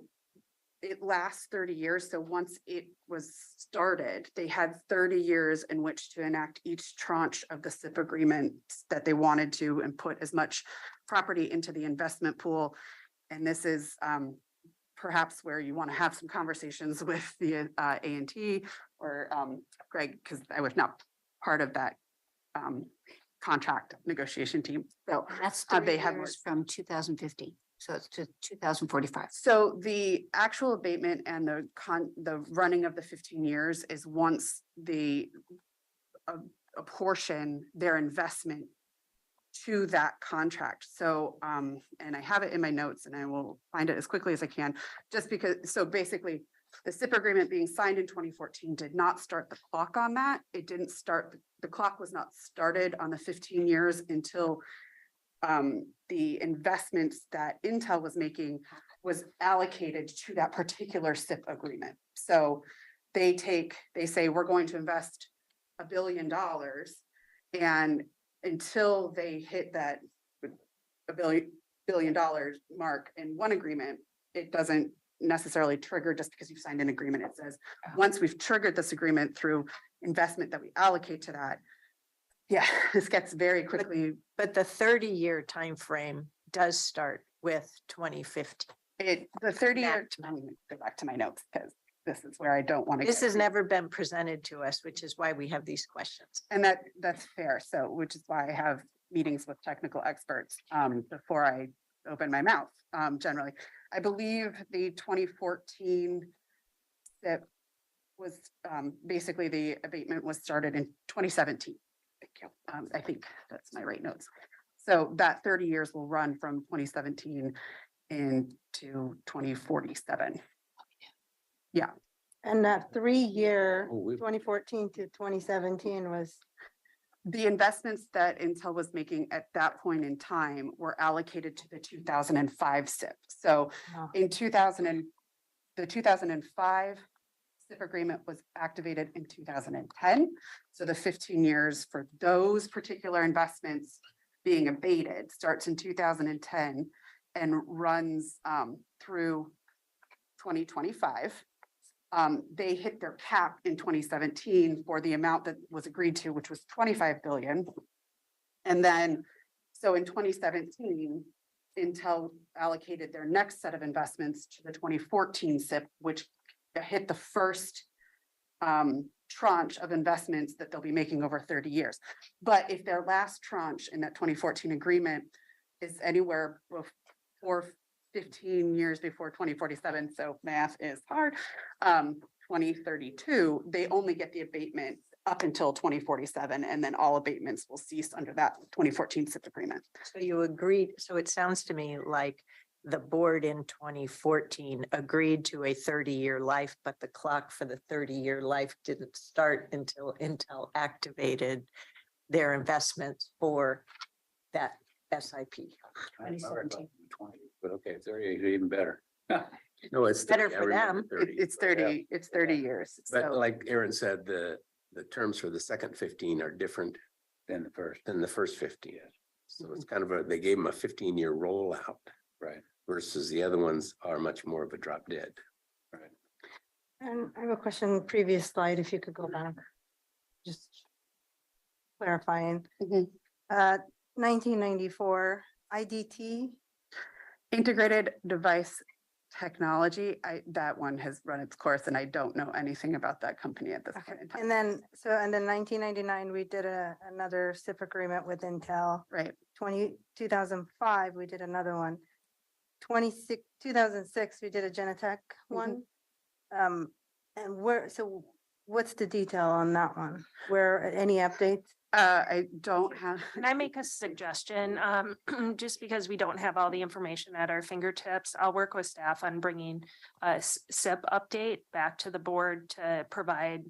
it lasts 30 years. So once it was started, they had 30 years in which to enact each tranche of the SIP agreement that they wanted to and put as much property into the investment pool. And this is perhaps where you want to have some conversations with the A&T or Greg, because I was not part of that contract negotiation team. So That's they 3 have years from 2015. So it's to 2045. So the actual abatement and the running of the 15 years is once the apportion their investment to that contract. So and I have it in my notes and I will find it as quickly as I can, just because, so basically the SIP agreement being signed in 2014 did not start the clock on that. It didn't start, the clock was not started on the 15 years until the investments that Intel was making was allocated to that particular SIP agreement. So they say, we're going to invest $1 billion, and until they hit that $1 billion mark in one agreement, it doesn't necessarily trigger just because you've signed an agreement. It says, once we've triggered this agreement through investment that we allocate to that, yeah, this gets very quickly. But the 30-year time frame does start with 2015. The 30-year, I'm gonna go back to my notes because this is where I don't want to. This has never been presented to us, which is why we have these questions. And that's fair. So, which is why I have meetings with technical experts before I open my mouth. Generally, I believe the 2014 that was basically the abatement was started in 2017. Thank you. I think that's my right notes. So that 30 years will run from 2017 into 2047. Yeah. And that 3-year, Oh, we- 2014 to 2017 was, The investments that Intel was making at that point in time were allocated to the 2005 SIP. So Oh. in the 2005 SIP agreement was activated in 2010. So the 15 years for those particular investments being abated starts in 2010 and runs through 2025. They hit their cap in 2017 for the amount that was agreed to, which was 25 billion. And then, so in 2017, Intel allocated their next set of investments to the 2014 SIP, which hit the first tranche of investments that they'll be making over 30 years. But if their last tranche in that 2014 agreement is anywhere before 15 years before 2047, so math is hard, 2032, they only get the abatement up until 2047, and then all abatements will cease under that 2014 SIP agreement. So you agreed, so it sounds to me like the board in 2014 agreed to a 30-year life, but the clock for the 30-year life didn't start until Intel activated their investments for that SIP. I remember 2017. 20, but okay, 30 is even better. No, it's Better 30. I for remember them. 30. It's but, 30 years. But So like Aaron said, the terms for the second 15 are different Then the first, than the first 15. So it's kind of a, they gave them a 15-year rollout right, versus the other ones are much more of a drop dead. right. And I have a question, previous slide, if you could go back. Just clarifying. Mhm. 1994 IDT. integrated device technology, that one has run its course and I don't know anything about that company at this Okay, point in time. and then, so, and then 1999, we did another SIP agreement with Intel. Right. 2005, we did another one. 2006, we did a Genetech one. And so what's the detail on that one? Where, any updates? I don't have. Can I make a suggestion? Just because we don't have all the information at our fingertips, I'll work with staff on bringing a SIP update back to the board to provide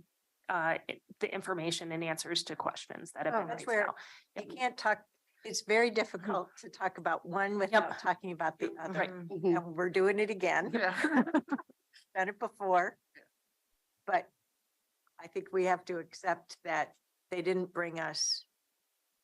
the information and answers to questions that have Oh, been that's raised where now. You can't talk, it's very difficult to talk about one without talking about the other. Right. Mhm. And we're doing it again. Yeah. Done it before. But I think we have to accept that they didn't bring us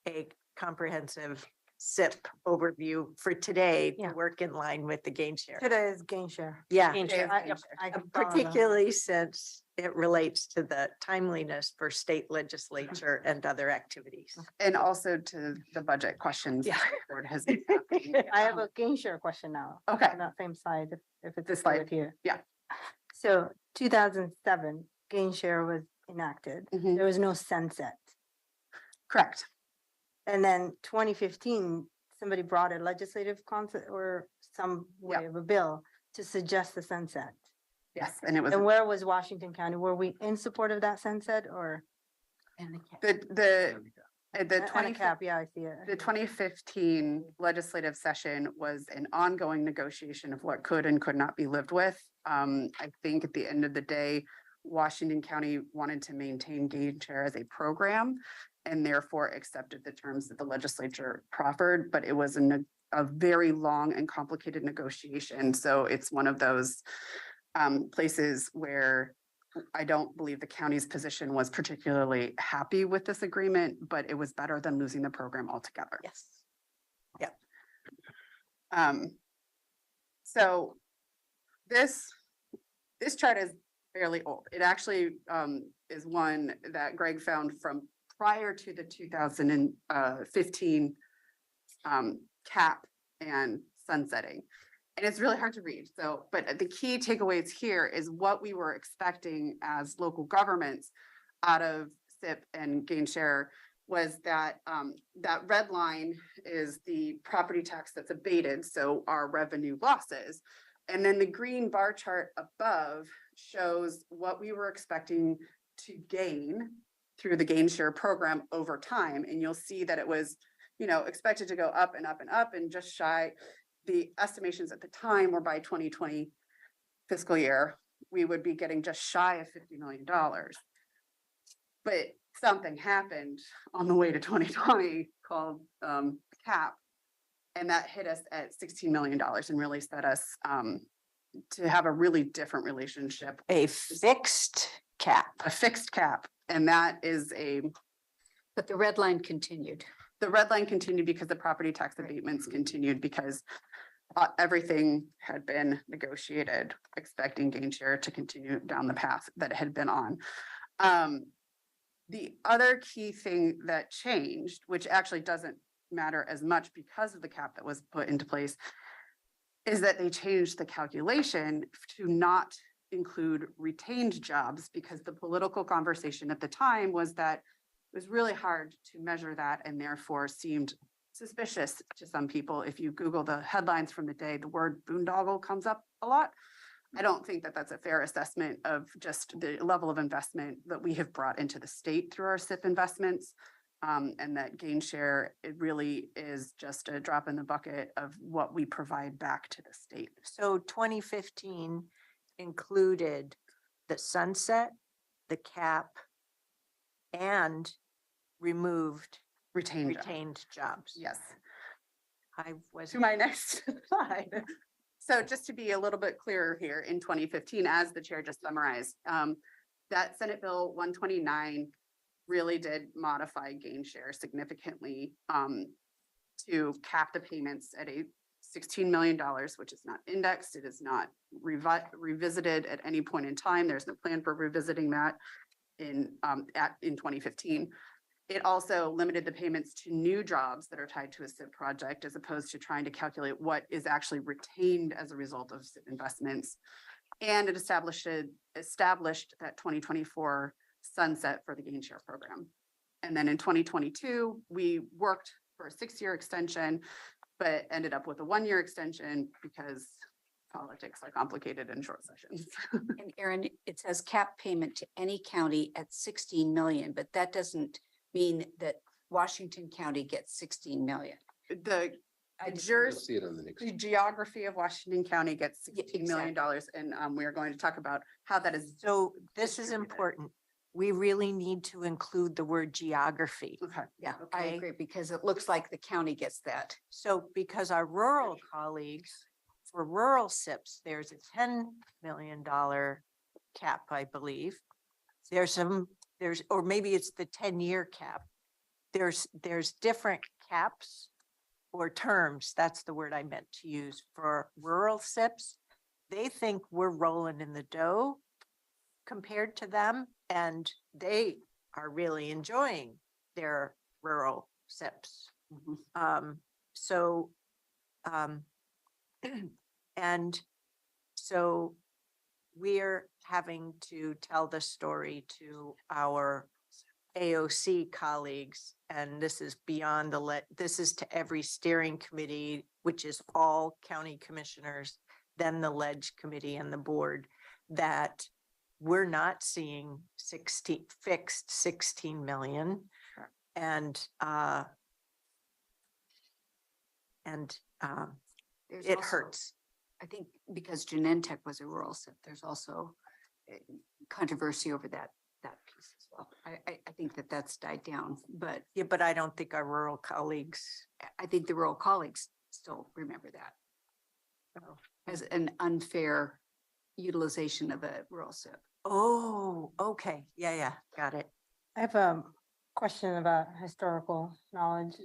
a comprehensive SIP overview for today to Yeah. work in line with the gain share. Today is gain share. Yeah, Gain share. I- Yep. I can follow that. particularly since it relates to the timeliness for state legislature and other activities. And also to the budget questions. Yeah. the board has been asking. I have a gain share question now. Okay. On that same slide, if it's This okay slide, with you. yeah. So 2007, gain share was enacted. Mhm. There was no sunset. Correct. And then 2015, somebody brought a legislative concept or some way Yeah. of a bill to suggest the sunset. Yes, and it was And where was Washington County? Were we in support of that sunset or? the And a 20 cap, yeah, I see it. The 2015 legislative session was an ongoing negotiation of what could and could not be lived with. I think at the end of the day, Washington County wanted to maintain gain share as a program and therefore accepted the terms that the legislature proffered, but it was a very long and complicated negotiation. So it's one of those places where I don't believe the county's position was particularly happy with this agreement, but it was better than losing the program altogether. Yes. So this chart is fairly old. It actually is one that Greg found from prior to the 2015 cap and sunsetting. And it's really hard to read. So, but the key takeaways here is what we were expecting as local governments out of SIP and gain share was that that red line is the property tax that's abated, so our revenue losses. And then the green bar chart above shows what we were expecting to gain through the gain share program over time. And you'll see that it was, expected to go up and up and up and just shy. The estimations at the time were by 2020 fiscal year, we would be getting just shy of $50 million. But something happened on the way to 2020 called cap. And that hit us at $16 million and really set us to have a really different relationship. A fixed cap. A fixed cap. And that is But the red line continued. the red line continued because the property tax abatements continued because everything had been negotiated, expecting gain share to continue down the path that it had been on. The other key thing that changed, which actually doesn't matter as much because of the cap that was put into place, is that they changed the calculation to not include retained jobs because the political conversation at the time was that it was really hard to measure that and therefore seemed suspicious to some people. If you Google the headlines from the day, the word boondoggle comes up a lot. I don't think that that's a fair assessment of just the level of investment that we have brought into the state through our SIP investments. And that gain share, it really is just a drop in the bucket of what we provide back to the state. So 2015 included the sunset, the cap, and removed Retained. job. retained jobs. Yes. I was. To my next slide. So just to be a little bit clearer here, in 2015, as the chair just summarized, that Senate Bill 129 really did modify gain share significantly to cap the payments at a $16 million, which is not indexed. It is not revisited at any point in time. There's no plan for revisiting that in 2015. It also limited the payments to new jobs that are tied to a SIP project, as opposed to trying to calculate what is actually retained as a result of SIP investments. And it established that 2024 sunset for the gain share program. And then in 2022, we worked for a 6-year extension, but ended up with a 1-year extension because politics are complicated in short sessions. And Erin, it says cap payment to any county at 16 million, but that doesn't mean that Washington County gets 16 million. The I just- You'll see it on the next. The geography of Washington County gets Yeah, $16 million, and we are going to talk about how that is. So this is distributed. important. We really need to include the word geography. Okay. Yeah, I Okay. agree, because it looks like the county gets that. So because our rural colleagues, for rural SIPs, there's a $10 million cap, I believe. Or maybe it's the 10-year cap. There's different caps or terms. That's the word I meant to use for rural SIPs. They think we're rolling in the dough compared to them, and they are really enjoying their rural SIPs. And so we're having to tell the story to our AOC colleagues, and this is beyond this is to every steering committee, which is all county commissioners, then the ledge committee and the board, that we're not seeing fixed 16 million. Sure. And There's it also- hurts. I think because Genentech was a rural SIP, there's also controversy over that piece as well. I think that that's died down, but Yeah, but I don't think our rural colleagues. I think the rural colleagues still remember that as an unfair utilization of a rural SIP. Oh, okay. Yeah, got it. I have a question about historical knowledge.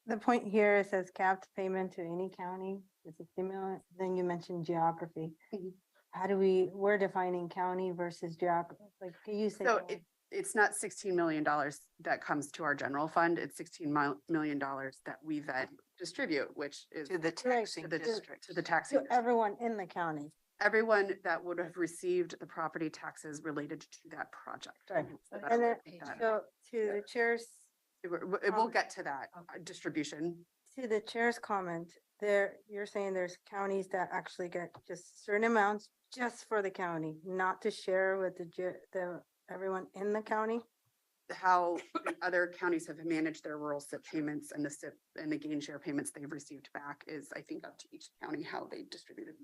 The point here, it says capped payment to any county, the 60 million, then you mentioned geography. How do we're defining county versus geography, like, can you say? So more? it's not $16 million that comes to our general fund. It's $16 million that we then distribute, which is To the taxing to the district. to the taxing. To district. everyone in the county. Everyone that would have received the property taxes related to that project. Right. So And then, that- so to the chair's, we'll get to that distribution. to the chair's comment, you're saying there's counties that actually get just certain amounts just for the county, not to share with the everyone in the county? How other counties have managed their rural SIP payments and the SIP and the gain share payments they've received back is, I think, up to each county how they distributed.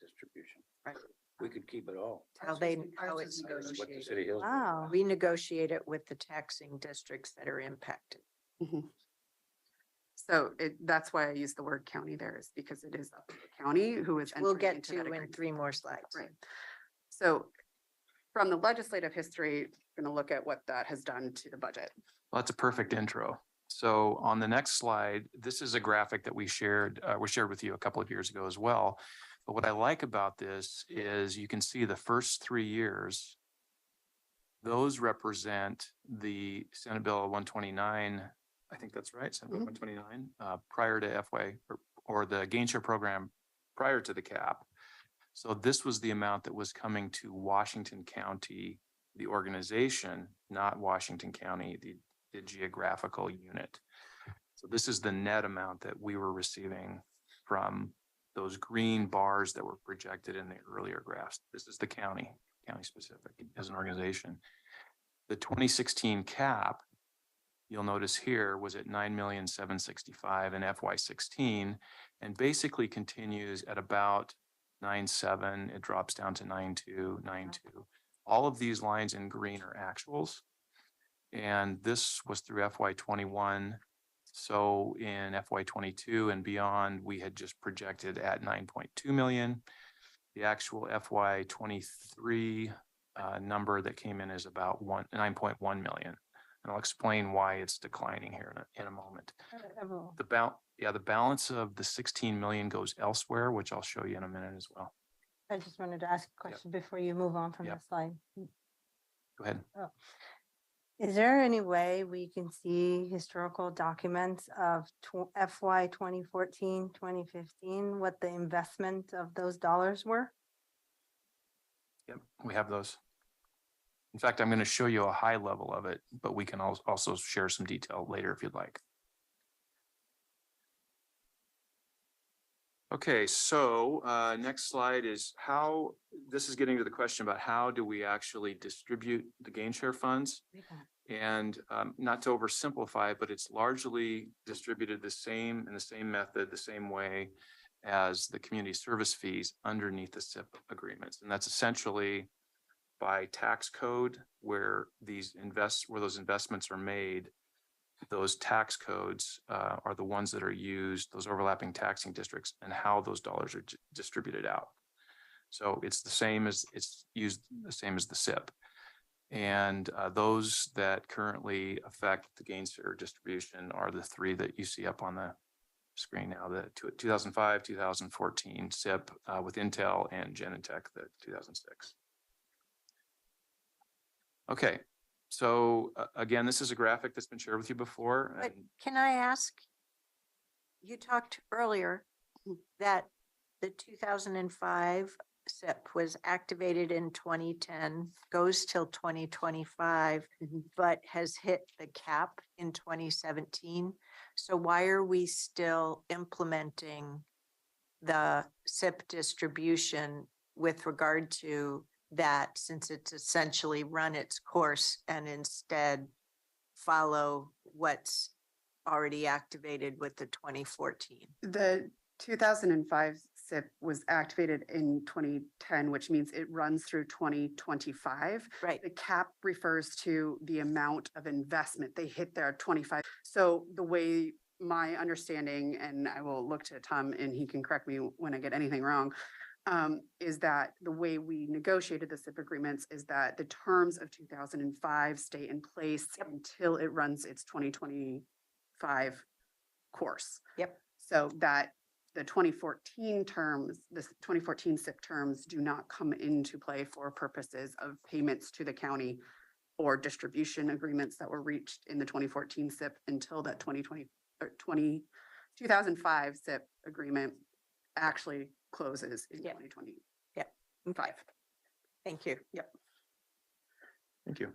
Distribution. Right. We could keep it all. How Ours it's is What the negotiated. city hills. Wow. we negotiate it with the taxing districts that are impacted. So that's why I use the word county there, is because it is up to the county who is. We'll entering get into to that in agreement. 3 more slides. Right. So from the legislative history, we're going to look at what that has done to the budget. Well, that's a perfect intro. So on the next slide, this is a graphic that we shared with you a couple of years ago as well. But what I like about this is you can see the first 3 years. Those represent the Senate Bill 129. I think that's right, Senate Bill 129, prior to FY or the gain share program prior to the cap. So this was the amount that was coming to Washington County, the organization, not Washington County, the geographical unit. So this is the net amount that we were receiving from those green bars that were projected in the earlier graphs. This is the county specific as an organization. The 2016 cap, you'll notice here, was at 9,765,000 in FY16 and basically continues at about 9.7. It drops down to 9.2, 9.2. All of these lines in green are actuals. And this was through FY21. So in FY22 and beyond, we had just projected at 9.2 million. The actual FY23 number that came in is about 9.1 million. And I'll explain why it's declining here in a moment. The balance of the 16 million goes elsewhere, which I'll show you in a minute as well. I just wanted to ask a question before you move on from Yep. the slide. Go ahead. Is there any way we can see historical documents of FY 2014, 2015, what the investment of those dollars were? Yep, we have those. In fact, I'm going to show you a high level of it, but we can also share some detail later if you'd like. Okay, so next slide is how, this is getting to the question about how do we actually distribute the gain share funds? And not to oversimplify, but it's largely distributed in the same method, the same way as the community service fees underneath the SIP agreements. And that's essentially by tax code where those investments are made. Those tax codes are the ones that are used, those overlapping taxing districts, and how those dollars are distributed out. So it's the same as the SIP. And those that currently affect the gain share distribution are the three that you see up on the screen now, the 2005, 2014 SIP with Intel and Genentech, the 2006. Okay, so again, this is a graphic that's been shared with you before. But can I ask, you talked earlier that the 2005 SIP was activated in 2010, goes till 2025, but has hit the cap in 2017. So why are we still implementing the SIP distribution with regard to that, since it's essentially run its course and instead follow what's already activated with the 2014? The 2005 SIP was activated in 2010, which means it runs through 2025. Right. The cap refers to the amount of investment they hit their 25. So the way my understanding, and I will look to Tom and he can correct me when I get anything wrong, is that the way we negotiated the SIP agreements is that the terms of 2005 stay in place until it runs its 2025 course. Yep. So that the 2014 terms, the 2014 SIP terms do not come into play for purposes of payments to the county or distribution agreements that were reached in the 2014 SIP until that 2005 SIP agreement actually closes in 2020. Yep. 5. Thank you. Yep. Thank you.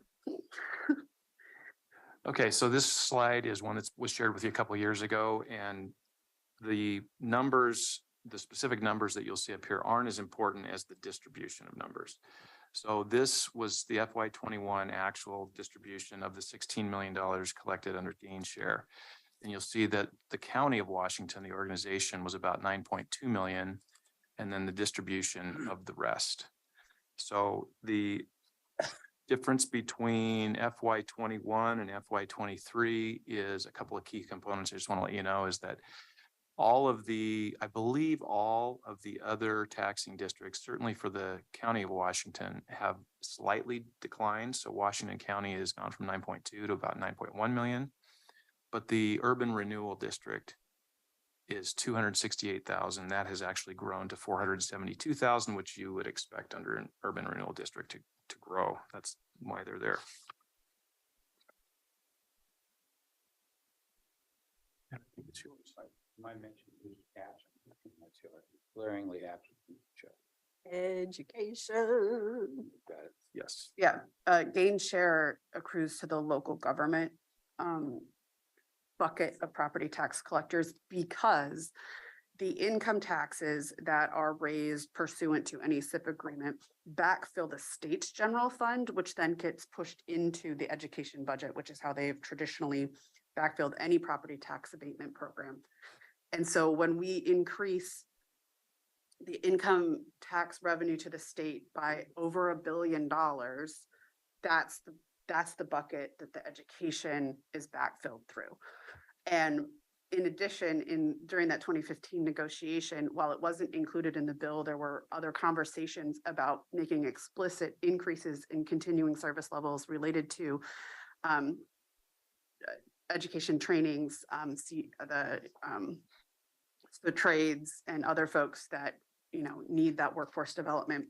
Okay, so this slide is one that was shared with you a couple of years ago, and the numbers, the specific numbers that you'll see up here aren't as important as the distribution of numbers. So this was the FY21 actual distribution of the $16 million collected under gain share. And you'll see that the County of Washington, the organization, was about 9.2 million, and then the distribution of the rest. So the difference between FY21 and FY23 is a couple of key components. I just want to let you know is that I believe all of the other taxing districts, certainly for the County of Washington, have slightly declined. So Washington County has gone from 9.2 to about 9.1 million. But the urban renewal district is 268,000. That has actually grown to 472,000, which you would expect under an urban renewal district to grow. That's why they're there. I think it's yours. My mention is absent. That's yours. Glaringly absent. Education. Got it. Yes. Yeah, gain share accrues to the local government bucket of property tax collectors because the income taxes that are raised pursuant to any SIP agreement backfill the state's general fund, which then gets pushed into the education budget, which is how they've traditionally backfilled any property tax abatement program. And so when we increase the income tax revenue to the state by over $1 billion, that's the bucket that the education is backfilled through. And in addition, during that 2015 negotiation, while it wasn't included in the bill, there were other conversations about making explicit increases in continuing service levels related to education trainings, the trades and other folks that, need that workforce development,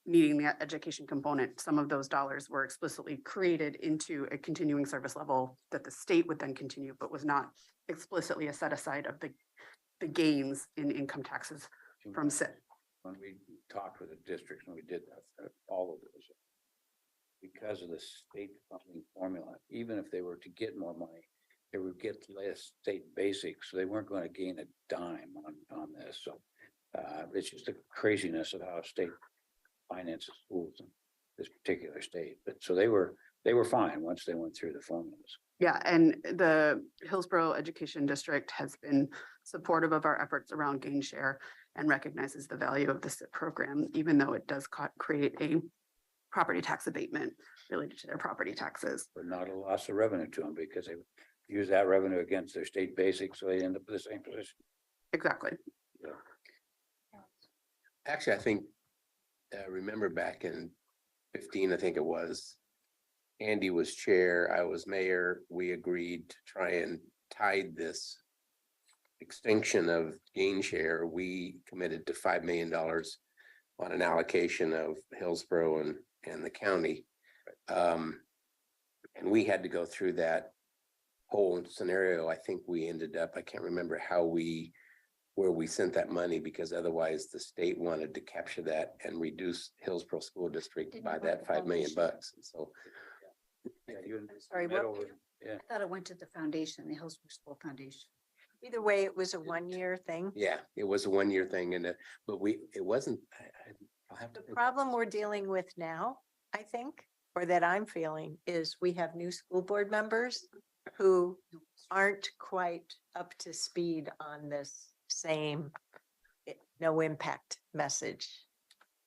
needing the education component. Some of those dollars were explicitly created into a continuing service level that the state would then continue, but was not explicitly a set aside of the gains in income taxes from SIP. When we talked with the districts, when we did that, all of those, because of the state funding formula, even if they were to get more money, they would get less state basics, so they weren't going to gain a dime on this. So it's just the craziness of how state finances schools in this particular state. But so they were fine once they went through the formulas. Yeah, and the Hillsborough Education District has been supportive of our efforts around gain share and recognizes the value of the SIP program, even though it does create a property tax abatement related to their property taxes. But not a loss of revenue to them because they use that revenue against their state basics, so they end up in the same position. Exactly. Yeah. Actually, I think, remember back in 15, I think it was, Andy was chair, I was mayor. We agreed to try and tide this extinction of gain share. We committed to $5 million on an allocation of Hillsborough and the county. And we had to go through that whole scenario. I think we ended up, I can't remember where we sent that money, because otherwise the state wanted to capture that and reduce Hillsborough School District Didn't by it go that to $5 million. foundation? And so I'm sorry, Met what? over- Yeah. I thought it went to the foundation, the Hillsborough School Foundation. Either way, it was a 1-year thing. yeah, it was a 1-year thing, but it wasn't. I'll have to The think. problem we're dealing with now, I think, or that I'm feeling, is we have new school board members who aren't quite up to speed on this same no impact message.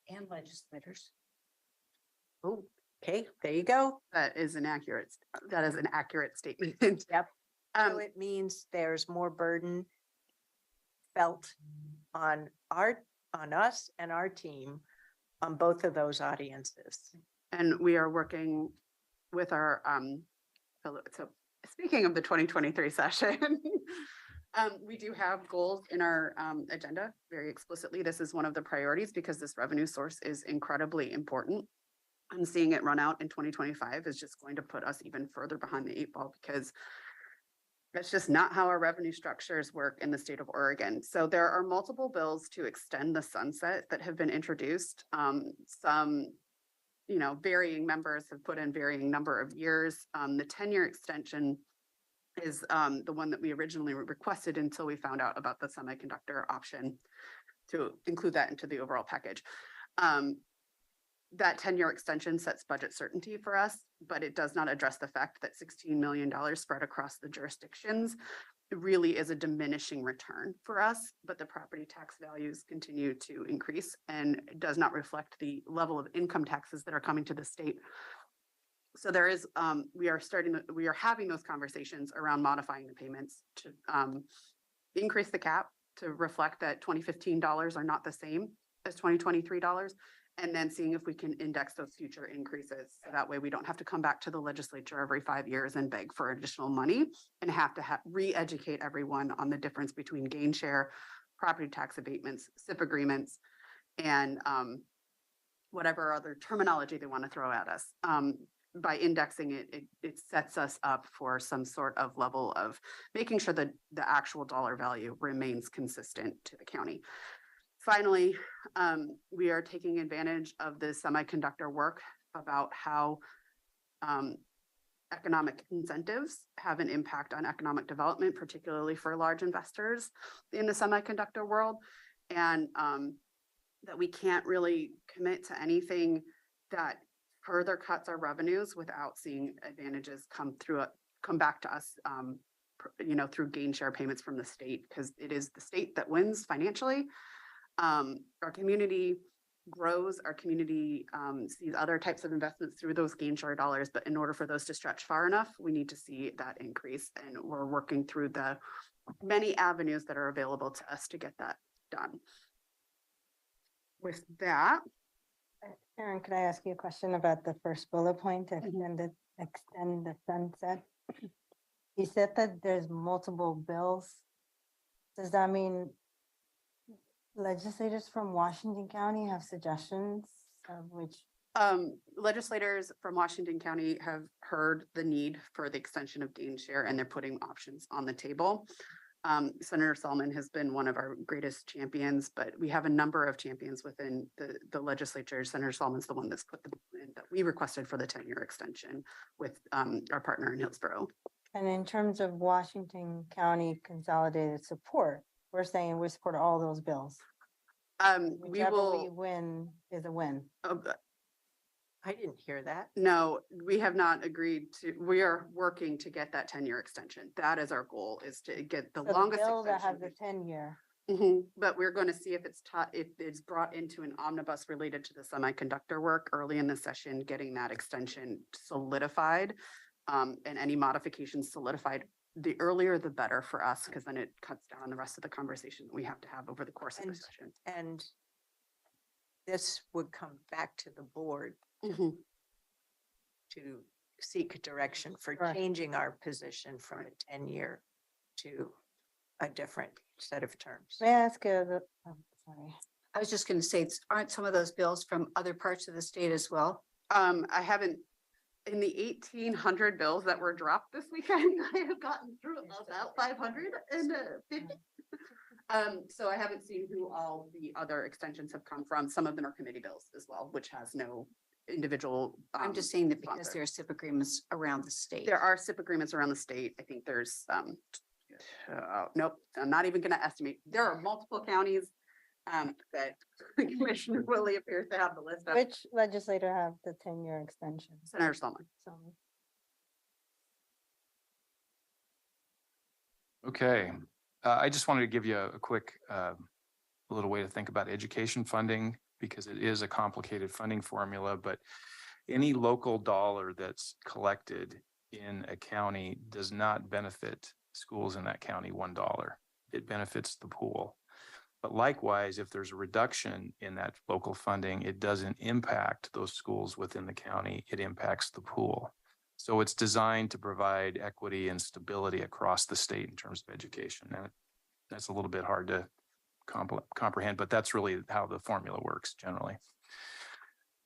And legislators. Oh, okay, there you go. That is an accurate statement. Yep. Um, So it means there's more burden felt on us and our team on both of those audiences. And we are working with our, so speaking of the 2023 session, we do have goals in our agenda very explicitly. This is one of the priorities because this revenue source is incredibly important. And seeing it run out in 2025 is just going to put us even further behind the 8 ball, because that's just not how our revenue structures work in the state of Oregon. So there are multiple bills to extend the sunset that have been introduced. Some, varying members have put in varying number of years. The 10-year extension is the one that we originally requested until we found out about the semiconductor option to include that into the overall package. That 10-year extension sets budget certainty for us, but it does not address the fact that $16 million spread across the jurisdictions really is a diminishing return for us, but the property tax values continue to increase and does not reflect the level of income taxes that are coming to the state. So there is, we are having those conversations around modifying the payments to increase the cap to reflect that 2015 dollars are not the same as 2023 dollars. And then seeing if we can index those future increases. So that way we don't have to come back to the legislature every 5 years and beg for additional money and have to re-educate everyone on the difference between gain share, property tax abatements, SIP agreements, and whatever other terminology they want to throw at us. By indexing it, it sets us up for some sort of level of making sure that the actual dollar value remains consistent to the county. Finally, we are taking advantage of the semiconductor work about how economic incentives have an impact on economic development, particularly for large investors in the semiconductor world. And that we can't really commit to anything that further cuts our revenues without seeing advantages come back to us, through gain share payments from the state, because it is the state that wins financially. Our community grows, our community sees other types of investments through those gain share dollars, but in order for those to stretch far enough, we need to see that increase. And we're working through the many avenues that are available to us to get that done. With that, Erin, could I ask you a question about the first bullet point, extend the sunset? You said that there's multiple bills. Does that mean legislators from Washington County have suggestions of which? legislators from Washington County have heard the need for the extension of gain share, and they're putting options on the table. Senator Solomon has been one of our greatest champions, but we have a number of champions within the legislature. Senator Solomon's the one that's put the bill in that we requested for the 10-year extension with our partner in Hillsborough. And in terms of Washington County consolidated support, we're saying we support all those bills. We Whichever we will. win is a win. I didn't hear that. No, we have not agreed to. We are working to get that 10-year extension. That is our goal, is to get the So longest bill that has extension. the 10-year. But we're going to see if it's brought into an omnibus related to the semiconductor work early in the session, getting that extension solidified, and any modifications solidified. The earlier, the better for us, because then it cuts down the rest of the conversation that we have to have over the course of the session. And this would come back to the board to seek direction for Correct. changing our position from a 10-year to a different set of terms. May I ask sorry. I was just going to say, aren't some of those bills from other parts of the state as well? I haven't, in the 1,800 bills that were dropped this weekend, I have gotten through about 550. So I haven't seen who all the other extensions have come from. Some of them are committee bills as well, which has no individual. I'm just saying that because sponsor. there are SIP agreements around the state. There are SIP agreements around the state. I think there's, nope, I'm not even gonna estimate. There are multiple counties that Commissioner Willie appears to have the list of. Which legislator have the 10-year extension? Senator Solomon. Okay, I just wanted to give you a quick little way to think about education funding, because it is a complicated funding formula, but any local dollar that's collected in a county does not benefit schools in that county $1. It benefits the pool. But likewise, if there's a reduction in that local funding, it doesn't impact those schools within the county, it impacts the pool. So it's designed to provide equity and stability across the state in terms of education. Now, that's a little bit hard to comprehend, but that's really how the formula works generally.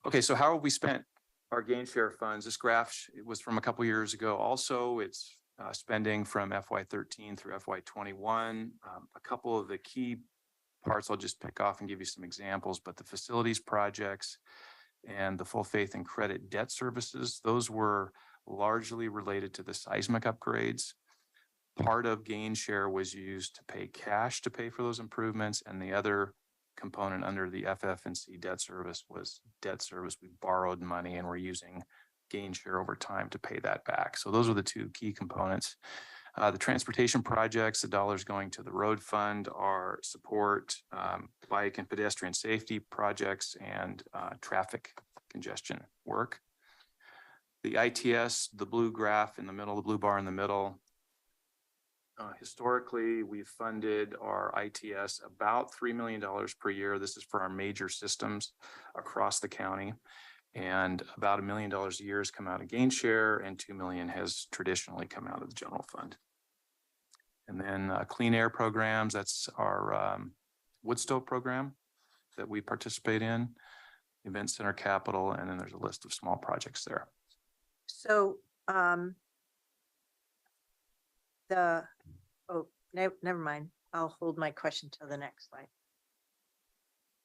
Okay, so how have we spent our gain share funds? This graph was from a couple years ago. Also, it's spending from FY13 through FY21. A couple of the key parts I'll just pick off and give you some examples, but the facilities projects and the full faith and credit debt services, those were largely related to the seismic upgrades. Part of gain share was used to pay cash to pay for those improvements, and the other component under the FF&C debt service was debt service. We borrowed money and we're using gain share over time to pay that back. So those are the two key components. The transportation projects, the dollars going to the road fund, are support bike and pedestrian safety projects and traffic congestion work. The ITS, the blue graph in the middle, the blue bar in the middle. Historically, we've funded our ITS about $3 million per year. This is for our major systems across the county. And about $1 million a year has come out of gain share, and $2 million has traditionally come out of the general fund. And then clean air programs, that's our wood stove program that we participate in, Event Center Capital, and then there's a list of small projects there. So, never mind. I'll hold my question till the next slide.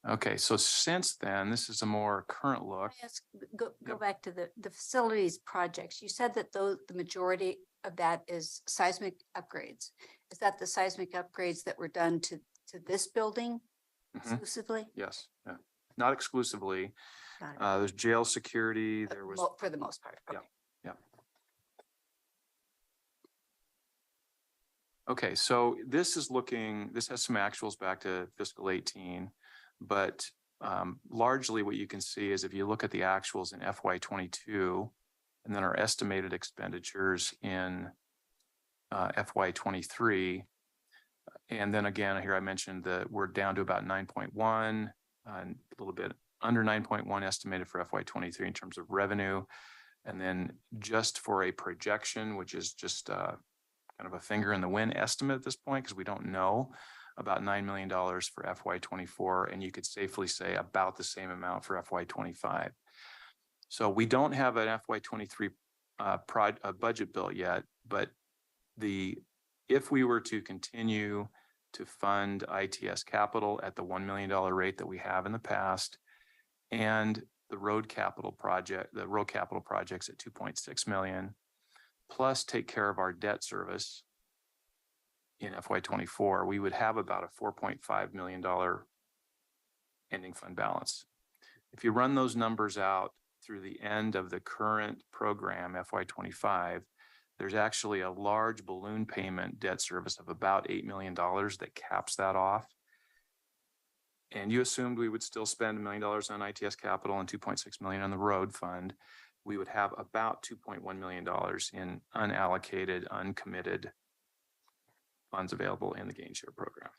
Okay, so since then, this is a more current look. Can I ask, go Yep. back to the facilities projects. You said that the majority of that is seismic upgrades. Is that the seismic upgrades that were done to this building Mhm. exclusively? Yes, yeah. Not exclusively. Got it. There's jail security, there was. For the most part. Yeah. Okay. Okay, so this has some actuals back to fiscal 18, but largely what you can see is if you look at the actuals in FY 22 and then our estimated expenditures in FY 23. And then again, here I mentioned that we're down to about 9.1, and a little bit under 9.1 estimated for FY 23 in terms of revenue. And then just for a projection, which is just kind of a finger in the wind estimate at this point, because we don't know, about $9 million for FY 24, and you could safely say about the same amount for FY 25. So we don't have an FY 23 budget built yet, but if we were to continue to fund ITS capital at the $1 million rate that we have in the past, and the road capital projects at 2.6 million, plus take care of our debt service in FY 24, we would have about a $4.5 million ending fund balance. If you run those numbers out through the end of the current program, FY 25, there's actually a large balloon payment debt service of about $8 million that caps that off. And you assumed we would still spend $1 million on ITS capital and 2.6 million on the road fund. We would have about $2.1 million in unallocated, uncommitted funds available in the gain share program.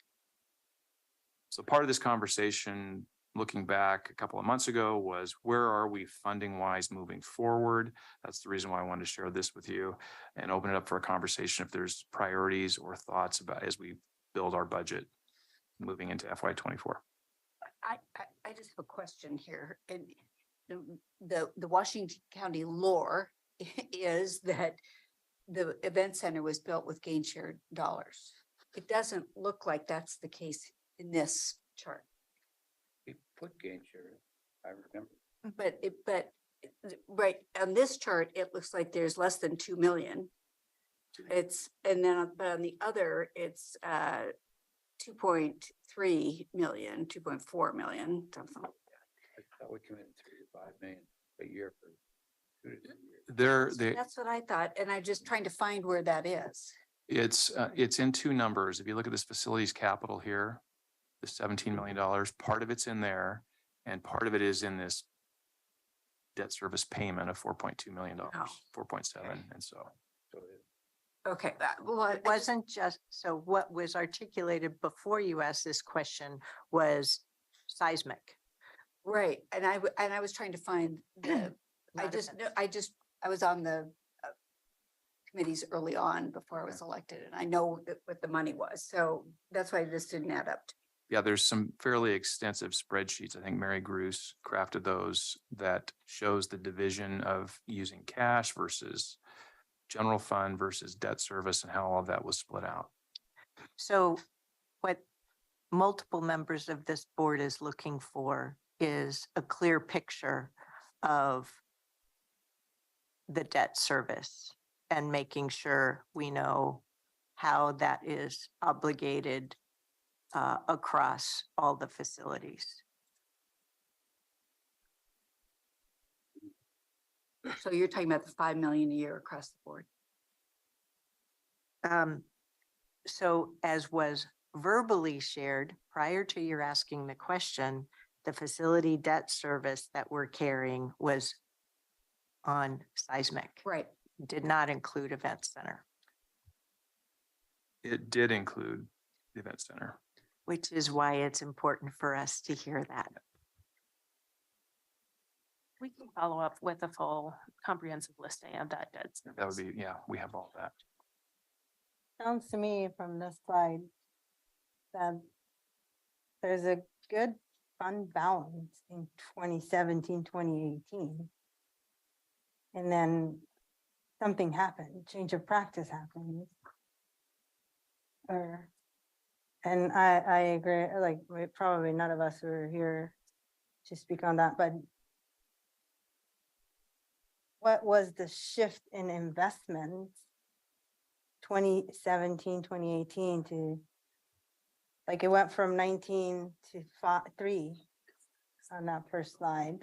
So part of this conversation, looking back a couple of months ago, was where are we funding wise moving forward? That's the reason why I wanted to share this with you and open it up for a conversation if there's priorities or thoughts about as we build our budget moving into FY 24. I just have a question here. And the Washington County lore is that the event center was built with gain share dollars. It doesn't look like that's the case in this chart. We put gain share, I remember. But right on this chart, it looks like there's less than 2 million. And then but on the other, it's 2.3 million, 2.4 million, something like that. I thought we committed 3 to 5 million a year for 2 to 3 years. That's what I thought, and I'm just trying to find where that is. It's in two numbers. If you look at this facilities capital here, the $17 million, part of it's in there, and part of it is in this debt service payment of $4.2 million, 4.7, and so. Okay, well, It wasn't just, so what was articulated before you asked this question was seismic. right, and I was trying to find the, not events. I was on the committees early on before I was elected, and I know what the money was, so that's why this didn't add up. Yeah, there's some fairly extensive spreadsheets. I think Mary Gruce crafted those that shows the division of using cash versus general fund versus debt service and how all of that was split out. So what multiple members of this board is looking for is a clear picture of the debt service and making sure we know how that is obligated across all the facilities. So you're talking about the 5 million a year across the board? So as was verbally shared prior to your asking the question, the facility debt service that we're carrying was on seismic. Right. Did not include event center. It did include the event center. Which is why it's important for us to hear that. We can follow up with a full comprehensive listing of that debt service. That would be, yeah, we have all that. Sounds to me from this slide that there's a good fund balance in 2017, 2018. And then something happened, change of practice happened. Or And I agree, like, probably none of us were here to speak on that, but what was the shift in investments 2017, 2018 to, like, it went from 19 to 3 on that first slide.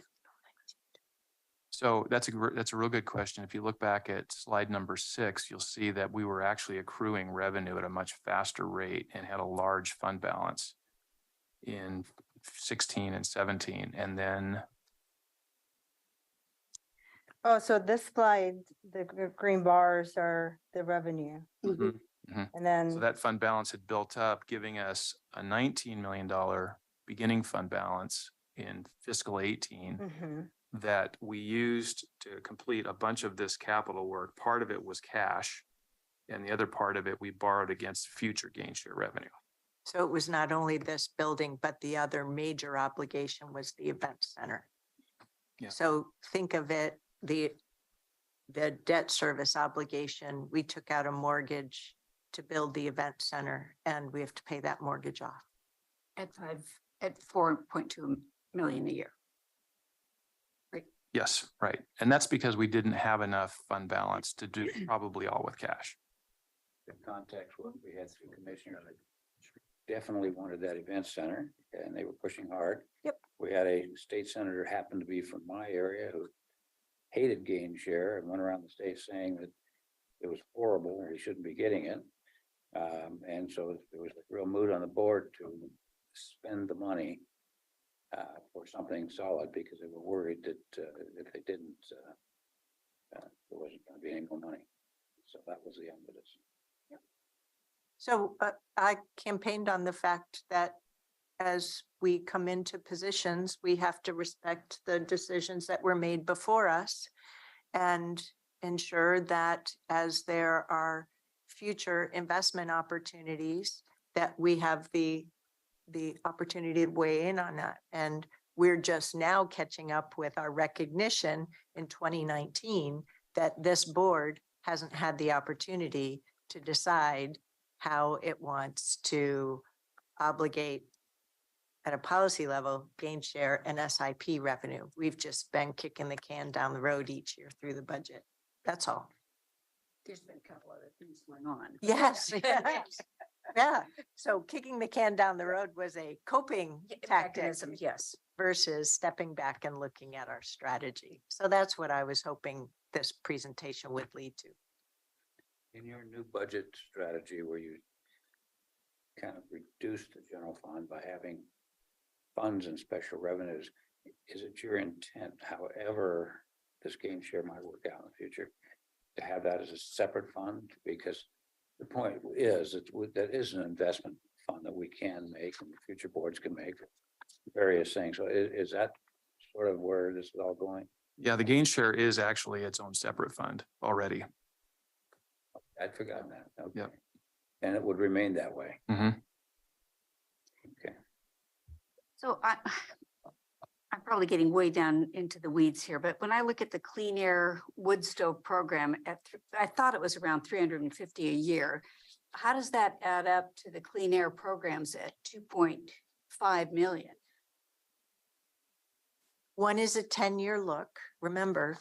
So that's a real good question. If you look back at slide number 6, you'll see that we were actually accruing revenue at a much faster rate and had a large fund balance in 16 and 17. And then, Oh, so this slide, the green bars are the revenue. mhm, mhm. And then. So that fund balance had built up, giving us a $19 million beginning fund balance in fiscal 18 Mhm. that we used to complete a bunch of this capital work. Part of it was cash, and the other part of it we borrowed against future gain share revenue. So it was not only this building, but the other major obligation was the event center. Yeah. So think of it, the debt service obligation, we took out a mortgage to build the event center and we have to pay that mortgage off. At 4.2 million a year. Yes, right. And that's because we didn't have enough fund balance to do probably all with cash. The context, what we had through commissioners, definitely wanted that event center and they were pushing hard. Yep. We had a state senator happened to be from my area who hated gain share and went around the state saying that it was horrible or he shouldn't be getting it. And so there was a real mood on the board to spend the money for something solid because they were worried that if they didn't, there wasn't going to be any more money. So that was the impetus. So I campaigned on the fact that as we come into positions, we have to respect the decisions that were made before us and ensure that as there are future investment opportunities, that we have the opportunity to weigh in on that. And we're just now catching up with our recognition in 2019 that this board hasn't had the opportunity to decide how it wants to obligate at a policy level, gain share and SIP revenue. We've just been kicking the can down the road each year through the budget. That's all. There's been a couple other things going on. Yes. Yeah. So kicking the can down the road was a coping tactic Mechanism, yes. versus stepping back and looking at our strategy. So that's what I was hoping this presentation would lead to. In your new budget strategy where you kind of reduced the general fund by having funds and special revenues, is it your intent, however this gain share might work out in the future, to have that as a separate fund? Because the point is that is an investment fund that we can make and future boards can make various things. So is that sort of where this is all going? Yeah, the gain share is actually its own separate fund already. I'd forgotten that. Okay. Yep. And it would remain that way. Mm-hmm. Okay. So I'm probably getting way down into the weeds here, but when I look at the Clean Air Wood Stove program, I thought it was around 350 a year. How does that add up to the clean air programs at 2.5 million? One is a 10-year look. Remember,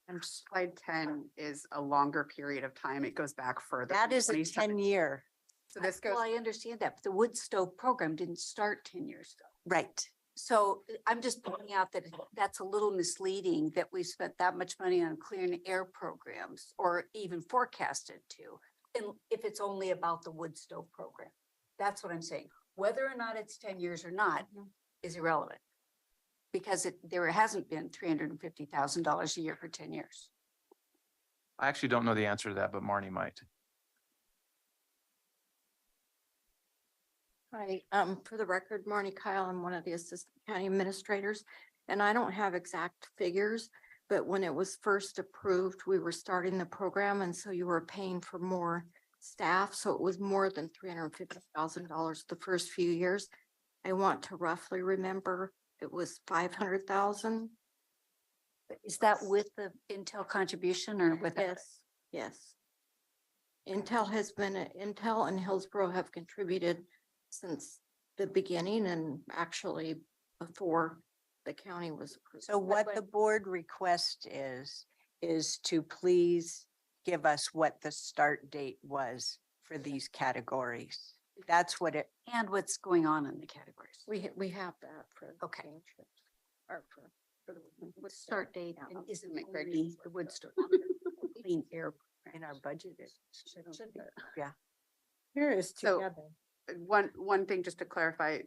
And slide 10 is a longer period of time. It goes back further. that from is a 27. 10-year, So this goes, Well, I understand that, but the wood stove program didn't start 10 years ago. right? So I'm just pointing out that that's a little misleading that we spent that much money on clean air programs or even forecasted to. And if it's only about the wood stove program, that's what I'm saying. Whether or not it's 10 years or not is irrelevant. Because there hasn't been $350,000 a year for 10 years. I actually don't know the answer to that, but Marnie might. Hi, for the record, Marnie Kyle, I'm one of the assistant county administrators, and I don't have exact figures, but when it was first approved, we were starting the program, and so you were paying for more staff, so it was more than $350,000 the first few years. I want to roughly remember it was 500,000. Is that with the Intel contribution or with? Yes, yes. Intel and Hillsborough have contributed since the beginning and actually before the county was approved. So what the board request is to please give us what the start date was for these categories. That's what it, And what's going on in the categories. We have that for. Okay. Or for the Start date and isn't Make great only the Woodstock clean air in our budget, it should be. here is So- together. One thing just to clarify,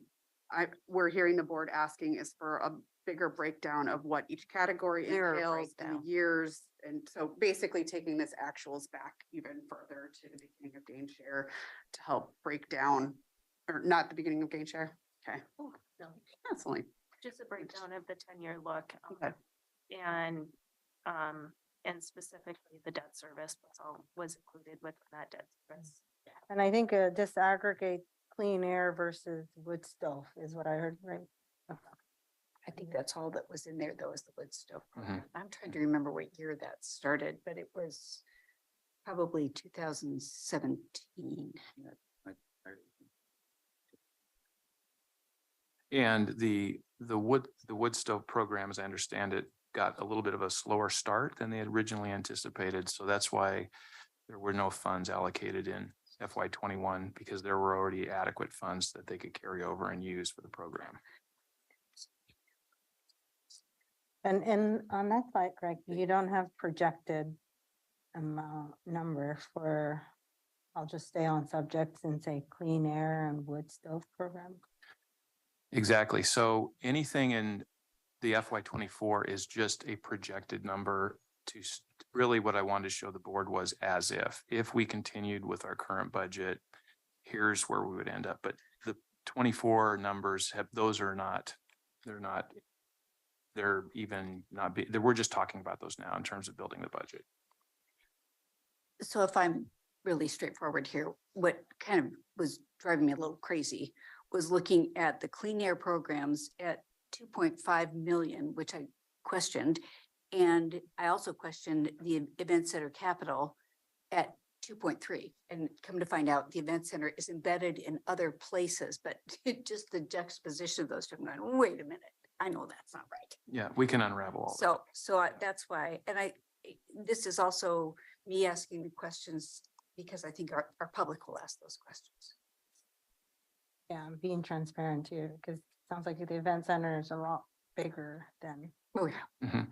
we're hearing the board asking is for a bigger breakdown of what each category Clearer entails in the breakdown. years. And so basically taking this actuals back even further to the beginning of gain share to help break down, or not the beginning of gain share. Okay. No, That's only, just a breakdown of the 10-year look. Okay. And specifically the debt service was included with that debt service. And I think disaggregate clean air versus wood stove is what I heard, right? I think that's all that was in there though, is the wood stove. Mhm. I'm trying to remember what year that started, but it was probably 2017. And the wood stove program, as I understand it, got a little bit of a slower start than they had originally anticipated. So that's why there were no funds allocated in FY 21 because there were already adequate funds that they could carry over and use for the program. And on that slide, Greg, you don't have projected amount number for, I'll just stay on subjects and say clean air and wood stove program. Exactly. So anything in the FY 24 is just a projected number to really what I wanted to show the board was as if we continued with our current budget, here's where we would end up. But the 24 numbers we're just talking about those now in terms of building the budget. So if I'm really straightforward here, what kind of was driving me a little crazy was looking at the clean air programs at 2.5 million, which I questioned. And I also questioned the event center capital at 2.3. And come to find out, the event center is embedded in other places, but just the juxtaposition of those two, I'm going, wait a minute, I know that's not right. Yeah, we can unravel all that. That's why, and this is also me asking the questions because I think our public will ask those questions. Yeah, I'm being transparent here because it sounds like the event center is a lot bigger than. Oh, yeah. Mhm.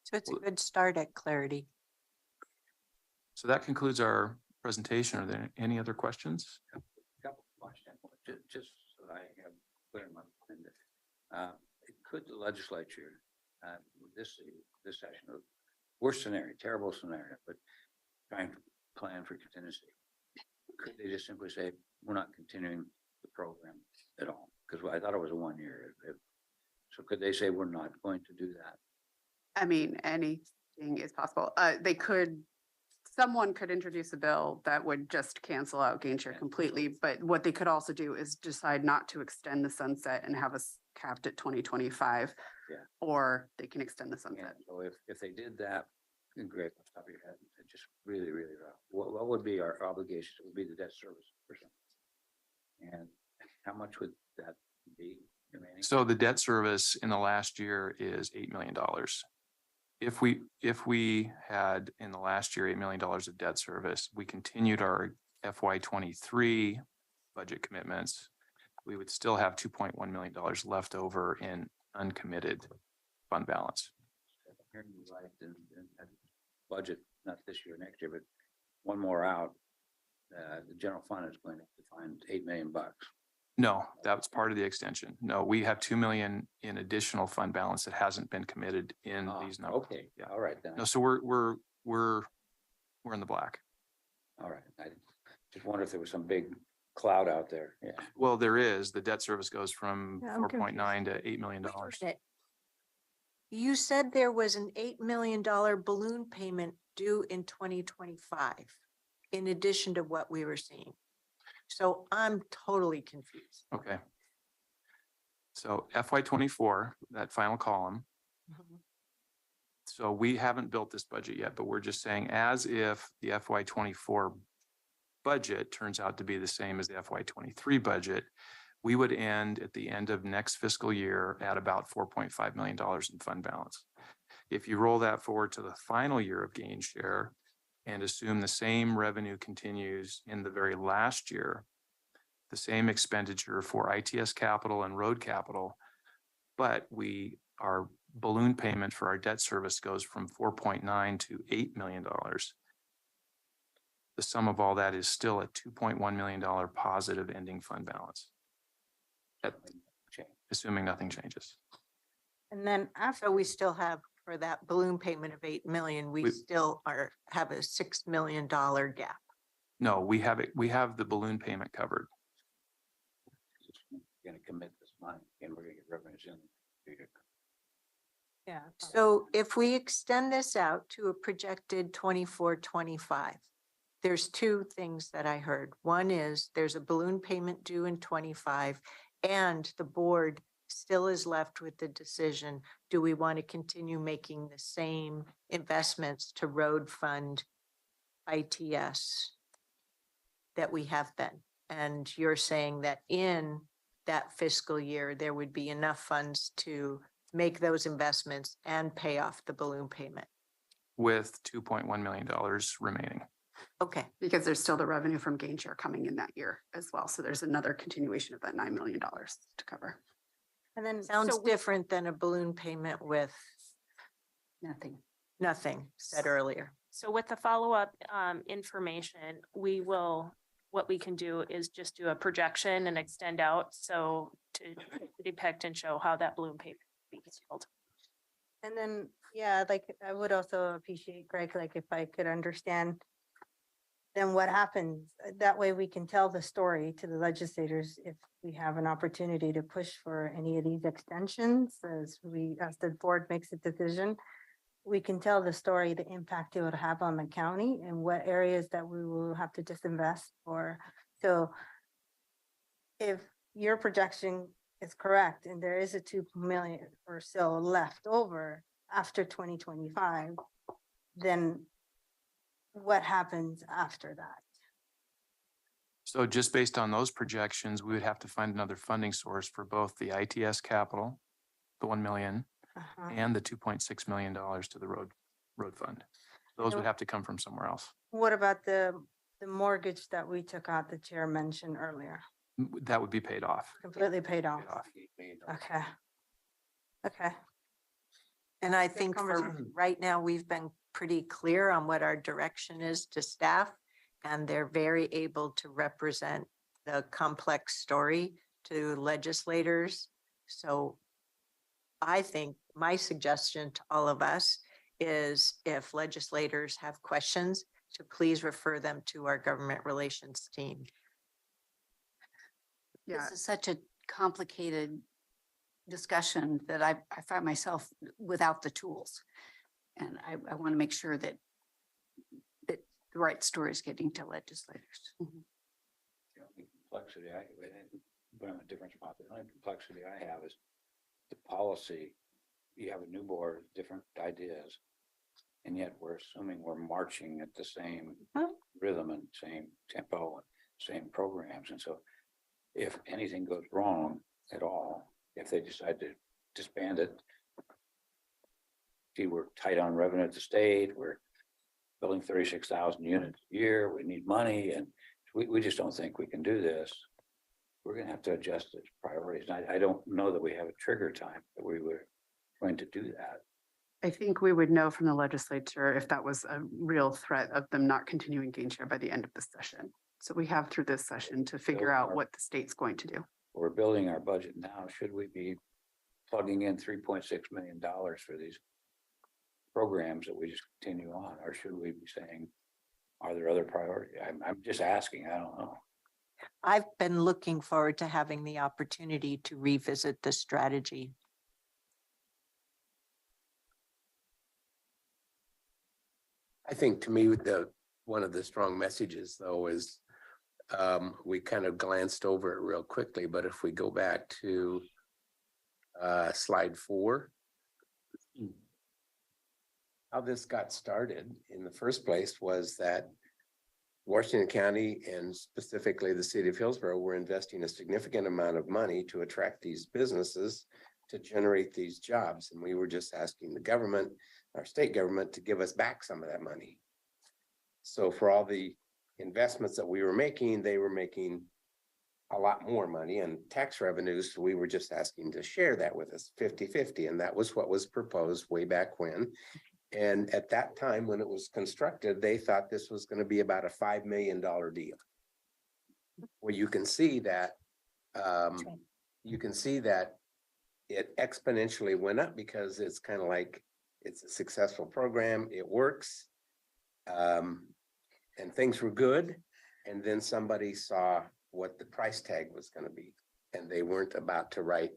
So it's a good start at clarity. So that concludes our presentation. Are there any other questions? Couple of questions, just so I have clear in my mind. Could the legislature, this session, worst scenario, terrible scenario, but trying to plan for contingency, could they just simply say, we're not continuing the program at all? Because I thought it was a 1 year. So could they say, we're not going to do that? I mean, anything is possible. Someone could introduce a bill that would just cancel out gain share completely, but what they could also do is decide not to extend the sunset and have us capped at 2025. Yeah. Or they can extend the sunset. Yeah, so if they did that, great, off the top of your head, it just really rough. What would be our obligation? It would be the debt service or something. And how much would that be remaining? So the debt service in the last year is $8 million. If we had in the last year $8 million of debt service, we continued our FY 23 budget commitments, we would still have $2.1 million left over in uncommitted fund balance. Hearing you right, and budget, not this year, next year, but one more out, the general fund is going to find $8 million. No, that's part of the extension. No, we have 2 million in additional fund balance that hasn't been committed in these numbers. Okay, Yeah. all right then. No, so we're in the black. All right, I just wonder if there was some big cloud out there. Yeah. Well, there is. The debt service goes from Yeah, I'm 4.9 to $8 million. You said there was an $8 million balloon payment due in 2025, in addition to what we were seeing. So I'm totally confused. Okay. So FY 24, that final column, So we haven't built this budget yet, but we're just saying as if the FY 24 budget turns out to be the same as the FY 23 budget, we would end at the end of next fiscal year at about $4.5 million in fund balance. If you roll that forward to the final year of gain share and assume the same revenue continues in the very last year, the same expenditure for ITS capital and road capital, but our balloon payment for our debt service goes from 4.9 to $8 million. The sum of all that is still a $2.1 million positive ending fund balance. Assuming nothing changes. And then after we still have for that balloon payment of 8 million, we still have a $6 million gap. No, we have the balloon payment covered. Gonna commit this money and we're gonna get revenues in. Yeah. So if we extend this out to a projected 24-25, there's two things that I heard. One is there's a balloon payment due in 25 and the board still is left with the decision, do we want to continue making the same investments to road fund ITS that we have been? And you're saying that in that fiscal year, there would be enough funds to make those investments and pay off the balloon payment. With $2.1 million remaining. Okay. Because there's still the revenue from gain share coming in that year as well. So there's another continuation of that $9 million to cover. And then sounds different than a balloon payment with nothing said earlier. So with the follow-up information, what we can do is just do a projection and extend out. So to depict and show how that balloon payment will be handled. And then, yeah, like I would also appreciate, Greg, like if I could understand then what happens. That way we can tell the story to the legislators if we have an opportunity to push for any of these extensions as the board makes a decision. We can tell the story, the impact it would have on the county and what areas that we will have to disinvest for. So if your projection is correct and there is a 2 million or so left over after 2025, then what happens after that? So just based on those projections, we would have to find another funding source for both the ITS capital, the 1 million, and the $2.6 million to the road fund. Those would have to come from somewhere else. What about the mortgage that we took out, the chair mentioned earlier? That would be paid off. Completely paid off. Okay. Okay. And I think for right now, we've been pretty clear on what our direction is to staff, and they're very able to represent the complex story to legislators. So I think my suggestion to all of us is if legislators have questions, to please refer them to our government relations team. Yeah. This is such a complicated discussion that I find myself without the tools. And I want to make sure that the right story is getting to legislators. The only complexity but I'm a different spot. The only complexity I have is the policy. You have a new board, different ideas, and yet we're assuming we're marching at the same rhythm and same tempo and same programs. And so if anything goes wrong at all, if they decide to disband it, see, we're tight on revenue at the state, we're building 36,000 units a year, we need money, and we just don't think we can do this. We're gonna have to adjust its priorities. And I don't know that we have a trigger time that we were going to do that. I think we would know from the legislature if that was a real threat of them not continuing gain share by the end of the session. So we have through this session to figure out what the state's going to do. We're building our budget now. Should we be plugging in $3.6 million for these programs that we just continue on, or should we be saying, are there other priorities? I'm just asking, I don't know. I've been looking forward to having the opportunity to revisit the strategy. I think to me, one of the strong messages though is we kind of glanced over it real quickly, but if we go back to slide 4, how this got started in the first place was that Washington County and specifically the city of Hillsborough were investing a significant amount of money to attract these businesses to generate these jobs. And we were just asking the government, our state government, to give us back some of that money. So for all the investments that we were making, they were making a lot more money and tax revenues. So we were just asking to share that with us 50-50. And that was what was proposed way back when. And at that time, when it was constructed, they thought this was going to be about a $5 million deal. Well, you can see that it exponentially went up because it's kind of like it's a successful program. It works. And things were good. And then somebody saw what the price tag was going to be. And they weren't about to write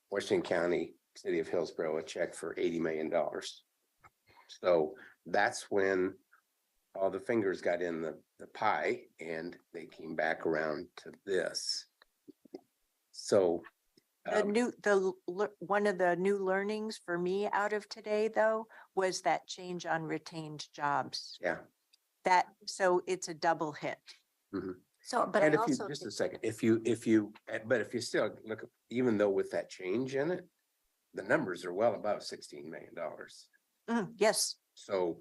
Washington County, City of Hillsborough, a check for $80 million. So that's when all the fingers got in the pie and they came back around to this. So One of the new learnings for me out of today, though, was that change on retained jobs. yeah. So it's a double hit. Mhm. So, but And I if you, also, just a second, if you, but if you still look, even though with that change in it, the numbers are well above $16 million. Yes, So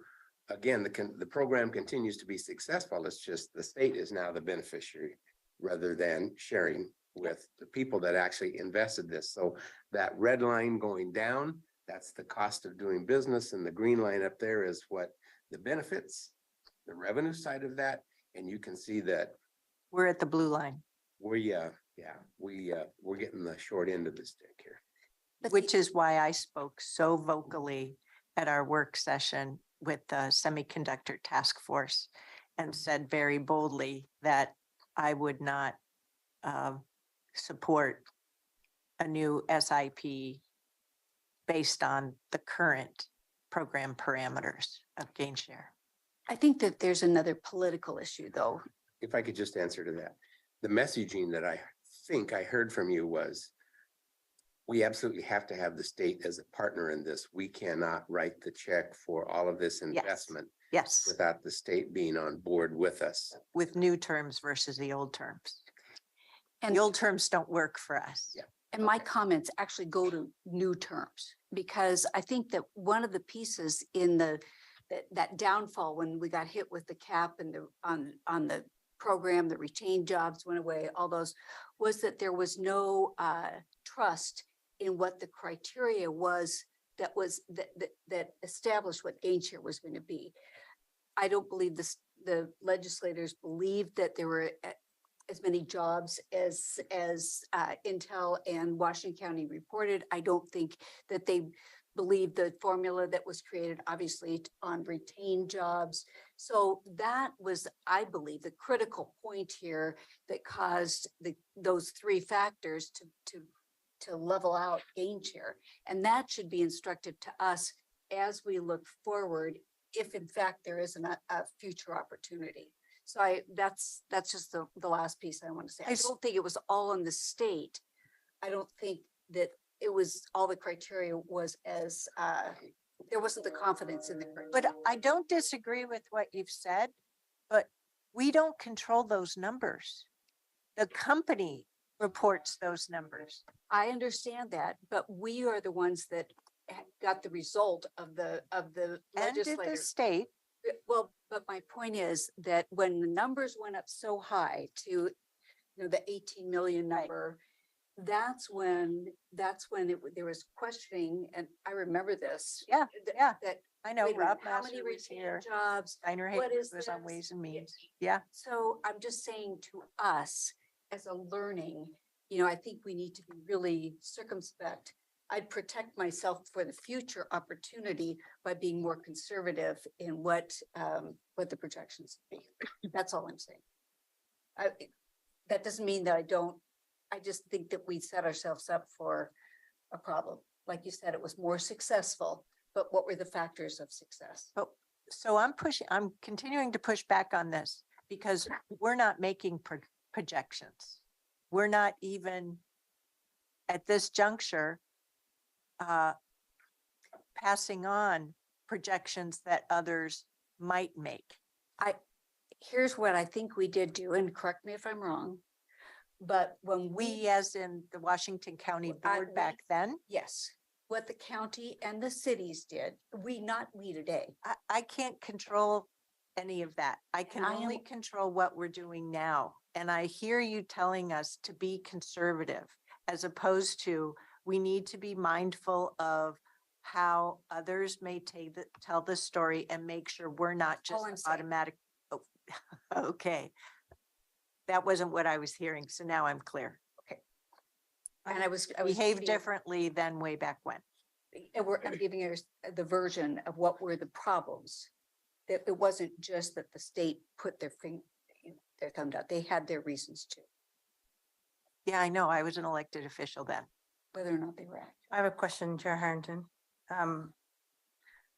again, the program continues to be successful. It's just the state is now the beneficiary rather than sharing with the people that actually invested this. So that red line going down, that's the cost of doing business. And the green line up there is what the benefits, the revenue side of that. And you can see that we're at the blue line, we're getting the short end of the stick here. which is why I spoke so vocally at our work session with the semiconductor task force and said very boldly that I would not support a new SIP based on the current program parameters of gain share. I think that there's another political issue, though. If I could just answer to that, the messaging that I think I heard from you was, we absolutely have to have the state as a partner in this. We cannot write the check for all of this investment Yes, without the state being on board with us. with new terms versus the old terms. And The old terms don't work for us. Yeah. And my comments actually go to new terms, because I think that one of the pieces in that downfall when we got hit with the cap and on the program, the retained jobs went away, all those, was that there was no trust in what the criteria was that established what gain share was going to be. I don't believe the legislators believed that there were as many jobs as Intel and Washington County reported. I don't think that they believed the formula that was created, obviously, on retained jobs. So that was, I believe, the critical point here that caused those three factors to level out gain share. And that should be instructive to us as we look forward, if in fact there isn't a future opportunity. So that's just the last piece I want to say. I don't think it was all in the state. I don't think that it was all the criteria was as there wasn't the confidence in the criteria. But I don't disagree with what you've said, but we don't control those numbers. The company reports those numbers. I understand that, but we are the ones that got the result of the And did the legislators. state. Well, but my point is that when the numbers went up so high to, the 18 million number, that's when there was questioning, and I remember this. Yeah, yeah. That I know wait a minute, Rob how many Master was retained here. jobs? Steiner What is was on this? Ways and Means. Yeah. So I'm just saying to us as a learning, I think we need to be really circumspect. I'd protect myself for the future opportunity by being more conservative in what the projections be. That's all I'm saying. That doesn't mean that I just think that we set ourselves up for a problem. Like you said, it was more successful, but what were the factors of success? So I'm continuing to push back on this because we're not making projections. We're not even at this juncture passing on projections that others might make. Here's what I think we did do, and correct me if I'm wrong. But when We, as in the Washington County Board back then, yes, what the county and the cities did, not we today. I can't control any of that. I can I only am- control what we're doing now. And I hear you telling us to be conservative as opposed to, we need to be mindful of how others may tell the story and make sure we're not all I'm just saying. automatic. Oh, okay. That wasn't what I was hearing. So now I'm clear. And I was Behave giving- differently than way back when. I'm giving you the version of what were the problems. That it wasn't just that the state put their thumb down. They had their reasons too, Yeah, I know. I was an elected official then. whether or not they were accurate. I have a question, Chair Harrington.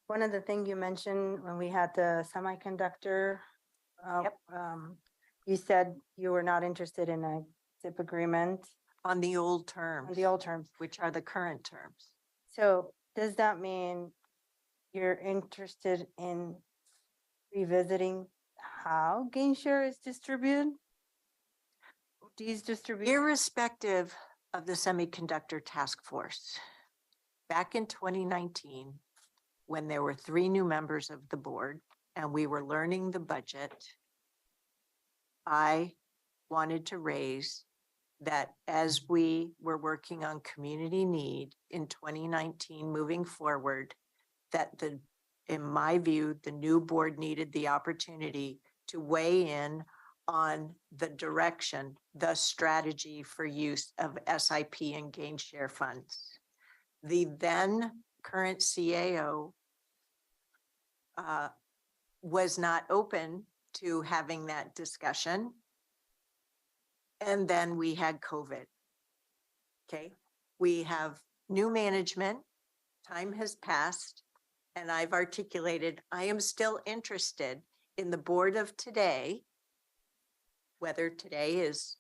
One of the things you mentioned when we had the semiconductor, Yep. You said you were not interested in a SIP agreement On the old terms. on the old terms. Which are the current terms. So does that mean you're interested in revisiting how gain share is distributed? Irrespective of the semiconductor task force, back in 2019, when there were 3 new members of the board and we were learning the budget, I wanted to raise that as we were working on community need in 2019 moving forward, that in my view, the new board needed the opportunity to weigh in on the direction, the strategy for use of SIP and gain share funds. The then current CAO was not open to having that discussion. And then we had COVID. Okay, we have new management, time has passed, and I've articulated, I am still interested in the board of today, whether today is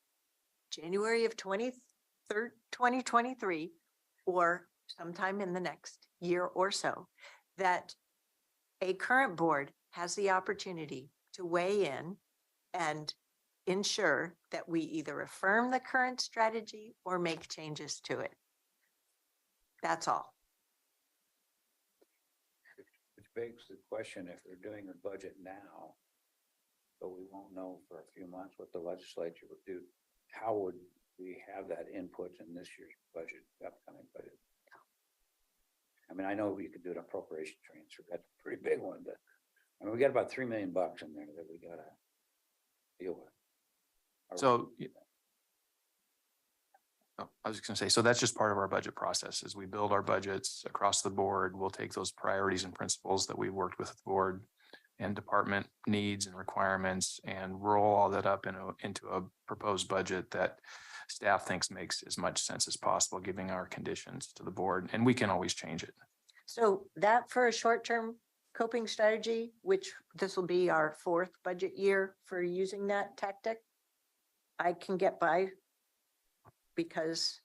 January of 2023 or sometime in the next year or so, that a current board has the opportunity to weigh in and ensure that we either affirm the current strategy or make changes to it. That's all. Which begs the question, if they're doing a budget now, but we won't know for a few months what the legislature would do, how would we have that input in this year's budget, the upcoming budget? I mean, I know we could do an appropriation transfer, that's a pretty big one, but I mean, we got about $3 million in there that we gotta deal with. So oh, I was just gonna say, so that's just part of our budget process. As we build our budgets across the board, we'll take those priorities and principles that we've worked with the board and department needs and requirements and roll all that up into a proposed budget that staff thinks makes as much sense as possible, giving our conditions to the board, and we can always change it. So that for a short-term coping strategy, which this will be our 4th budget year for using that tactic, I can get by because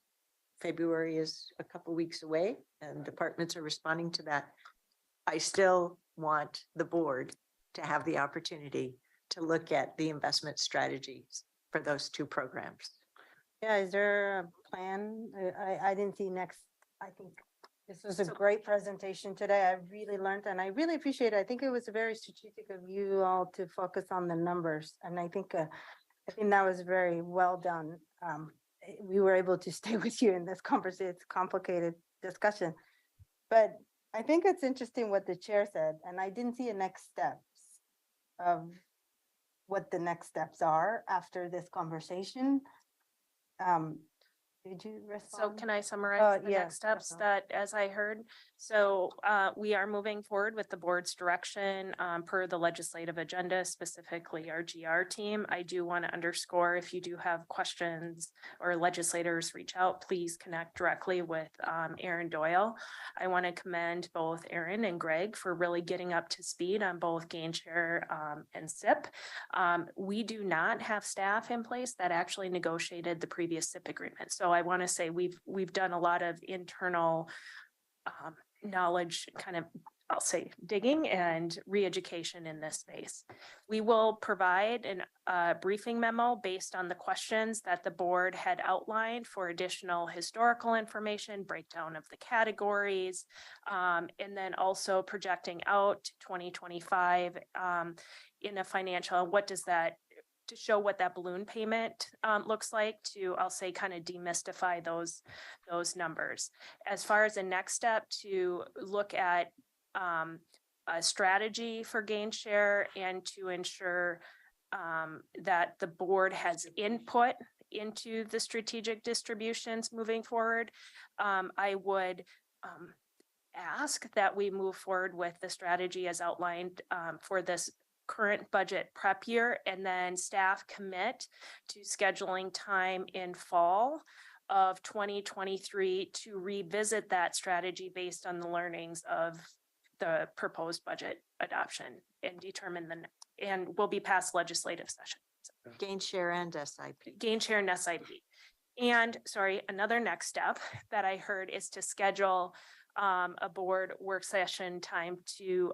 February is a couple weeks away and departments are responding to that. I still want the board to have the opportunity to look at the investment strategies for those 2 programs. Yeah, is there a plan? I didn't see next, I think this was a great presentation today. I really learned and I really appreciate it. I think it was very strategic of you all to focus on the numbers. And I think that was very well done. We were able to stay with you in this conversation, it's complicated discussion. But I think it's interesting what the chair said, and I didn't see a next steps of what the next steps are after this conversation. Did you So respond? can I summarize the yeah, next steps definitely. that, as I heard? So we are moving forward with the board's direction per the legislative agenda, specifically our GR team. I do want to underscore, if you do have questions or legislators reach out, please connect directly with Aaron Doyle. I want to commend both Aaron and Greg for really getting up to speed on both gain share and SIP. We do not have staff in place that actually negotiated the previous SIP agreement. So I want to say we've done a lot of internal knowledge kind of I'll say digging and re-education in this space. We will provide a briefing memo based on the questions that the board had outlined for additional historical information, breakdown of the categories, and then also projecting out 2025 in a financial, what does that, to show what that balloon payment looks like, to, I'll say, kind of demystify those numbers. As far as the next step, to look at a strategy for gain share and to ensure that the board has input into the strategic distributions moving forward. I would ask that we move forward with the strategy as outlined for this current budget prep year, and then staff commit to scheduling time in fall of 2023 to revisit that strategy based on the learnings of the proposed budget adoption and determine and will be past legislative session. Gain share and SIP. Gain share and SIP. And sorry, another next step that I heard is to schedule a board work session time to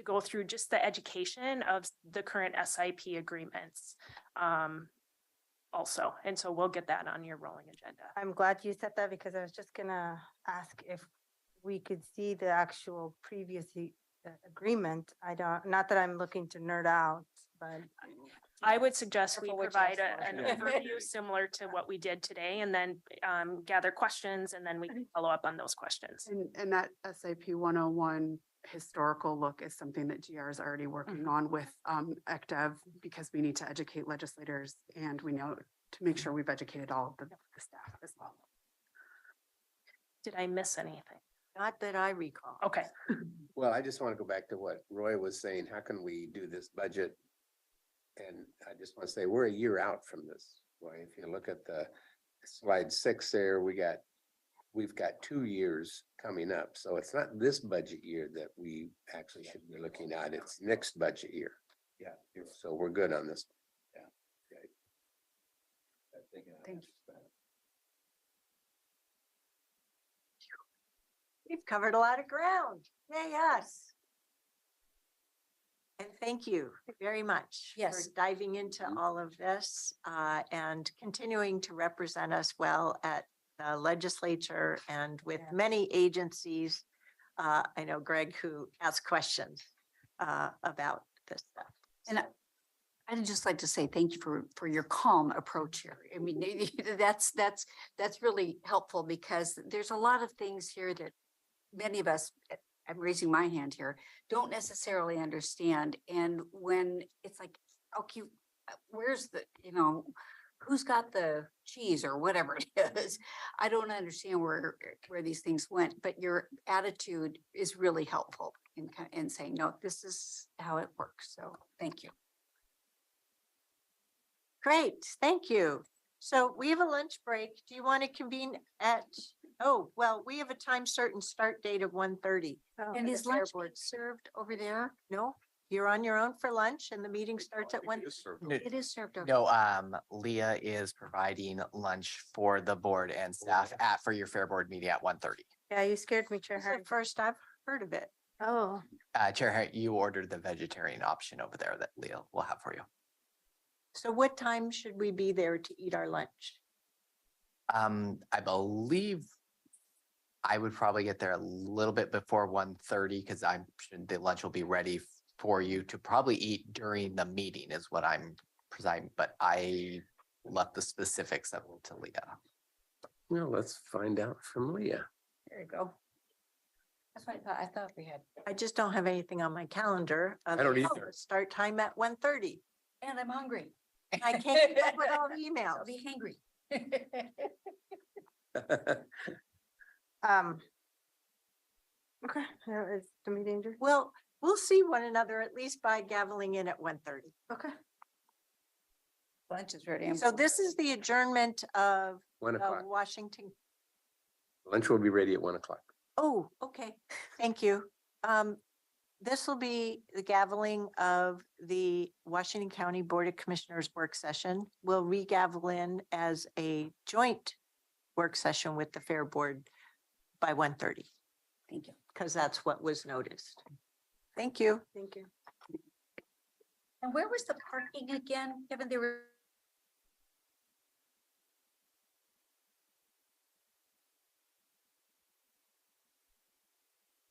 go through just the education of the current SIP agreements also. And so we'll get that on your rolling agenda. I'm glad you said that because I was just gonna ask if we could see the actual previous agreement. I don't, not that I'm looking to nerd out, but. I would suggest we Careful what you provide ask an for. overview similar to what we did today, and then gather questions, and then we can follow up on those questions. And that SIP 101 historical look is something that GR is already working on with ECDEV, because we need to educate legislators, and we know to make sure we've educated all of the staff as well. Did I miss anything? Not that I recall. Okay. Well, I just want to go back to what Roy was saying. How can we do this budget? And I just want to say, we're a year out from this. Roy, if you look at the slide 6 there, we've got 2 years coming up. So it's not this budget year that we actually should be looking at. It's next budget year. Yeah. So we're good on this. Yeah. Okay. Thank you. We've covered a lot of ground. Yay, us. And thank you very much. Yes. For diving into all of this and continuing to represent us well at the legislature and with many agencies. I know Greg, who asked questions about this stuff. And I'd just like to say thank you for your calm approach here. I mean, that's really helpful, because there's a lot of things here that many of us, I'm raising my hand here, don't necessarily understand. And when it's like, okay, where's the, who's got the cheese or whatever it is? I don't understand where these things went, but your attitude is really helpful in saying, no, this is how it works. So thank you. Great, thank you. So we have a lunch break. Do you want to convene at, we have a time certain start date of 1:30. And is lunch being served over there? No, you're on your own for lunch and the meeting starts at 1. It is served over. No, Leah is providing lunch for the board and staff for your fair board meeting at 1:30. Yeah, you scared me, Chair This is Harry. the first I've heard of it. Oh, Chair, Harry, you ordered the vegetarian option over there that Leah will have for you. So what time should we be there to eat our lunch? I believe I would probably get there a little bit before 1:30 because I'm sure the lunch will be ready for you to probably eat during the meeting is what I'm presiding, but I left the specifics of it to Leah. Well, let's find out from Leah. There you go. That's what I thought we had. I just don't have anything on my calendar. I don't than, either. Start time at 1:30. And I'm hungry. I can't keep up with all the I'll emails. be hangry. okay. Is the meeting adjourned? Well, we'll see one another at least by gaveling in at 1:30. Okay. Lunch is ready. So this is the adjournment of 1 o'clock. Washington. Lunch will be ready at 1 o'clock. Oh, okay. Thank you. This will be the gaveling of the Washington County Board of Commissioners work session. We'll regavel in as a joint work session with the Fair Board by 1:30. Thank you. because that's what was noticed. Thank you. Thank you. And where was the parking again? Kevin, they were